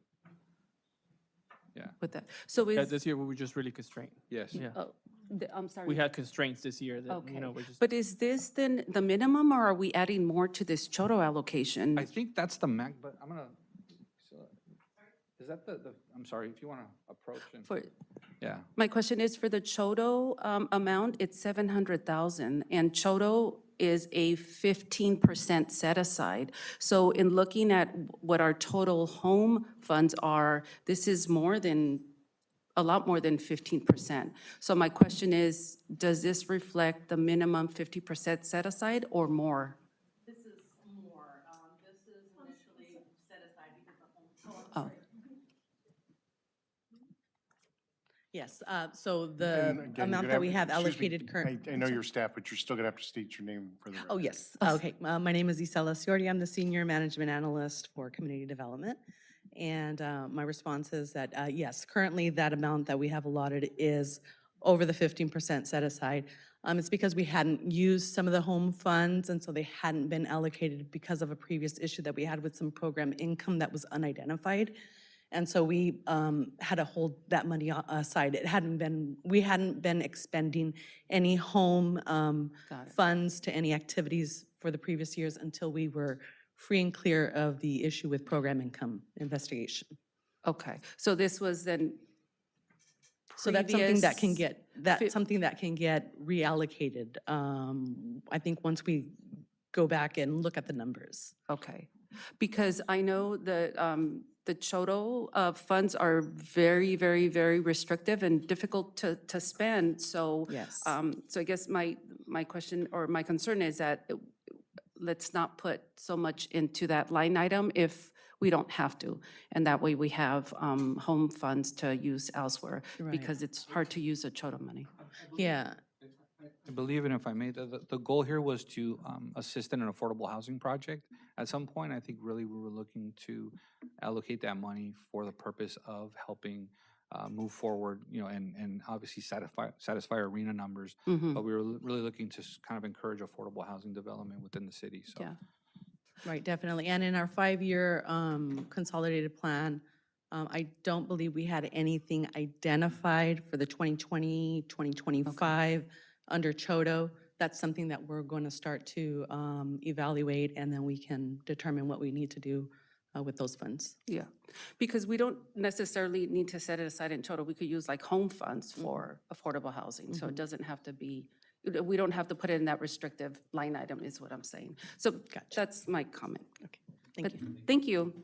Speaker 17: Yeah.
Speaker 11: With that. So
Speaker 4: Yeah,
Speaker 11: is,
Speaker 4: this year we were just really constrained.
Speaker 17: Yes.
Speaker 4: Yeah.
Speaker 11: I'm sorry.
Speaker 4: We had constraints this year that,
Speaker 11: Okay.
Speaker 4: we're just.
Speaker 11: But is this then the minimum, or are we adding more to this Chodo allocation?
Speaker 17: I think that's the max, but I'm gonna, is that I'm sorry, if you wanna approach and. Yeah.
Speaker 11: My question is, for the Chodo amount, it's 700,000, and Chodo is a 15% set aside. So in looking at what our total home funds are, this is a lot more than 15%. So my question is, does this reflect the minimum 50% set aside or more? This is more. This is initially set aside because of home.
Speaker 18: Yes, so
Speaker 5: And
Speaker 18: the
Speaker 5: again, you're
Speaker 18: amount
Speaker 5: gonna
Speaker 18: that we have
Speaker 5: excuse me,
Speaker 18: allocated current.
Speaker 5: I know your staff, but you're still going to have to state your name for the record.
Speaker 18: Oh, yes, okay. My name is Isela Ciordi. I'm the Senior Management Analyst for Community Development. And my response is that, yes, currently that amount that we have allotted is over the 15% set aside. It's because we hadn't used some of the home funds, and so they hadn't been allocated because of a previous issue that we had with some program income that was unidentified. And so we had to hold that money aside. We hadn't been expending any home funds to any activities for the previous years until we were free and clear of the issue with program income investigation.
Speaker 11: Okay, so this was then
Speaker 18: So that's something that can
Speaker 11: previous-
Speaker 18: get reallocated. I think once we go back and look at the numbers.
Speaker 11: Okay, because I know the Chodo funds are very, very, very restrictive and difficult to spend. So,
Speaker 18: Yes.
Speaker 11: So I guess my question or my concern is that let's not put so much into that line item if we don't have to. And that way we have home funds to use elsewhere because it's hard to use the Chodo money.
Speaker 18: Yeah.
Speaker 17: I believe, and if I may, the goal here was to assist in an affordable housing project. At some point, I think really we were looking to allocate that money for the purpose of helping move forward, and obviously satisfy arena numbers. But we were really looking to kind of encourage affordable housing development within the city, so.
Speaker 11: Yeah.
Speaker 18: Right, definitely. And in our 5-year consolidated plan, I don't believe we had anything identified for the 2020, 2025 under Chodo. That's something that we're going to start to evaluate, and then we can determine what we need to do with those funds.
Speaker 11: Yeah, because we don't necessarily need to set it aside in Chodo. We could use like home funds for affordable housing. So it doesn't have to be, we don't have to put it in that restrictive line item is what I'm saying. So that's my comment.
Speaker 18: Okay, thank you.
Speaker 11: Thank you.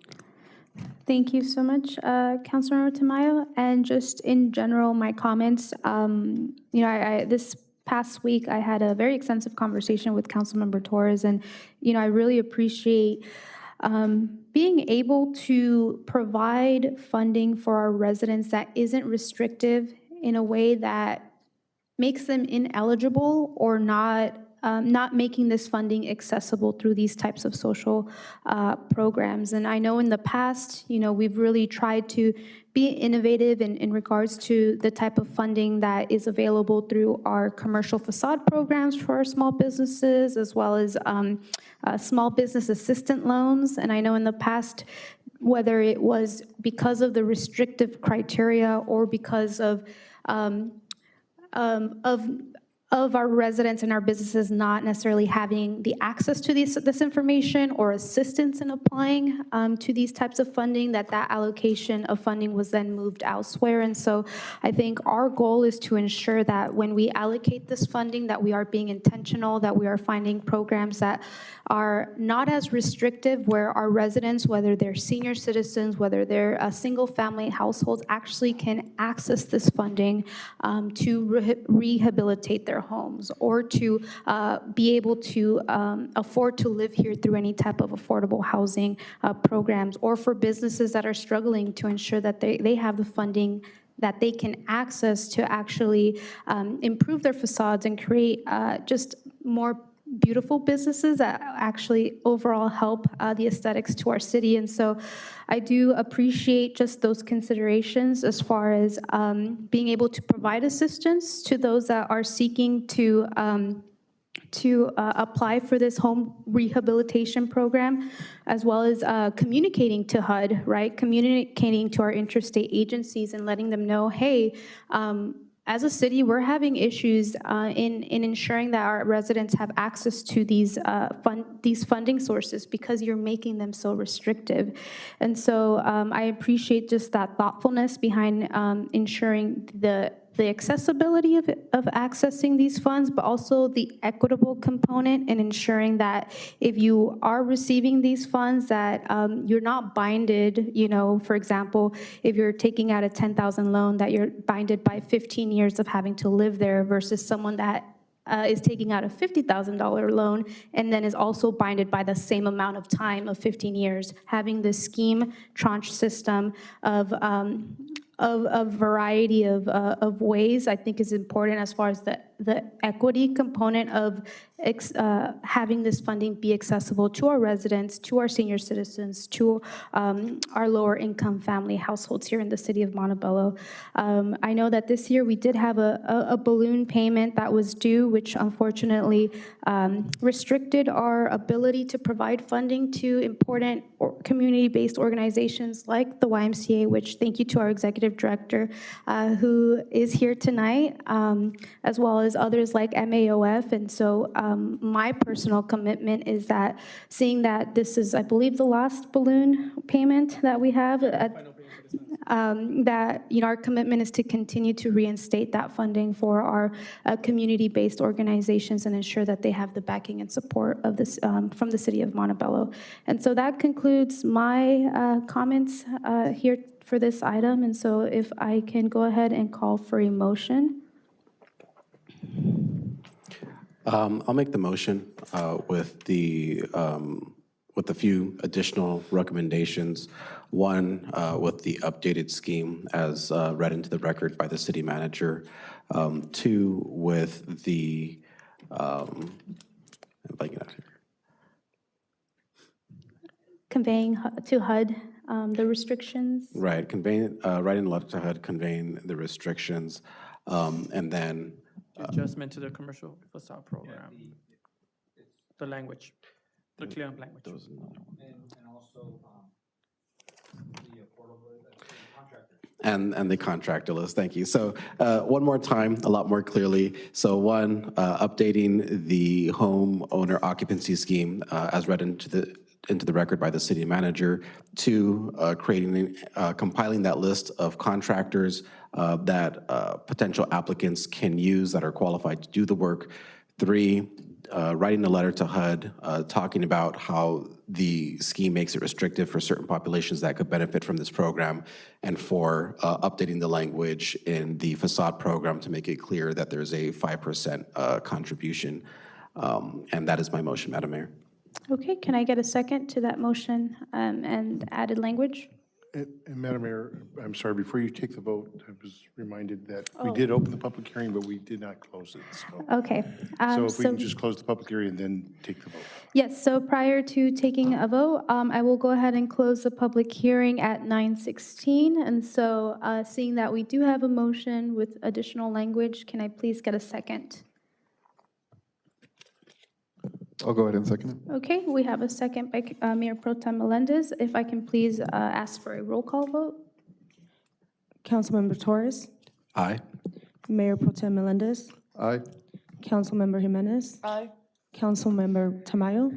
Speaker 14: Thank you so much, Councilmember Tamayo. And just in general, my comments, this past week, I had a very extensive conversation with Councilmember Torres, and, I really appreciate being able to provide funding for our residents that isn't restrictive in a way that makes them ineligible or not not making this funding accessible through these types of social programs. And I know in the past, we've really tried to be innovative in regards to the type of funding that is available through our commercial facade programs for our small businesses, as well as small business assistant loans. And I know in the past, whether it was because of the restrictive criteria or because of our residents and our businesses not necessarily having the access to this information or assistance in applying to these types of funding, that allocation of funding was then moved elsewhere. And so I think our goal is to ensure that when we allocate this funding, that we are being intentional, that we are finding programs that are not as restrictive, where our residents, whether they're senior citizens, whether they're single-family households, actually can access this funding to rehabilitate their homes or to be able to afford to live here through any type of affordable housing programs, or for businesses that are struggling to ensure that they have the funding that they can access to actually improve their facades and create just more beautiful businesses that actually overall help the aesthetics to our city. And so I do appreciate just those considerations as far as being able to provide assistance to those that are seeking to apply for this home rehabilitation program, as well as communicating to HUD, right? Communicating to our interstate agencies and letting them know, hey, as a city, we're having issues in ensuring that our residents have access to these funding sources because you're making them so restrictive. And so I appreciate just that thoughtfulness behind ensuring the accessibility of accessing these funds, but also the equitable component in ensuring that if you are receiving these funds, that you're not binded, for example, if you're taking out a $10,000 loan, that you're binded by 15 years of having to live there versus someone that is taking out a $50,000 loan and then is also binded by the same amount of time of 15 years. Having this scheme tranche system of a variety of ways, I think is important as far as the equity component of having this funding be accessible to our residents, to our senior citizens, to our lower income family households here in the city of Montebello. I know that this year we did have a balloon payment that was due, which unfortunately restricted our ability to provide funding to important community-based organizations like the YMCA, which thank you to our executive director who is here tonight, as well as others like MAOF. And so my personal commitment is that seeing that this is, I believe, the last balloon payment that we have, that our commitment is to continue to reinstate that funding for our community-based organizations and ensure that they have the backing and support of this from the city of Montebello. And so that concludes my comments here for this item. And so if I can go ahead and call for a motion.
Speaker 7: I'll make the motion with a few additional recommendations. One, with the updated scheme as read into the record by the city manager. Two, with the,
Speaker 14: Conveying to HUD the restrictions.
Speaker 7: right, conveying, writing a letter to HUD conveying the restrictions, and then
Speaker 4: Adjustment to the commercial facade program. The language, the clear language.
Speaker 17: And also the affordable contractor.
Speaker 7: And the contractor list, thank you. So one more time, a lot more clearly. So one, updating the homeowner occupancy scheme as read into the record by the city manager. Two, compiling that list of contractors that potential applicants can use that are qualified to do the work. Three, writing a letter to HUD talking about how the scheme makes it restrictive for certain populations that could benefit from this program. And four, updating the language in the facade program to make it clear that there's a 5% contribution. And that is my motion, Madam Mayor.
Speaker 14: Okay, can I get a second to that motion and added language?
Speaker 5: And Madam Mayor, I'm sorry, before you take the vote, I was reminded that we
Speaker 1: Oh.
Speaker 5: did open the public hearing, but we did not close it. So,
Speaker 1: Okay.
Speaker 5: so if we can just close the public hearing and then take the vote.
Speaker 1: Yes, so prior to taking a vote, I will go ahead and close the public hearing at 9:16. And so seeing that we do have a motion with additional language, can I please get a second?
Speaker 9: I'll go ahead and second it.
Speaker 1: Okay, we have a second by Mayor Pro Tem Melendez. If I can please ask for a roll call vote?
Speaker 2: Councilmember Torres,
Speaker 7: Aye.
Speaker 2: Mayor Pro Tem Melendez,
Speaker 9: Aye.
Speaker 2: Councilmember Jimenez,
Speaker 12: Aye.
Speaker 2: Councilmember Tamayo,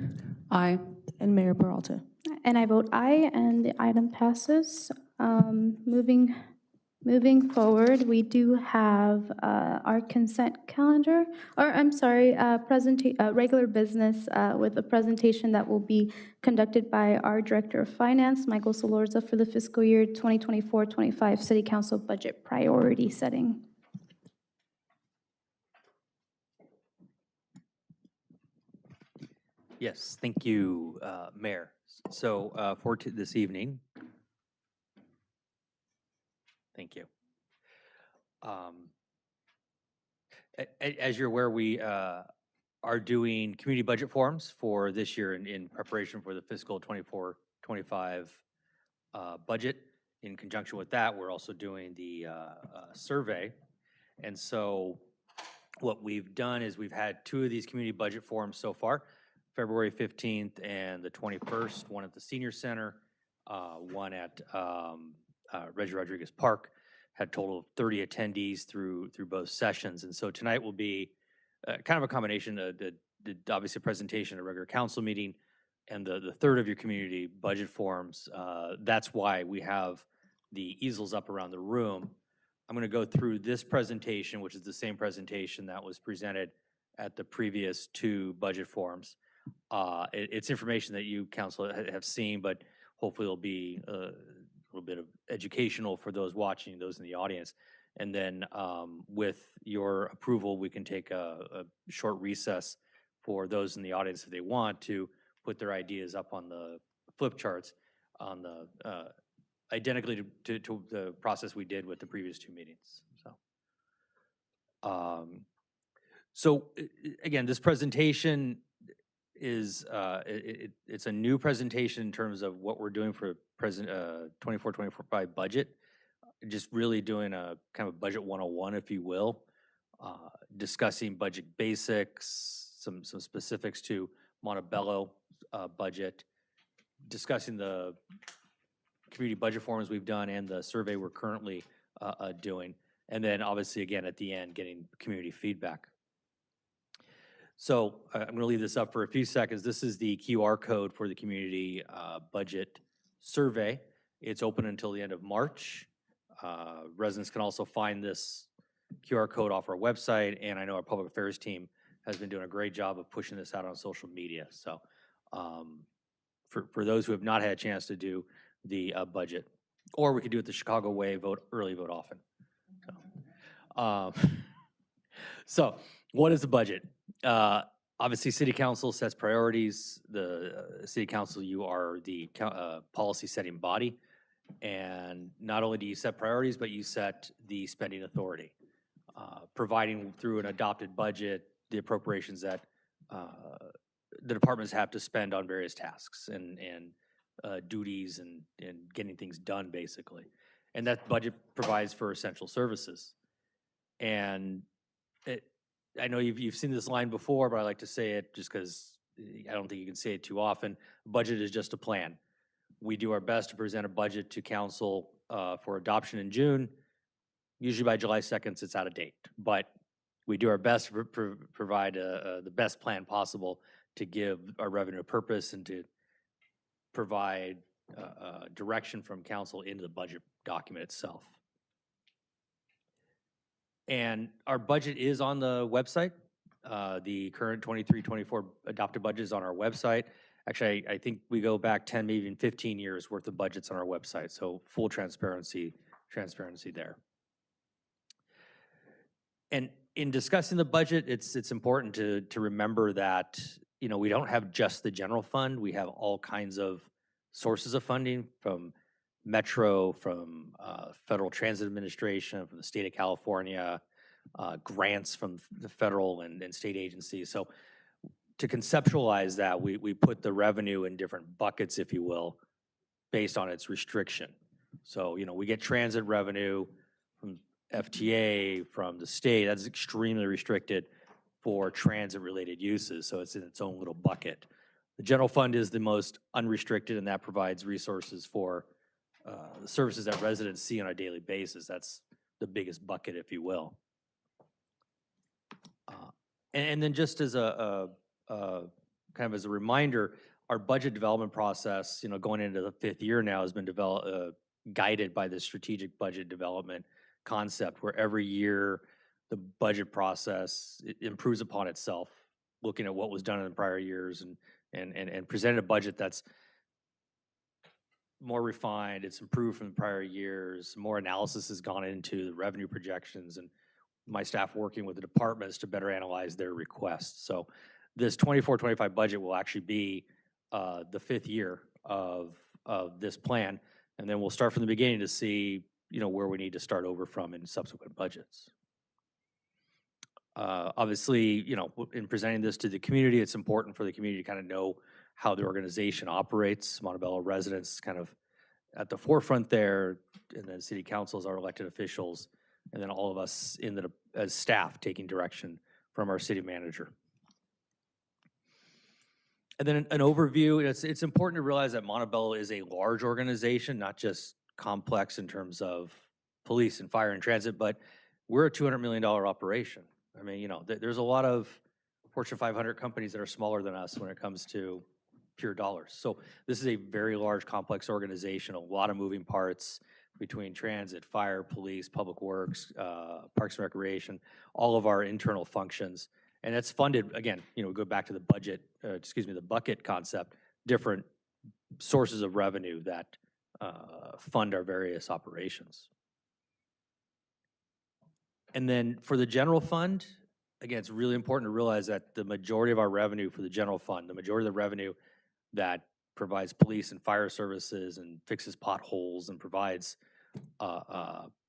Speaker 11: Aye.
Speaker 2: and Mayor Peralta.
Speaker 1: And I vote aye, and the item passes. Moving forward, we do have our consent calendar, or I'm sorry, regular business with a presentation that will be conducted by our Director of Finance, Michael Solorza, for the fiscal year 2024-25 City Council budget priority setting.
Speaker 19: Yes, thank you, Mayor. So for this evening, thank you. As you're aware, we are doing community budget forums for this year in preparation for the fiscal 24-25 budget. In conjunction with that, we're also doing the survey. And so what we've done is we've had 2 of these community budget forums so far, February 15th and the 21st, one at the Senior Center, one at Reggie Rodriguez Park. Had a total of 30 attendees through both sessions. And so tonight will be kind of a combination of the obviously presentation, a regular council meeting, and the third of your community budget forums. That's why we have the easels up around the room. I'm going to go through this presentation, which is the same presentation that was presented at the previous 2 budget forums. It's information that you, council, have seen, but hopefully it'll be a little bit of educational for those watching, those in the audience. And then with your approval, we can take a short recess for those in the audience if they want to put their ideas up on the flip charts on the identically to the process we did with the previous 2 meetings. So again, this presentation is it's a new presentation in terms of what we're doing for 24-25 budget. Just really doing a kind of budget 101, if you will, discussing budget basics, some specifics to Montebello budget, discussing the community budget forums we've done and the survey we're currently doing, and then obviously again at the end getting community feedback. So I'm going to leave this up for a few seconds. This is the QR code for the community budget survey. It's open until the end of March. Residents can also find this QR code off our website, and I know our public affairs team has been doing a great job of pushing this out on social media. So for those who have not had a chance to do the budget, or we could do it the Chicago way, vote early, vote often. So what is the budget? Obviously, City Council sets priorities. The City Council, you are the policy setting body. And not only do you set priorities, but you set the spending authority, providing through an adopted budget the appropriations that the departments have to spend on various tasks and duties and getting things done, basically. And that budget provides for essential services. And I know you've seen this line before, but I like to say it just because I don't think you can say it too often. Budget is just a plan. We do our best to present a budget to council for adoption in June. Usually by July 2nd, it's out of date. But we do our best to provide the best plan possible to give our revenue a purpose and to provide direction from council into the budget document itself. And our budget is on the website. The current 23-24 adopted budget is on our website. Actually, I think we go back 10, maybe even 15 years worth of budgets on our website. So full transparency there. And in discussing the budget, it's important to remember that, you know, we don't have just the general fund. We have all kinds of sources of funding, from Metro, from Federal Transit Administration, from the state of California, grants from the federal and state agencies. So to conceptualize that, we put the revenue in different buckets, if you will, based on its restriction. So, we get transit revenue from FTA, from the state, that's extremely restricted for transit-related uses, so it's in its own little bucket. The general fund is the most unrestricted, and that provides resources for the services that residents see on a daily basis. That's the biggest bucket, if you will. And then just as a kind of as a reminder, our budget development process, going into the 5th year now, has been guided by the strategic budget development concept, where every year the budget process improves upon itself, looking at what was done in the prior years and presented a budget that's more refined. It's improved from the prior years. More analysis has gone into the revenue projections, and my staff working with the departments to better analyze their requests. So this 24-25 budget will actually be the 5th year of this plan, and then we'll start from the beginning to see where we need to start over from in subsequent budgets. Obviously, in presenting this to the community, it's important for the community to kind of know how the organization operates. Montebello residents kind of at the forefront there, and then city councils, our elected officials, and then all of us as staff taking direction from our city manager. And then an overview. It's important to realize that Montebello is a large organization, not just complex in terms of police and fire and transit, but we're a $200 million operation. I mean, there's a lot of Fortune 500 companies that are smaller than us when it comes to pure dollars. So this is a very large, complex organization, a lot of moving parts between transit, fire, police, public works, parks and recreation, all of our internal functions. And it's funded, again, we go back to the budget, the bucket concept, different sources of revenue that fund our various operations. And then for the general fund, again, it's really important to realize that the majority of our revenue for the general fund, the majority of the revenue that provides police and fire services and fixes potholes and provides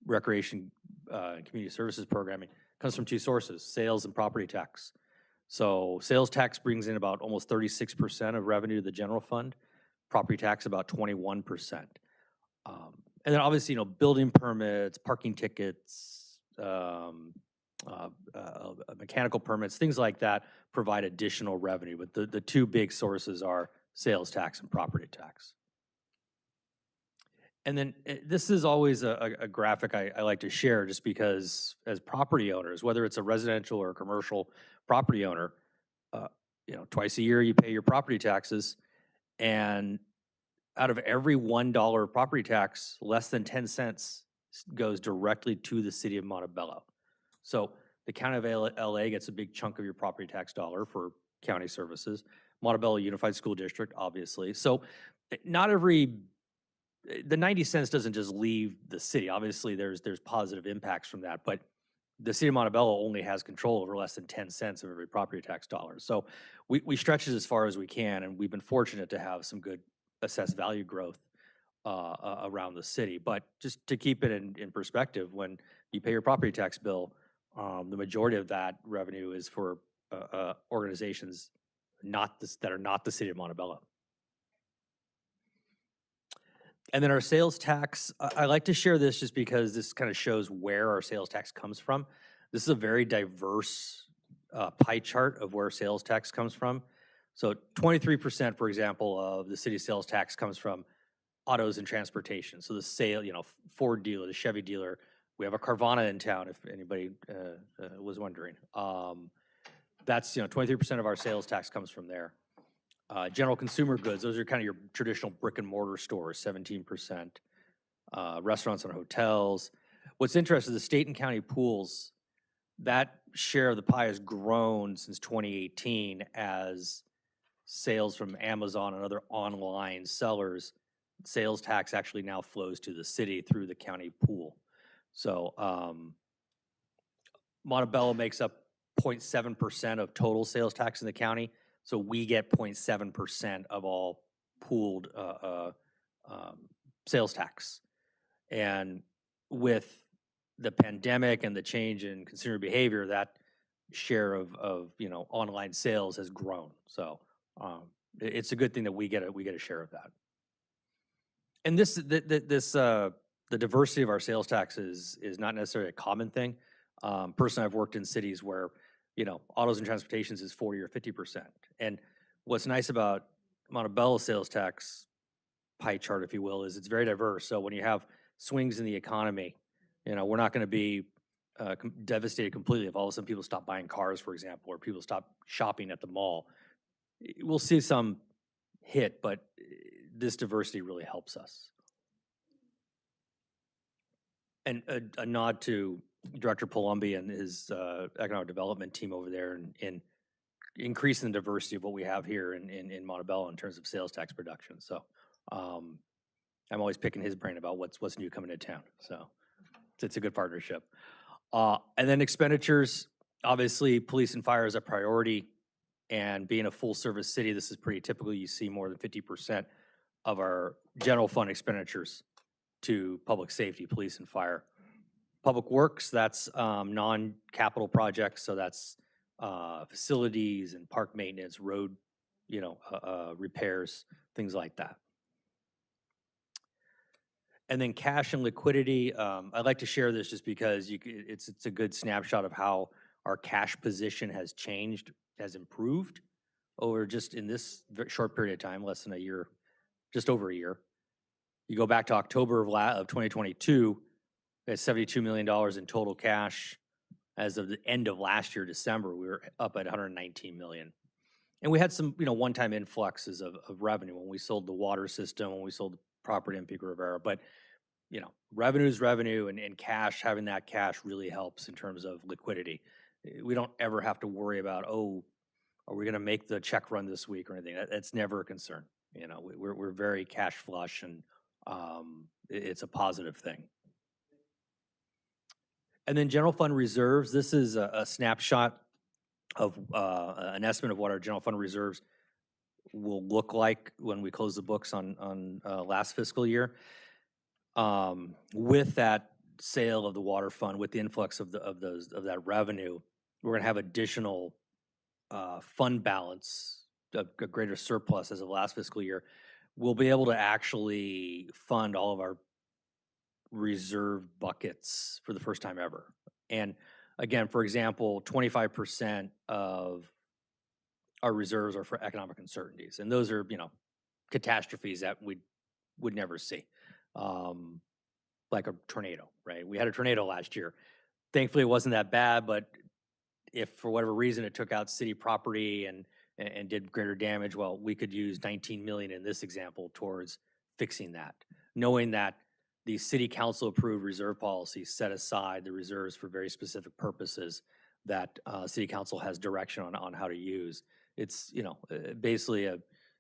Speaker 19: recreation and community services programming, comes from 2 sources: sales and property tax. So sales tax brings in about almost 36% of revenue to the general fund, property tax about 21%. And then obviously, building permits, parking tickets, mechanical permits, things like that provide additional revenue. But the 2 big sources are sales tax and property tax. And then this is always a graphic I like to share, just because as property owners, whether it's a residential or a commercial property owner, twice a year you pay your property taxes, and out of every $1 property tax, less than 10 cents goes directly to the city of Montebello. So the county of LA gets a big chunk of your property tax dollar for county services. Montebello Unified School District, obviously. So the 90 cents doesn't just leave the city. Obviously, there's positive impacts from that, but the city of Montebello only has control over less than 10 cents of every property tax dollar. So we stretch it as far as we can, and we've been fortunate to have some good assessed value growth around the city. But just to keep it in perspective, when you pay your property tax bill, the majority of that revenue is for organizations that are not the city of Montebello. And then our sales tax, I like to share this just because this kind of shows where our sales tax comes from. This is a very diverse pie chart of where sales tax comes from. So 23%, for example, of the city sales tax comes from autos and transportation. So the sale, Ford dealer, the Chevy dealer. We have a Carvana in town, if anybody was wondering. That's 23% of our sales tax comes from there. General consumer goods, those are kind of your traditional brick and mortar stores, 17%. Restaurants and hotels. What's interesting, the state and county pools, that share of the pie has grown since 2018 as sales from Amazon and other online sellers. Sales tax actually now flows to the city through the county pool. So Montebello makes up 0.7% of total sales tax in the county. So we get 0.7% of all pooled sales tax. And with the pandemic and the change in consumer behavior, that share of online sales has grown. So it's a good thing that we get a share of that. And the diversity of our sales tax is not necessarily a common thing. Personally, I've worked in cities where autos and transportations is 40 or 50%. And what's nice about Montebello sales tax pie chart, if you will, is it's very diverse. So when you have swings in the economy, we're not going to be devastated completely if all of a sudden people stop buying cars, for example, or people stop shopping at the mall. We'll see some hit, but this diversity really helps us. And a nod to Director Palumbi and his economic development team over there in increasing the diversity of what we have here in Montebello in terms of sales tax production. So I'm always picking his brain about what's new coming to town. So it's a good partnership. And then expenditures, obviously police and fire is a priority, and being a full service city, this is pretty typical. You see more than 50% of our general fund expenditures to public safety, police and fire. Public works, that's non-capital projects, so that's facilities and park maintenance, road, repairs, things like that. And then cash and liquidity, I'd like to share this just because it's a good snapshot of how our cash position has changed, has improved over just in this short period of time, less than a year, just over a year. You go back to October of 2022, we had $72 million in total cash. As of the end of last year, December, we were up at $119 million. And we had some, one-time influxes of revenue when we sold the water system, when we sold the property in Pico Rivera. But, revenue is revenue, and cash, having that cash really helps in terms of liquidity. We don't ever have to worry about, are we going to make the check run this week or anything? That's never a concern. We're very cash flush, and it's a positive thing. And then general fund reserves. This is a snapshot of an estimate of what our general fund reserves will look like when we close the books on last fiscal year. With that sale of the water fund, with the influx of that revenue, we're going to have additional fund balance, a greater surplus as of last fiscal year. We'll be able to actually fund all of our reserve buckets for the first time ever. And again, for example, 25% of our reserves are for economic uncertainties. And those are, catastrophes that we would never see. Like a tornado, right? We had a tornado last year. Thankfully, it wasn't that bad, but if for whatever reason it took out city property and did greater damage, well, we could use $19 million in this example towards fixing that, knowing that the city council approved reserve policies set aside the reserves for very specific purposes that city council has direction on how to use. It's, basically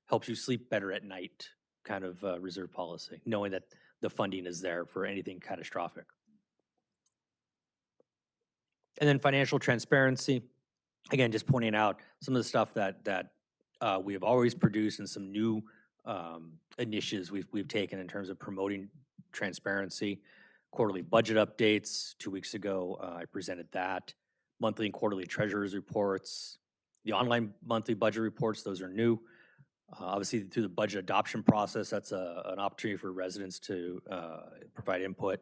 Speaker 19: helps you sleep better at night kind of reserve policy, knowing that the funding is there for anything catastrophic. And then financial transparency, again, just pointing out some of the stuff that we have always produced and some new initiatives we've taken in terms of promoting transparency. Quarterly budget updates. 2 weeks ago, I presented that. Monthly and quarterly treasurer's reports. The online monthly budget reports, those are new. Obviously, through the budget adoption process, that's an opportunity for residents to provide input.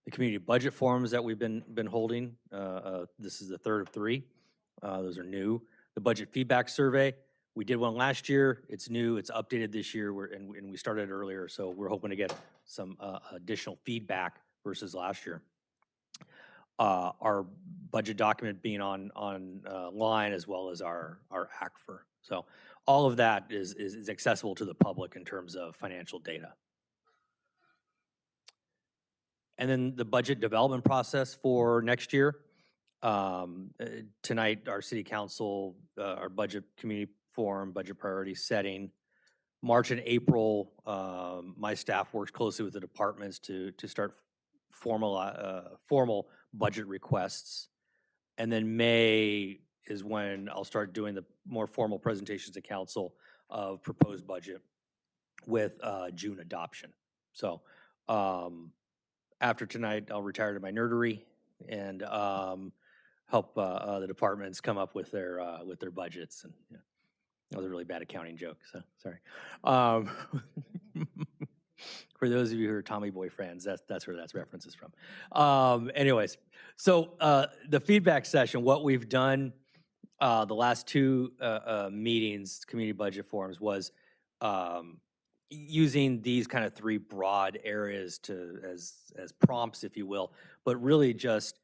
Speaker 19: The community budget forums that we've been holding, this is the third of 3. Those are new. The budget feedback survey, we did one last year. It's new. It's updated this year, and we started earlier, so we're hoping to get some additional feedback versus last year. Our budget document being online as well as our ACFR. So all of that is accessible to the public in terms of financial data. And then the budget development process for next year. Tonight, our city council, our budget community forum, budget priority setting. March and April, my staff works closely with the departments to start formal budget requests. And then May is when I'll start doing the more formal presentations to council of proposed budget with June adoption. So after tonight, I'll retire to my nerdery and help the departments come up with their budgets. And yeah, that was a really bad accounting joke, so sorry. For those of you who are Tommy Boy fans, that's where that reference is from. Anyways, so the feedback session, what we've done the last two meetings, community budget forums, was using these kind of three broad areas as prompts, if you will, but really just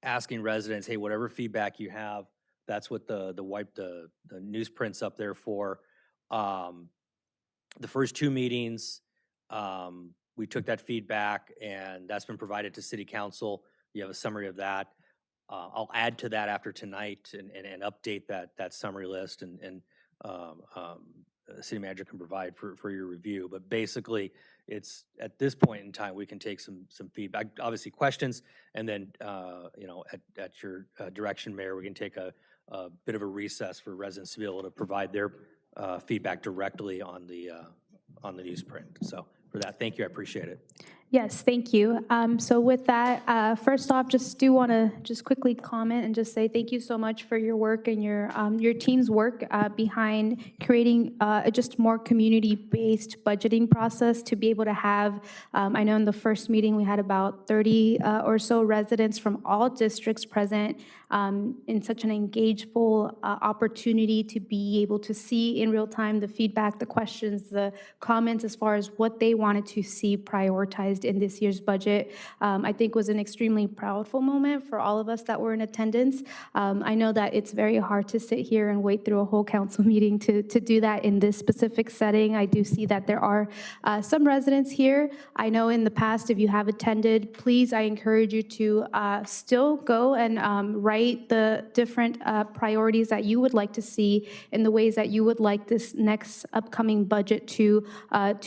Speaker 19: asking residents, hey, whatever feedback you have, that's what the newsprint's up there for. The first two meetings, we took that feedback and that's been provided to City Council. You have a summary of that. I'll add to that after tonight and update that summary list and the city manager can provide for your review. But basically, it's at this point in time, we can take some feedback, obviously questions, and then, at your direction, Mayor, we can take a bit of a recess for residents to be able to provide their feedback directly on the newsprint. So for that, thank you, I appreciate it.
Speaker 14: Yes, thank you. So with that, first off, just do want to just quickly comment and just say thank you so much for your work and your team's work behind creating just more community-based budgeting process to be able to have, I know in the first meeting we had about 30 or so residents from all districts present in such an engageful opportunity to be able to see in real time the feedback, the questions, the comments as far as what they wanted to see prioritized in this year's budget. I think was an extremely proudful moment for all of us that were in attendance. I know that it's very hard to sit here and wait through a whole council meeting to do that in this specific setting. I do see that there are some residents here. I know in the past, if you have attended, please, I encourage you to still go and write the different priorities that you would like to see in the ways that you would like this next upcoming budget to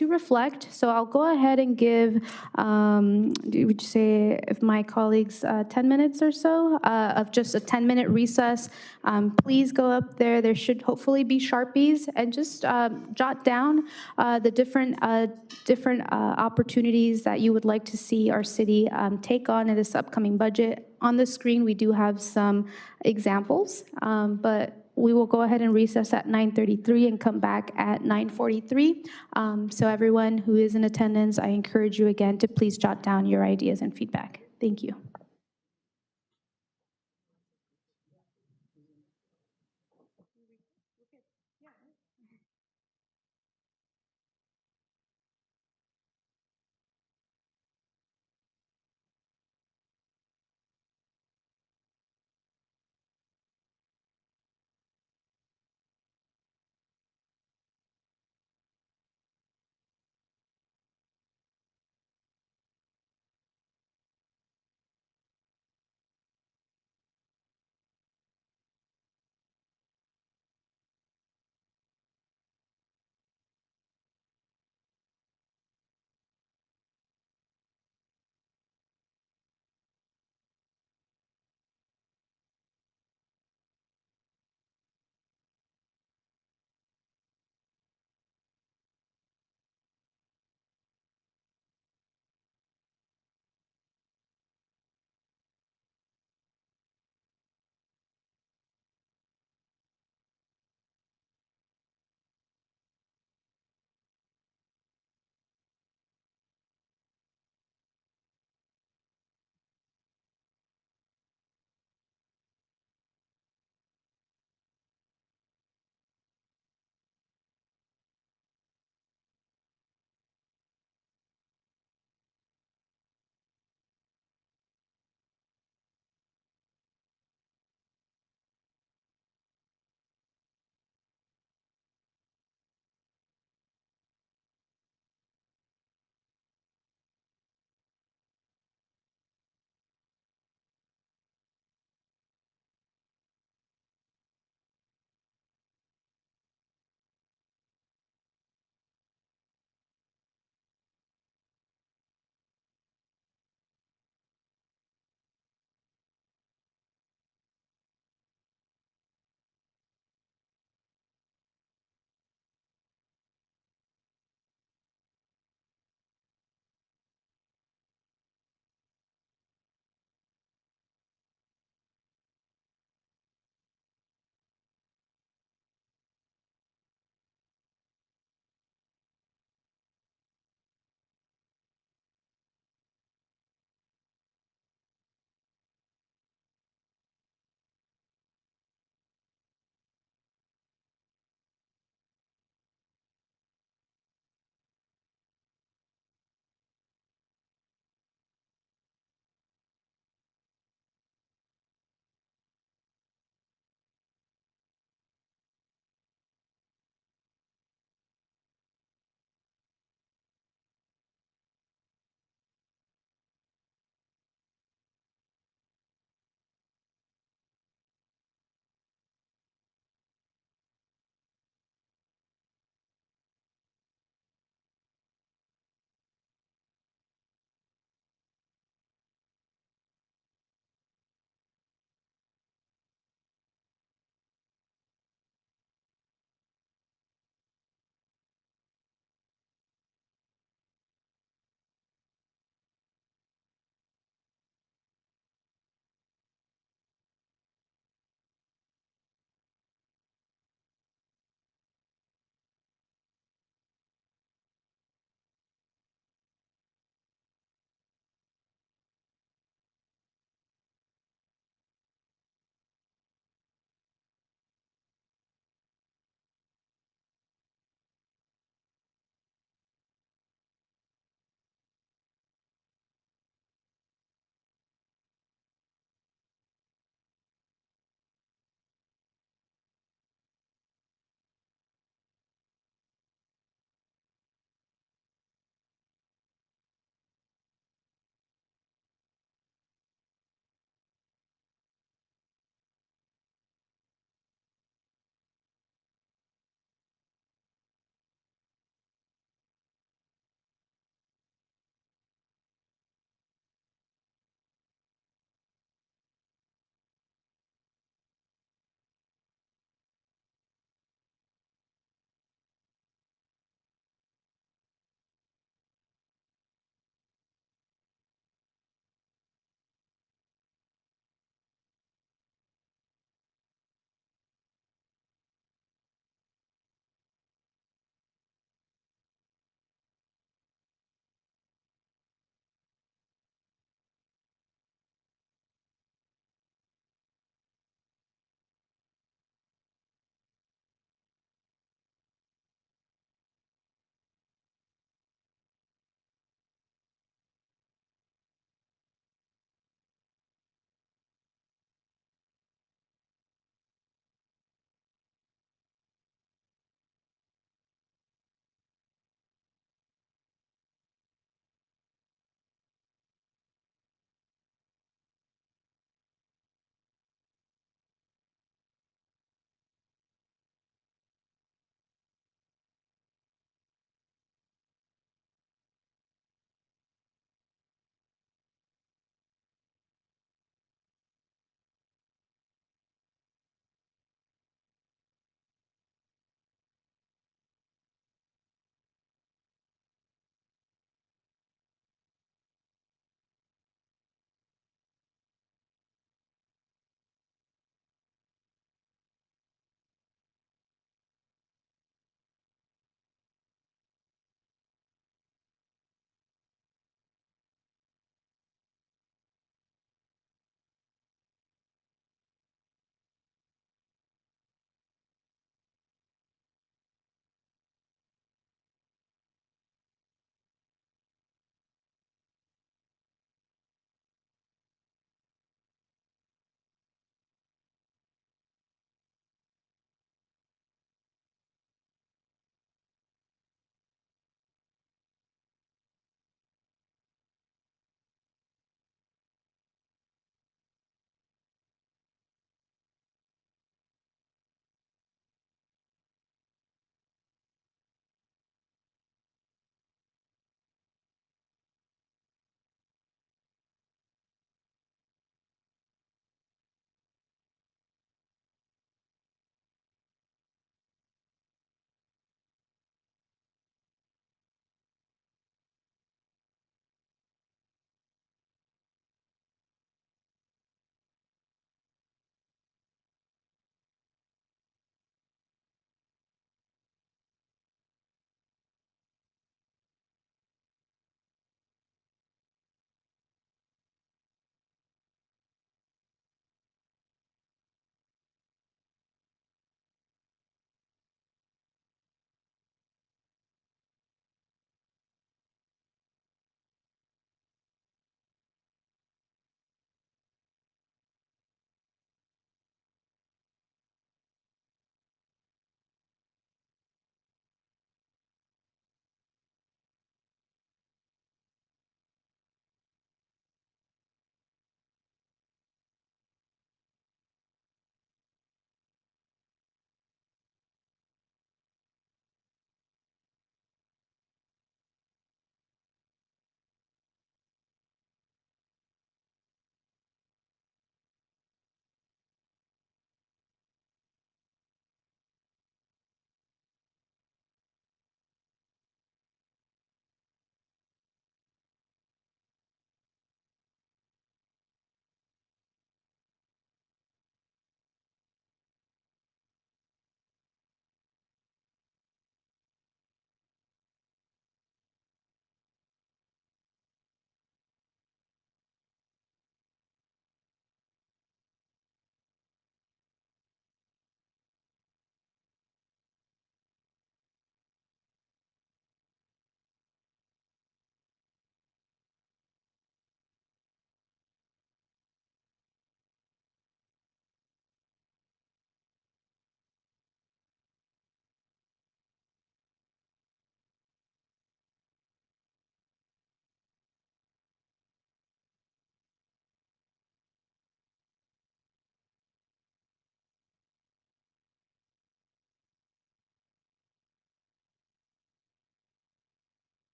Speaker 14: reflect. So I'll go ahead and give, would you say, if my colleagues, 10 minutes or so of just a 10-minute recess. Please go up there. There should hopefully be Sharpies and just jot down the different opportunities that you would like to see our city take on in this upcoming budget. On the screen, we do have some examples, but we will go ahead and recess at 9:33 and come back at 9:43. So everyone who is in attendance, I encourage you again to please jot down your ideas and feedback. Thank you.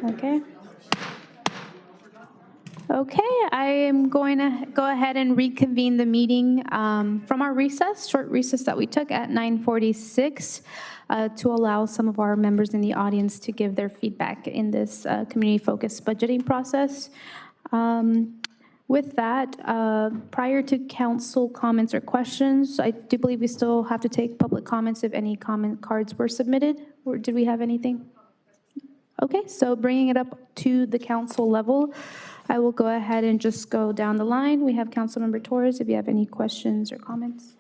Speaker 1: Okay. Okay, I am going to go ahead and reconvene the meeting from our recess, short recess that we took at 9:46 to allow some of our members in the audience to give their feedback in this community-focused budgeting process. With that, prior to council comments or questions, I do believe we still have to take public comments if any comment cards were submitted, or did we have anything? Okay, so bringing it up to the council level, I will go ahead and just go down the line. We have Councilmember Torres, if you have any questions or comments.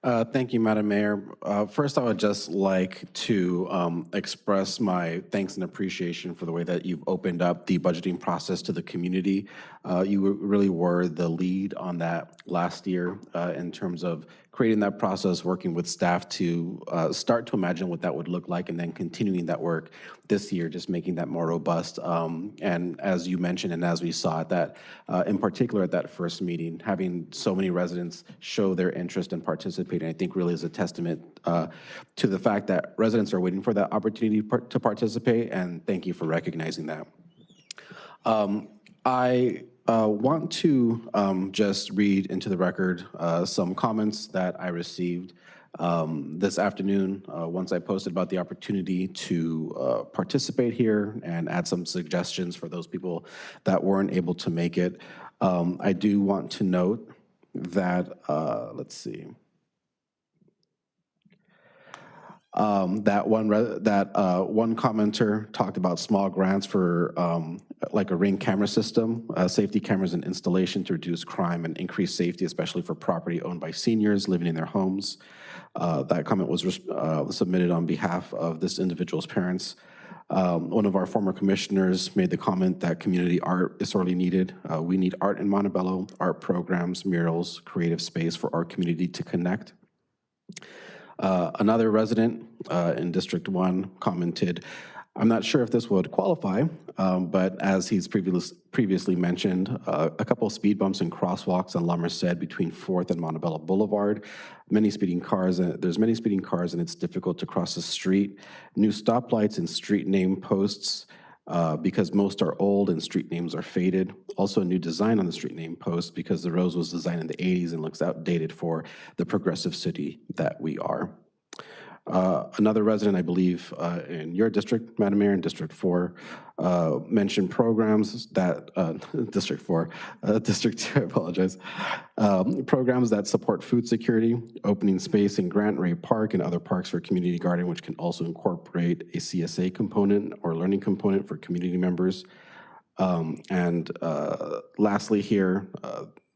Speaker 7: Thank you, Madam Mayor. First, I would just like to express my thanks and appreciation for the way that you've opened up the budgeting process to the community. You really were the lead on that last year in terms of creating that process, working with staff to start to imagine what that would look like, and then continuing that work this year, just making that more robust. And as you mentioned, and as we saw at that, in particular at that first meeting, having so many residents show their interest in participating, I think really is a testament to the fact that residents are waiting for that opportunity to participate, and thank you for recognizing that. I want to just read into the record some comments that I received this afternoon once I posted about the opportunity to participate here and add some suggestions for those people that weren't able to make it. I do want to note that, let's see, that one commenter talked about small grants for like a Ring camera system, safety cameras and installation to reduce crime and increase safety, especially for property owned by seniors living in their homes. That comment was submitted on behalf of this individual's parents. One of our former commissioners made the comment that community art is sorely needed. We need art in Montebello, art programs, murals, creative space for our community to connect. Another resident in District 1 commented, I'm not sure if this would qualify, but as he's previously mentioned, a couple of speed bumps and crosswalks on La Merced between 4th and Montebello Boulevard. There's many speeding cars and it's difficult to cross the street. New stoplights and street name posts because most are old and street names are faded. Also a new design on the street name post because the rose was designed in the 80s and looks outdated for the progressive city that we are. Another resident, I believe, in your district, Madam Mayor, in District 4, mentioned programs that, District 4, District 2, I apologize, programs that support food security, opening space in Grant Ray Park and other parks for community garden, which can also incorporate a CSA component or learning component for community members. And lastly here,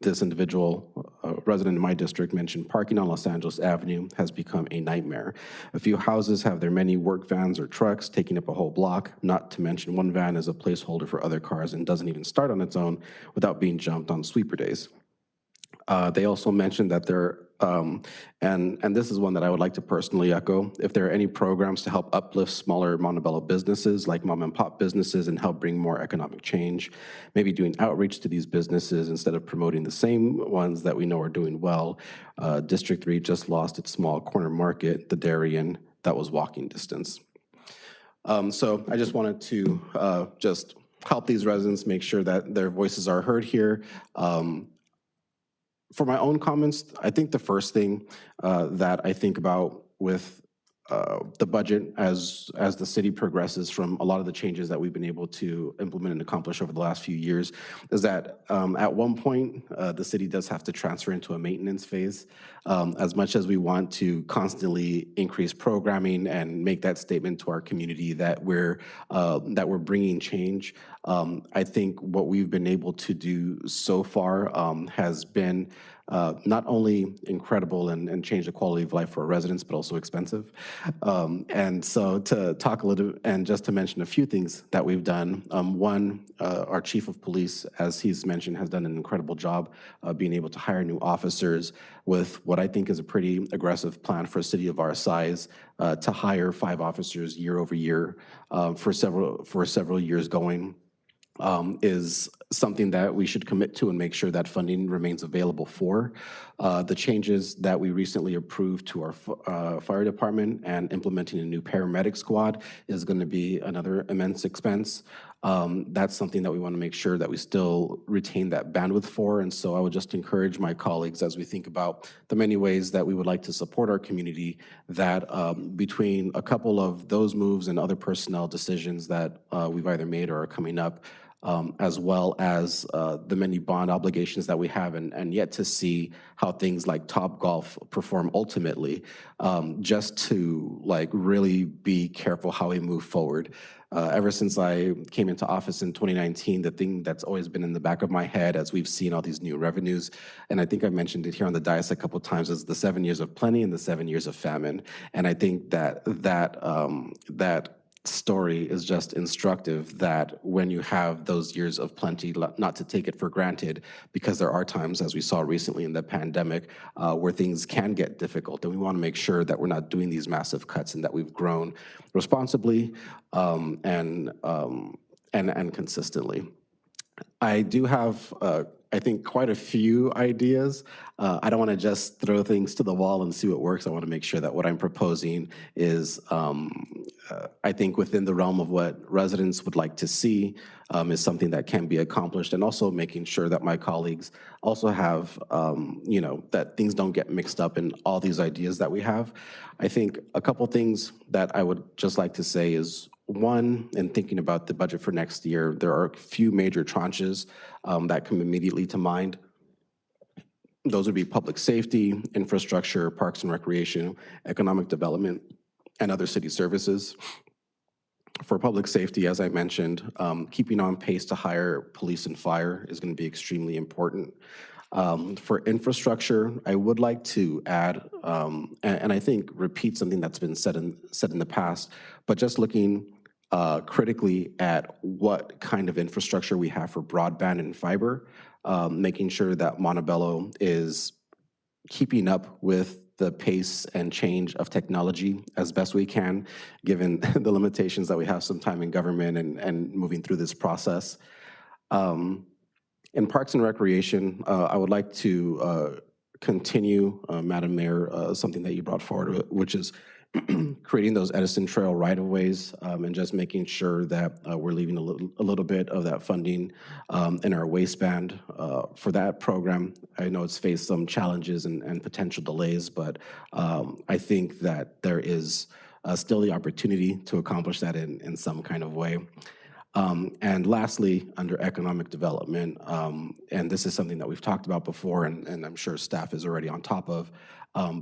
Speaker 7: this individual resident in my district mentioned parking on Los Angeles Avenue has become a nightmare. A few houses have their many work vans or trucks taking up a whole block, not to mention one van is a placeholder for other cars and doesn't even start on its own without being jumped on sweeper days. They also mentioned that there, and this is one that I would like to personally echo, if there are any programs to help uplift smaller Montebello businesses like mom and pop businesses and help bring more economic change, maybe doing outreach to these businesses instead of promoting the same ones that we know are doing well. District 3 just lost its small corner market, the Darien, that was walking distance. So I just wanted to just help these residents make sure that their voices are heard here. For my own comments, I think the first thing that I think about with the budget as the city progresses from a lot of the changes that we've been able to implement and accomplish over the last few years is that at one point, the city does have to transfer into a maintenance phase. As much as we want to constantly increase programming and make that statement to our community that we're bringing change, I think what we've been able to do so far has been not only incredible and change the quality of life for our residents, but also expensive. And so to talk a little, and just to mention a few things that we've done. One, our chief of police, as he's mentioned, has done an incredible job being able to hire new officers with what I think is a pretty aggressive plan for a city of our size to hire 5 officers year over year for several years going. Is something that we should commit to and make sure that funding remains available for. The changes that we recently approved to our fire department and implementing a new paramedic squad is going to be another immense expense. That's something that we want to make sure that we still retain that bandwidth for. And so I would just encourage my colleagues as we think about the many ways that we would like to support our community, that between a couple of those moves and other personnel decisions that we've either made or are coming up, as well as the many bond obligations that we have, and yet to see how things like Topgolf perform ultimately, just to like really be careful how we move forward. Ever since I came into office in 2019, the thing that's always been in the back of my head as we've seen all these new revenues, and I think I mentioned it here on the dais a couple of times, is the 7 years of plenty and the 7 years of famine. And I think that story is just instructive, that when you have those years of plenty, not to take it for granted, because there are times, as we saw recently in the pandemic, where things can get difficult, and we want to make sure that we're not doing these massive cuts and that we've grown responsibly and consistently. I do have, I think, quite a few ideas. I don't want to just throw things to the wall and see what works. I want to make sure that what I'm proposing is, I think, within the realm of what residents would like to see, is something that can be accomplished, and also making sure that my colleagues also have, you know, that things don't get mixed up in all these ideas that we have. I think a couple things that I would just like to say is, one, in thinking about the budget for next year, there are a few major tranches that come immediately to mind. Those would be public safety, infrastructure, parks and recreation, economic development, and other city services. For public safety, as I mentioned, keeping on pace to hire police and fire is going to be extremely important. For infrastructure, I would like to add, and I think repeat something that's been said in the past, but just looking critically at what kind of infrastructure we have for broadband and fiber, making sure that Montebello is keeping up with the pace and change of technology as best we can, given the limitations that we have sometime in government and moving through this process. In Parks and Recreation, I would like to continue, Madam Mayor, something that you brought forward, which is creating those Edison Trail right-of-ways, and just making sure that we're leaving a little bit of that funding in our waistband for that program. I know it's faced some challenges and potential delays, but I think that there is still the opportunity to accomplish that in some kind of way. And lastly, under economic development, and this is something that we've talked about before, and I'm sure staff is already on top of,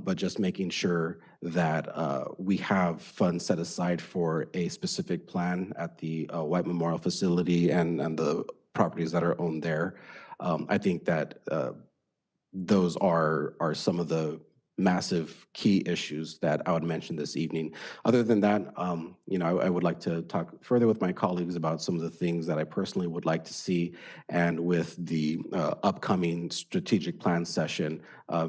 Speaker 7: but just making sure that we have funds set aside for a specific plan at the White Memorial Facility and the properties that are owned there. I think that those are some of the massive key issues that I would mention this evening. Other than that, you know, I would like to talk further with my colleagues about some of the things that I personally would like to see, and with the upcoming strategic plan session,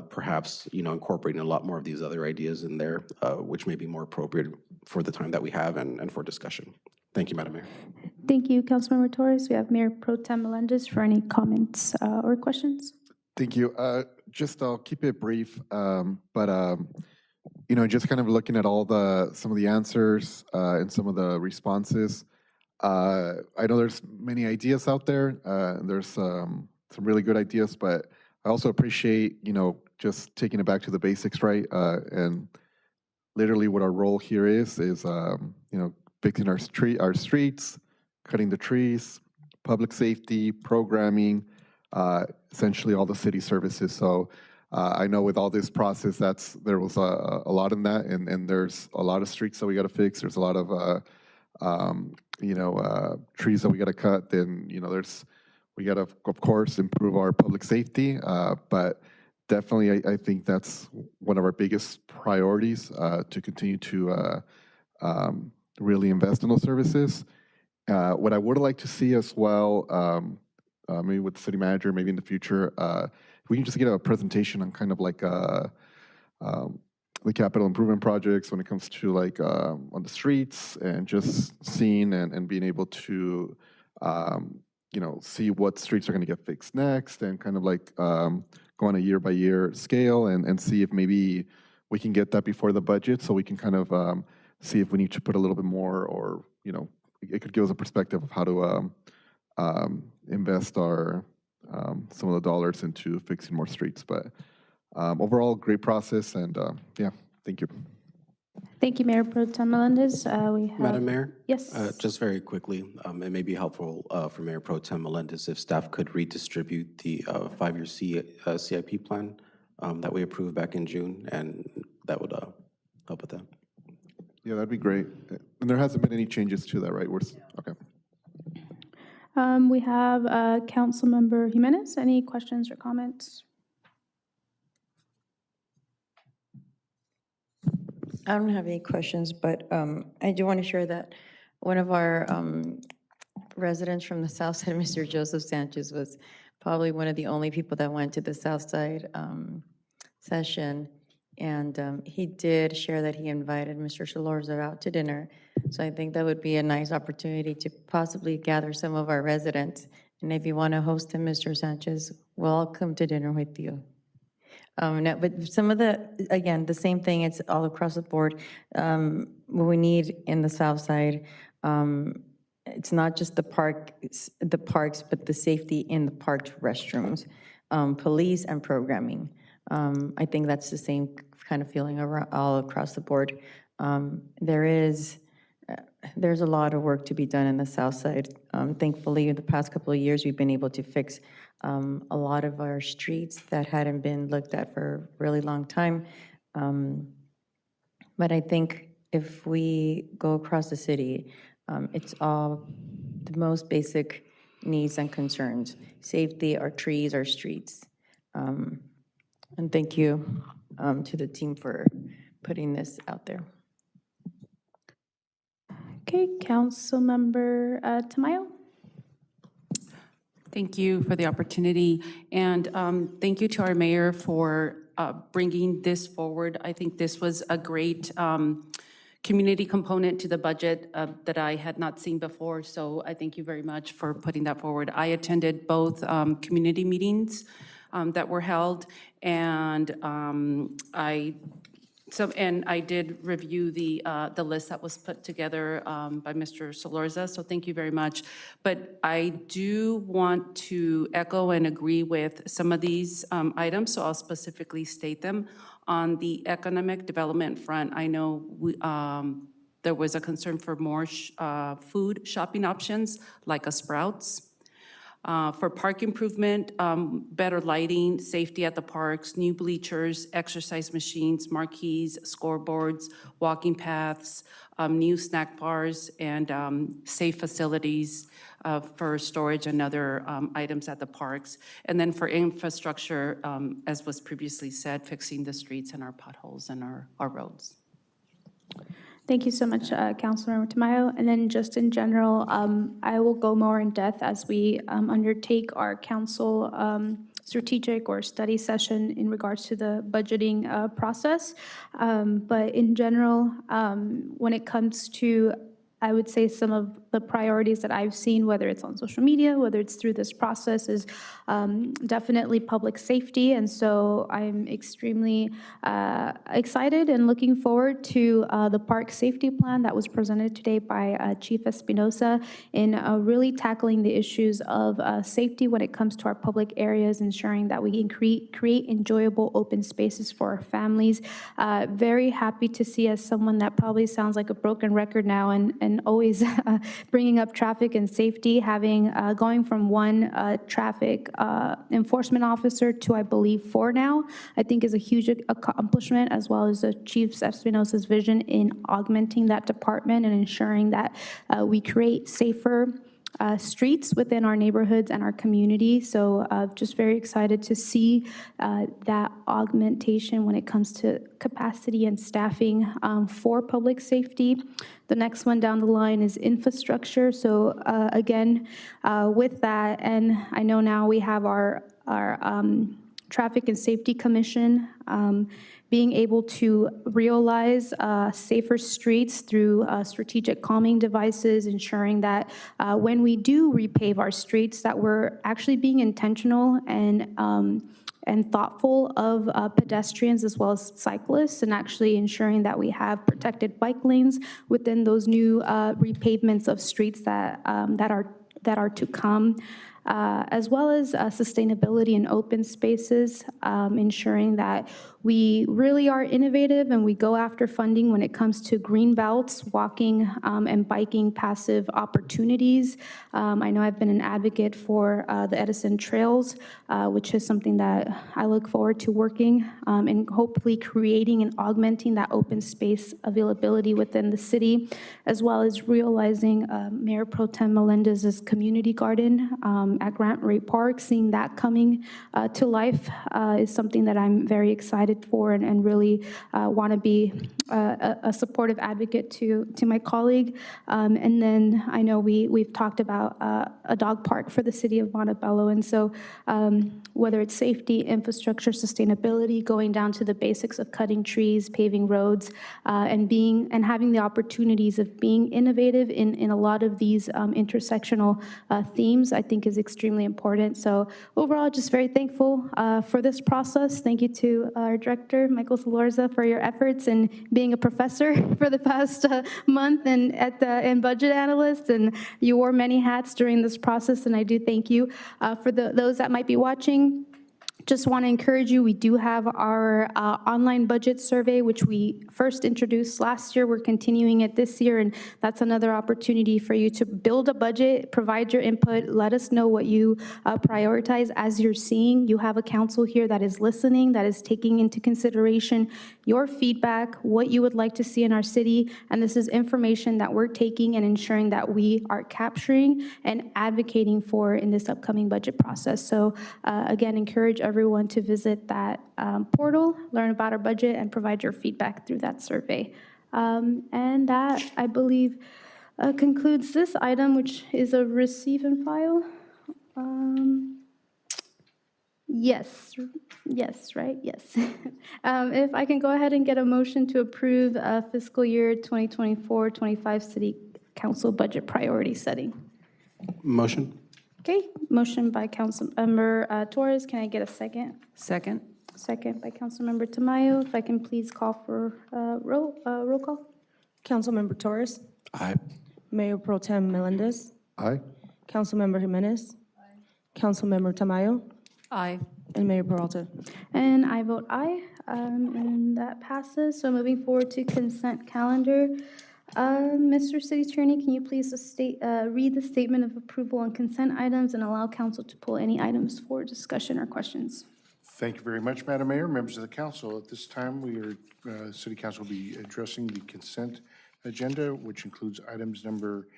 Speaker 7: perhaps, you know, incorporating a lot more of these other ideas in there, which may be more appropriate for the time that we have and for discussion. Thank you, Madam Mayor.
Speaker 14: Thank you, Councilmember Torres. We have Mayor Pro Tem Melendez for any comments or questions.
Speaker 9: Thank you. Just I'll keep it brief, but you know, just kind of looking at all some of the answers and some of the responses. I know there's many ideas out there, and there's some really good ideas, but I also appreciate, you know, just taking it back to the basics, right? And literally, what our role here is you know, fixing our streets, cutting the trees, public safety, programming. Essentially all the city services. So I know with all this process, there was a lot in that, and there's a lot of streets that we got to fix. There's a lot of you know, trees that we got to cut. Then, you know, we got to, of course, improve our public safety. But definitely, I think that's one of our biggest priorities, to continue to really invest in those services. What I would like to see as well, maybe with the city manager, maybe in the future, if we can just get a presentation on kind of like the capital improvement projects when it comes to like on the streets, and just seeing and being able to see what streets are going to get fixed next and kind of like go on a year-by-year scale and see if maybe we can get that before the budget so we can kind of see if we need to put a little bit more or, it could give us a perspective of how to invest our some of the dollars into fixing more streets. But overall, great process, and yeah, thank you.
Speaker 14: Thank you, Mayor Pro Tem Melendez. We have,
Speaker 7: Madam Mayor?
Speaker 14: Yes.
Speaker 7: Just very quickly, it may be helpful for Mayor Pro Tem Melendez if staff could redistribute the 5-year CIP plan that we approved back in June, and that would help with that.
Speaker 9: Yeah, that'd be great. And there hasn't been any changes to that, right? Okay.
Speaker 14: We have Councilmember Jimenez. Any questions or comments?
Speaker 10: I don't have any questions, but I do want to share that one of our residents from the South Side, Mr. Joseph Sanchez, was probably one of the only people that went to the South Side session. And he did share that he invited Mr. Shalorza out to dinner. So I think that would be a nice opportunity to possibly gather some of our residents. And if you want to host him, Mr. Sanchez, we'll come to dinner with you. No, but some of again, the same thing, it's all across the board. What we need in the South Side, it's not just the parks, but the safety in the parked restrooms, police and programming. I think that's the same kind of feeling all across the board. There's a lot of work to be done in the South Side. Thankfully, in the past couple of years, we've been able to fix a lot of our streets that hadn't been looked at for a really long time. But I think if we go across the city, it's all the most basic needs and concerns: safety, our trees, our streets. And thank you to the team for putting this out there.
Speaker 14: Okay, Councilmember Tamayo.
Speaker 11: Thank you for the opportunity, and thank you to our mayor for bringing this forward. I think this was a great community component to the budget that I had not seen before, so I thank you very much for putting that forward. I attended both community meetings that were held, and I did review the list that was put together by Mr. Solorza, so thank you very much. But I do want to echo and agree with some of these items, so I'll specifically state them. On the economic development front, I know there was a concern for more food shopping options, like a Sprouts. For park improvement, better lighting, safety at the parks, new bleachers, exercise machines, marquees, scoreboards, walking paths, new snack bars, and safe facilities for storage and other items at the parks. And then for infrastructure, as was previously said, fixing the streets and our potholes and our roads.
Speaker 14: Thank you so much, Councilmember Tamayo. And then just in general, I will go more in depth as we undertake our council strategic or study session in regards to the budgeting process. But in general, when it comes to, I would say, some of the priorities that I've seen, whether it's on social media, whether it's through this process, is definitely public safety. And so I'm extremely excited and looking forward to the park safety plan that was presented today by Chief Espinosa in really tackling the issues of safety when it comes to our public areas, ensuring that we can create enjoyable open spaces for our families. Very happy to see, as someone that probably sounds like a broken record now and always bringing up traffic and safety, having going from one traffic enforcement officer to, I believe, 4 now, I think is a huge accomplishment, as well as Chief Espinosa's vision in augmenting that department and ensuring that we create safer streets within our neighborhoods and our community. So just very excited to see that augmentation when it comes to capacity and staffing for public safety. The next one down the line is infrastructure. So again, with that, and I know now we have our Traffic and Safety Commission, being able to realize safer streets through strategic calming devices, ensuring that when we do repave our streets, that we're actually being intentional and thoughtful of pedestrians as well as cyclists, and actually ensuring that we have protected bike lanes within those new repavements of streets that are to come. As well as sustainability and open spaces, ensuring that we really are innovative and we go after funding when it comes to green belts, walking and biking passive opportunities. I know I've been an advocate for the Edison Trails, which is something that I look forward to working and hopefully creating and augmenting that open space availability within the city, as well as realizing Mayor Pro Tem Melendez's community garden at Grant Rate Park. Seeing that coming to life is something that I'm very excited for and really want to be a supportive advocate to my colleague. And then I know we've talked about a dog park for the city of Montebello, and so whether it's safety, infrastructure, sustainability, going down to the basics of cutting trees, paving roads, and having the opportunities of being innovative in a lot of these intersectional themes, I think is extremely important. So overall, just very thankful for this process. Thank you to our director, Michael Salorza, for your efforts in being a professor for the past month and budget analyst, and you wore many hats during this process, and I do thank you. For those that might be watching, just want to encourage you, we do have our online budget survey, which we first introduced last year. We're continuing it this year, and that's another opportunity for you to build a budget, provide your input, let us know what you prioritize as you're seeing. You have a council here that is listening, that is taking into consideration your feedback, what you would like to see in our city, and this is information that we're taking and ensuring that we are capturing and advocating for in this upcoming budget process. So again, encourage everyone to visit that portal, learn about our budget, and provide your feedback through that survey. And that, I believe, concludes this item, which is a receive and file. Yes, right, yes. If I can go ahead and get a motion to approve fiscal year 2024-25 City Council budget priority setting.
Speaker 7: Motion.
Speaker 14: Okay, motion by Councilmember Torres. Can I get a second?
Speaker 11: Second.
Speaker 14: Second by Councilmember Tamayo. If I can please call for roll call.
Speaker 2: Councilmember Torres.
Speaker 7: Aye.
Speaker 2: Mayor Pro Tem Melendez.
Speaker 9: Aye.
Speaker 2: Councilmember Jimenez. Councilmember Tamayo.
Speaker 11: Aye.
Speaker 2: And Mayor Peralta.
Speaker 14: And I vote aye, and that passes. So moving forward to consent calendar. Mr. City Attorney, can you please read the statement of approval on consent items and allow council to pull any items for discussion or questions?
Speaker 5: Thank you very much, Madam Mayor, members of the council. At this time, City Council will be addressing the consent agenda, which includes items number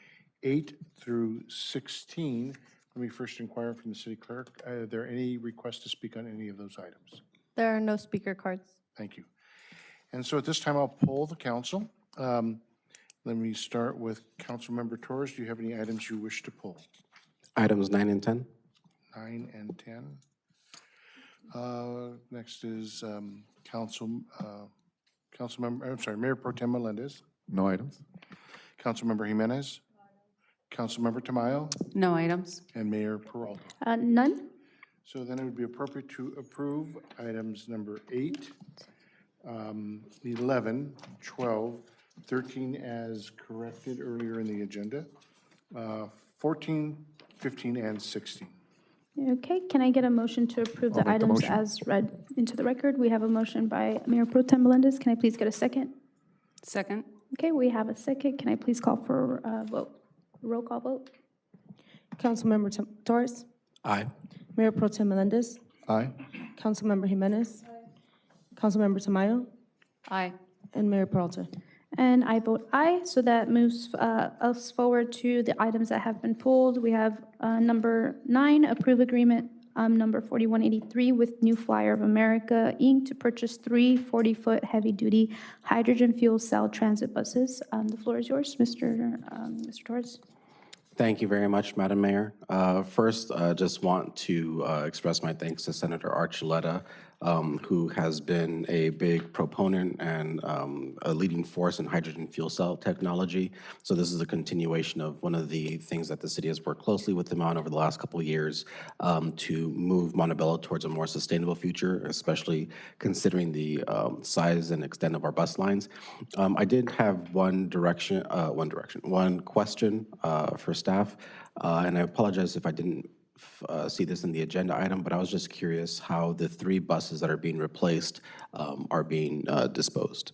Speaker 5: 8 through 16. Let me first inquire from the city clerk. Are there any requests to speak on any of those items?
Speaker 12: There are no speaker cards.
Speaker 5: Thank you. And so at this time, I'll poll the council. Let me start with Councilmember Torres. Do you have any items you wish to pull?
Speaker 7: Items 9 and 10.
Speaker 5: 9 and 10. Next is Mayor Pro Tem Melendez.
Speaker 9: No items.
Speaker 5: Councilmember Jimenez. Councilmember Tamayo.
Speaker 11: No items.
Speaker 5: And Mayor Peralta.
Speaker 14: None.
Speaker 5: So then it would be appropriate to approve items number 8, 11, 12, 13 as corrected earlier in the agenda, 14, 15, and 16.
Speaker 14: Okay, can I get a motion to approve the
Speaker 9: I'll make the
Speaker 14: items
Speaker 9: motion.
Speaker 14: as read into the record? We have a motion by Mayor Pro Tem Melendez. Can I please get a second?
Speaker 11: Second.
Speaker 14: Okay, we have a second. Can I please call for a vote? Roll call vote.
Speaker 2: Councilmember Torres.
Speaker 7: Aye.
Speaker 2: Mayor Pro Tem Melendez.
Speaker 9: Aye.
Speaker 2: Councilmember Jimenez. Councilmember Tamayo.
Speaker 11: Aye.
Speaker 2: And Mayor Peralta.
Speaker 14: And I vote aye, so that moves us forward to the items that have been pulled. We have number 9, approve agreement number 4183 with New Flyer of America, Inc. to purchase 3 40-foot heavy-duty hydrogen fuel cell transit buses. The floor is yours, Mr. Torres.
Speaker 7: Thank you very much, Madam Mayor. First, just want to express my thanks to Senator Archuleta, who has been a big proponent and a leading force in hydrogen fuel cell technology. So this is a continuation of one of the things that the city has worked closely with him on over the last couple of years to move Montebello towards a more sustainable future, especially considering the size and extent of our bus lines. I did have one question for staff, and I apologize if I didn't see this in the agenda item, but I was just curious how the 3 buses that are being replaced are being disposed.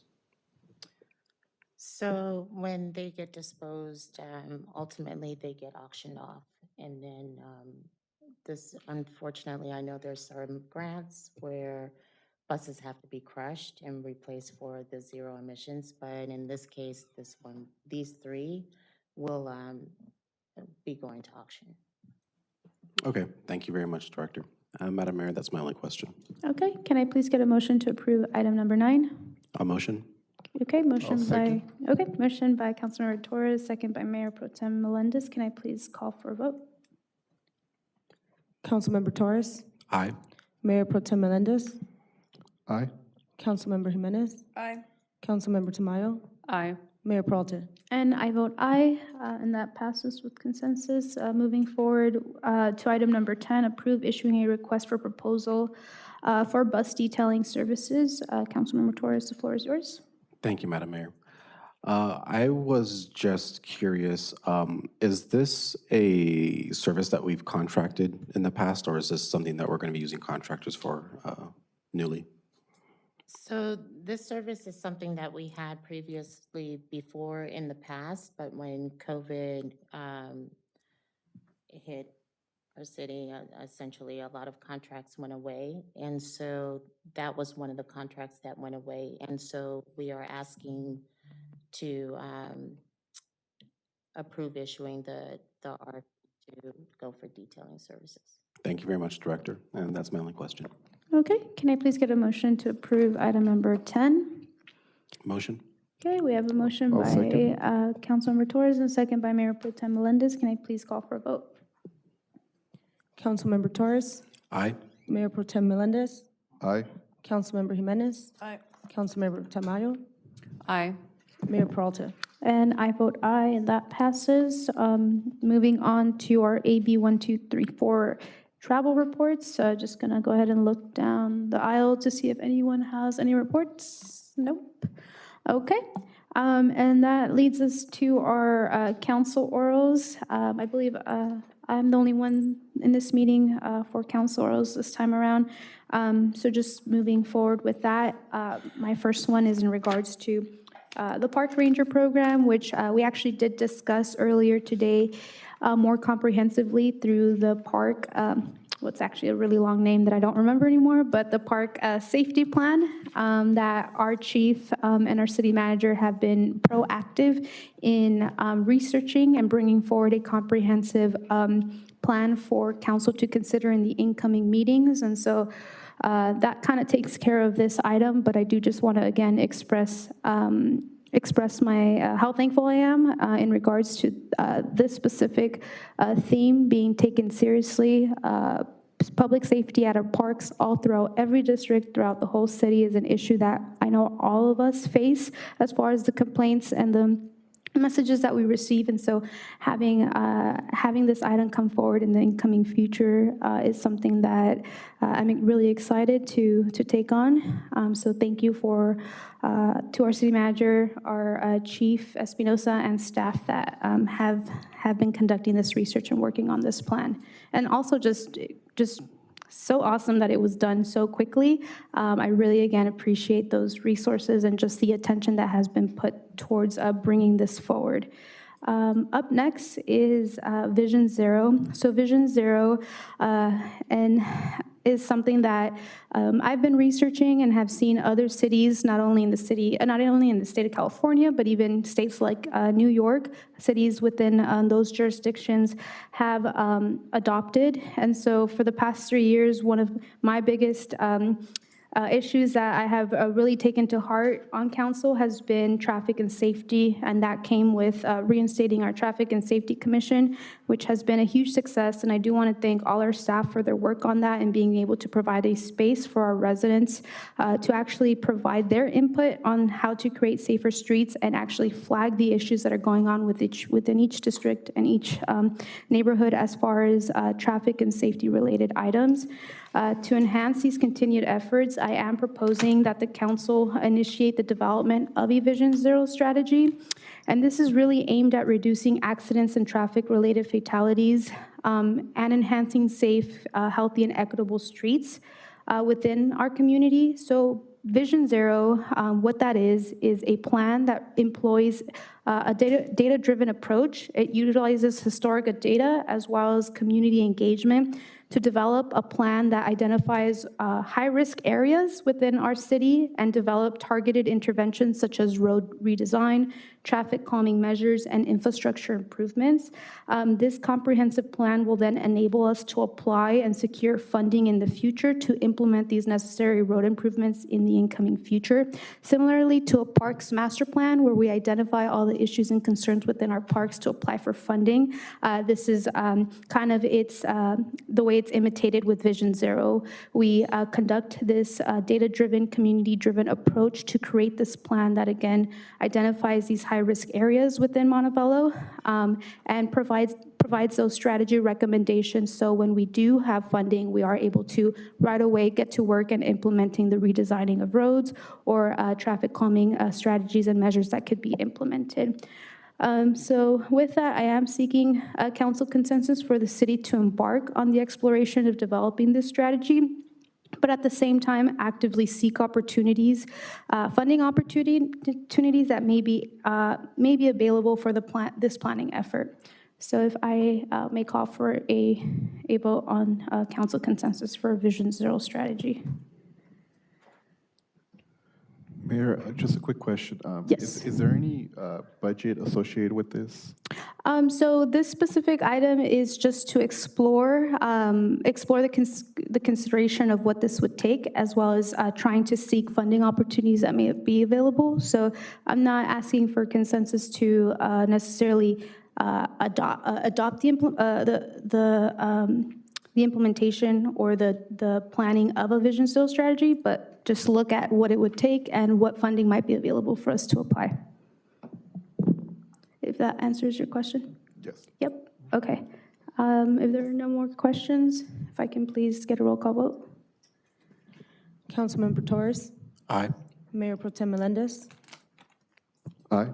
Speaker 20: So when they get disposed, ultimately they get auctioned off. And then this, unfortunately, I know there's some grants where buses have to be crushed and replaced for the zero emissions. But in this case, these 3 will be going to auction.
Speaker 7: Okay, thank you very much, Director. Madam Mayor, that's my only question.
Speaker 14: Okay, can I please get a motion to approve item number 9?
Speaker 7: A motion?
Speaker 14: Okay, motion by,
Speaker 9: second.
Speaker 14: motion by Councilmember Torres, second by Mayor Pro Tem Melendez. Can I please call for a vote?
Speaker 2: Councilmember Torres,
Speaker 7: Aye.
Speaker 2: Mayor Pro Tem Melendez,
Speaker 9: Aye.
Speaker 2: Councilmember Jimenez,
Speaker 12: Aye.
Speaker 2: Councilmember Tamayo,
Speaker 11: Aye.
Speaker 2: Mayor Peralta.
Speaker 14: And I vote aye, and that passes with consensus. Moving forward to item number 10, approve issuing a request for proposal for bus detailing services. Councilmember Torres, the floor is yours.
Speaker 7: Thank you, Madam Mayor. I was just curious, is this a service that we've contracted in the past, or is this something that we're going to be using contractors for newly?
Speaker 20: So this service is something that we had previously before in the past, but when COVID hit our city, essentially a lot of contracts went away. And so that was one of the contracts that went away. And so we are asking to approve issuing the RFP to go for detailing services.
Speaker 7: Thank you very much, Director, and that's my only question.
Speaker 14: Okay, can I please get a motion to approve item number 10?
Speaker 7: Motion?
Speaker 14: Okay, we have a motion by Councilmember Torres and a second by Mayor Pro Tem Melendez. Can I please call for a vote?
Speaker 2: Councilmember Torres,
Speaker 7: Aye.
Speaker 2: Mayor Pro Tem Melendez,
Speaker 9: Aye.
Speaker 2: Councilmember Jimenez,
Speaker 12: Aye.
Speaker 2: Councilmember Tamayo,
Speaker 11: Aye.
Speaker 2: Mayor Peralta.
Speaker 14: And I vote aye, and that passes. Moving on to our AB 1234 travel reports. Just gonna go ahead and look down the aisle to see if anyone has any reports. Nope. Okay. And that leads us to our council orals. I believe I'm the only one in this meeting for council orals this time around. So just moving forward with that, my first one is in regards to the Park Ranger program, which we actually did discuss earlier today more comprehensively through the park, what's actually a really long name that I don't remember anymore, but the park safety plan that our chief and our city manager have been proactive in researching and bringing forward a comprehensive plan for council to consider in the incoming meetings. And so that kind of takes care of this item, but I do just want to again express my how thankful I am in regards to this specific theme being taken seriously. Public safety at our parks all throughout every district throughout the whole city is an issue that I know all of us face as far as the complaints and the messages that we receive. And so having this item come forward in the incoming future is something that I'm really excited to take on. So thank you to our city manager, our chief Espinosa, and staff that have been conducting this research and working on this plan. And also just so awesome that it was done so quickly. I really, again, appreciate those resources and just the attention that has been put towards bringing this forward. Up next is Vision Zero. So Vision Zero is something that I've been researching and have seen other cities, not only in the state of California, but even states like New York, cities within those jurisdictions have adopted. And so for the past 3 years, one of my biggest issues that I have really taken to heart on council has been traffic and safety, and that came with reinstating our Traffic and Safety Commission, which has been a huge success. And I do want to thank all our staff for their work on that and being able to provide a space for our residents to actually provide their input on how to create safer streets and actually flag the issues that are going on within each district and each neighborhood as far as traffic and safety related items. To enhance these continued efforts, I am proposing that the council initiate the development of a Vision Zero strategy. And this is really aimed at reducing accidents and traffic-related fatalities and enhancing safe, healthy, and equitable streets within our community. So Vision Zero, what that is a plan that employs a data-driven approach. It utilizes historic data as well as community engagement to develop a plan that identifies high-risk areas within our city and develop targeted interventions such as road redesign, traffic calming measures, and infrastructure improvements. This comprehensive plan will then enable us to apply and secure funding in the future to implement these necessary road improvements in the incoming future. Similarly to a parks master plan where we identify all the issues and concerns within our parks to apply for funding. This is kind of the way it's imitated with Vision Zero. We conduct this data-driven, community-driven approach to create this plan that, again, identifies these high-risk areas within Montebello and provides those strategy recommendations so when we do have funding, we are able to right away get to work and implementing the redesigning of roads or traffic calming strategies and measures that could be implemented. So with that, I am seeking council consensus for the city to embark on the exploration of developing this strategy, but at the same time, actively seek opportunities, funding opportunities that may be available for this planning effort. So if I may call for a vote on council consensus for a Vision Zero strategy.
Speaker 9: Mayor, just a quick question.
Speaker 14: Yes.
Speaker 9: Is there any budget associated with this?
Speaker 14: So this specific item is just to explore the consideration of what this would take, as well as trying to seek funding opportunities that may be available. So I'm not asking for consensus to necessarily adopt the implementation or the planning of a Vision Zero strategy, but just look at what it would take and what funding might be available for us to apply. If that answers your question?
Speaker 9: Yes.
Speaker 14: Yep, okay. If there are no more questions, if I can please get a roll call vote.
Speaker 2: Councilmember Torres?
Speaker 7: Aye.
Speaker 2: Mayor Pro Tem Melendez?
Speaker 9: Aye.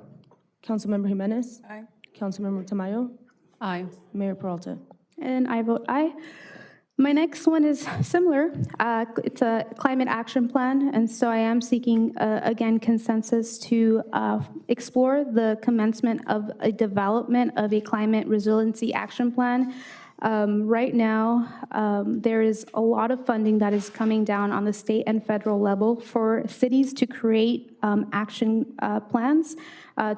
Speaker 2: Councilmember Jimenez?
Speaker 11: Aye.
Speaker 2: Councilmember Tamayo?
Speaker 11: Aye.
Speaker 2: Mayor Peralta?
Speaker 14: And I vote aye. My next one is similar. It's a climate action plan, and so I am seeking, again, consensus to explore the commencement of a development of a climate resiliency action plan. Right now, there is a lot of funding that is coming down on the state and federal level for cities to create action plans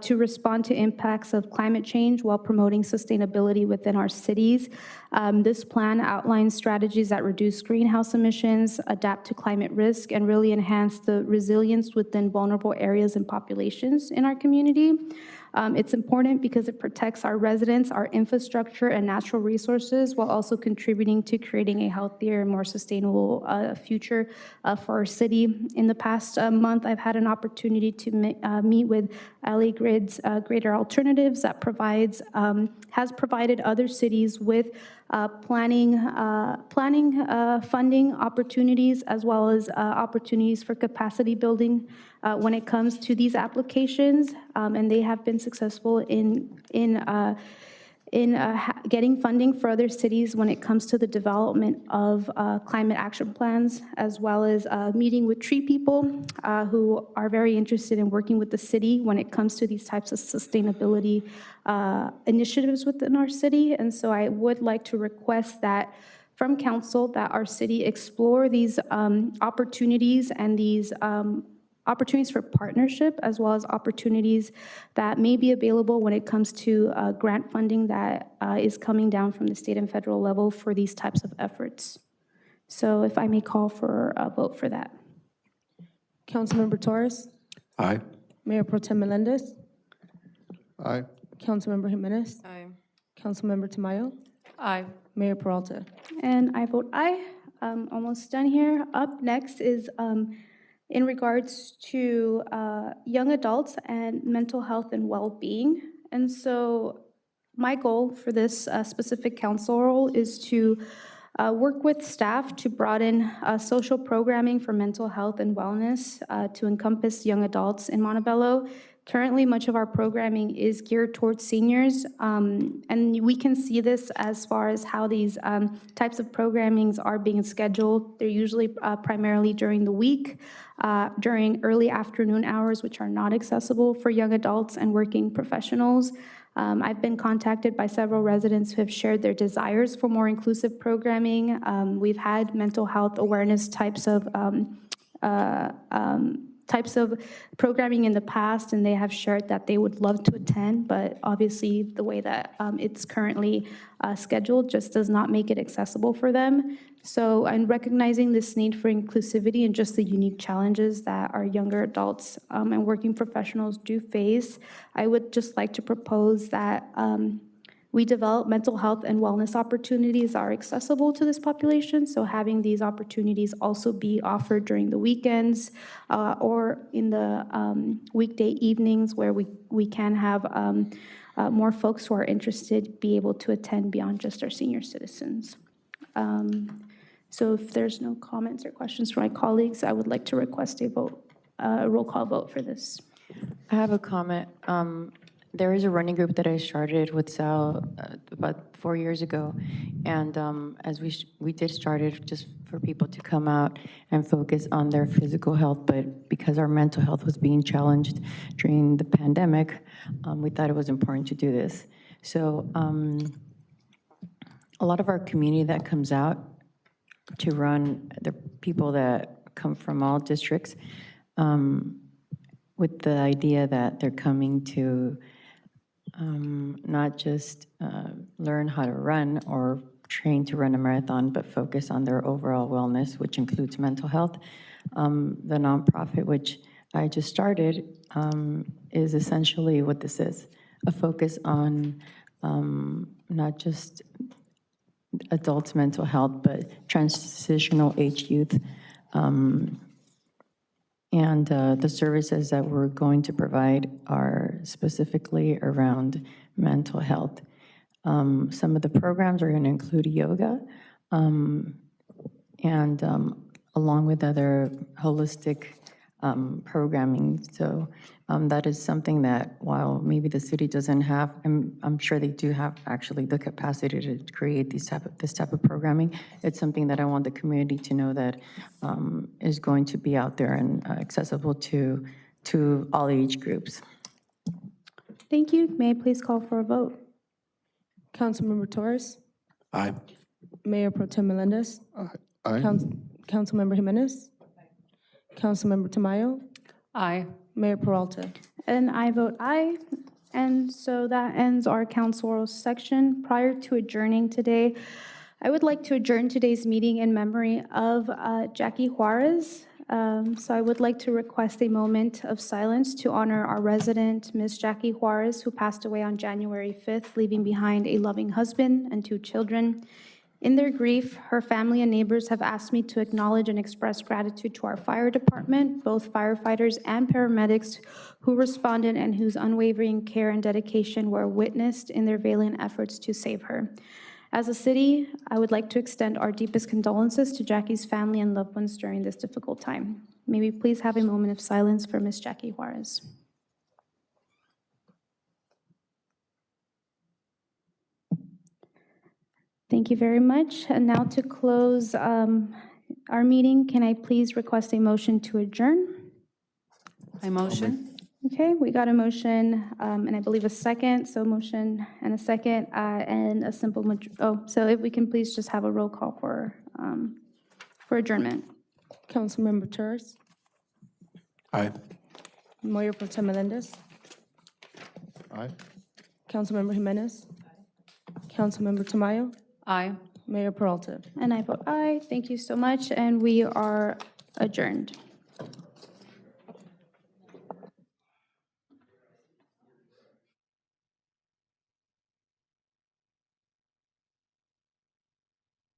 Speaker 14: to respond to impacts of climate change while promoting sustainability within our cities. This plan outlines strategies that reduce greenhouse emissions, adapt to climate risk, and really enhance the resilience within vulnerable areas and populations in our community. It's important because it protects our residents, our infrastructure, and natural resources while also contributing to creating a healthier and more sustainable future for our city. In the past month, I've had an opportunity to meet with LA Grid's Greater Alternatives that has provided other cities with planning funding opportunities as well as opportunities for capacity building when it comes to these applications, and they have been successful in getting funding for other cities when it comes to the development of climate action plans, as well as meeting with tree people who are very interested in working with the city when it comes to these types of sustainability initiatives within our city. And so I would like to request that from council that our city explore these opportunities and these opportunities for partnership, as well as opportunities that may be available when it comes to grant funding that is coming down from the state and federal level for these types of efforts. So if I may call for a vote for that.
Speaker 2: Councilmember Torres,
Speaker 7: Aye.
Speaker 2: Mayor Pro Tem Melendez,
Speaker 9: Aye.
Speaker 2: Councilmember Jimenez,
Speaker 10: Aye.
Speaker 2: Councilmember Tamayo,
Speaker 11: Aye.
Speaker 2: Mayor Peralta.
Speaker 1: And I vote aye. Almost done here. Up next is in regards to young adults and mental health and well-being. And so my goal for this specific council role is to work with staff to broaden social programming for mental health and wellness to encompass young adults in Montebello. Currently, much of our programming is geared towards seniors, and we can see this as far as how these types of programmings are being scheduled. They're usually primarily during the week, during early afternoon hours, which are not accessible for young adults and working professionals. I've been contacted by several residents who have shared their desires for more inclusive programming. We've had mental health awareness types of programming in the past, and they have shared that they would love to attend, but obviously the way that it's currently scheduled just does not make it accessible for them. So I'm recognizing this need for inclusivity and just the unique challenges that our younger adults and working professionals do face. I would just like to propose that we develop mental health and wellness opportunities that are accessible to this population. So having these opportunities also be offered during the weekends or in the weekday evenings where we can have more folks who are interested be able to attend beyond just our senior citizens. So if there's no comments or questions from my colleagues, I would like to request a vote, a roll call vote for this.
Speaker 10: I have a comment. There is a running group that I started with Sal about 4 years ago, and as we did start it just for people to come out and focus on their physical health, but because our mental health was being challenged during the pandemic, we thought it was important to do this. So a lot of our community that comes out to run, the people that come from all districts, with the idea that they're coming to not just learn how to run or train to run a marathon, but focus on their overall wellness, which includes mental health. The nonprofit, which I just started, is essentially what this is, a focus on not just adults' mental health, but transitional age youth. And the services that we're going to provide are specifically around mental health. Some of the programs are going to include yoga and along with other holistic programming. So that is something that while maybe the city doesn't have, I'm sure they do have actually the capacity to create this type of programming. It's something that I want the community to know that is going to be out there and accessible to all age groups.
Speaker 1: Thank you. May I please call for a vote?
Speaker 2: Councilmember Torres,
Speaker 7: Aye.
Speaker 2: Mayor Pro Tem Melendez,
Speaker 9: Aye.
Speaker 2: Councilmember Jimenez, Councilmember Tamayo,
Speaker 11: Aye.
Speaker 2: Mayor Peralta.
Speaker 1: And I vote aye. And so that ends our council rules section. Prior to adjourning today, I would like to adjourn today's meeting in memory of Jackie Juarez. So I would like to request a moment of silence to honor our resident, Ms. Jackie Juarez, who passed away on January 5th, leaving behind a loving husband and 2 children. In their grief, her family and neighbors have asked me to acknowledge and express gratitude to our fire department, both firefighters and paramedics who responded and whose unwavering care and dedication were witnessed in their valiant efforts to save her. As a city, I would like to extend our deepest condolences to Jackie's family and loved ones during this difficult time. May we please have a moment of silence for Ms. Jackie Juarez. Thank you very much. And now to close our meeting, can I please request a motion to adjourn?
Speaker 11: I motion.
Speaker 1: Okay, we got a motion and I believe a second. So motion and a second and a simple, so if we can please just have a roll call for adjournment.
Speaker 2: Councilmember Torres,
Speaker 7: Aye.
Speaker 2: Mayor Pro Tem Melendez,
Speaker 5: Aye.
Speaker 2: Councilmember Jimenez, Councilmember Tamayo,
Speaker 11: Aye.
Speaker 2: Mayor Peralta.
Speaker 1: And I vote aye. Thank you so much. And we are adjourned.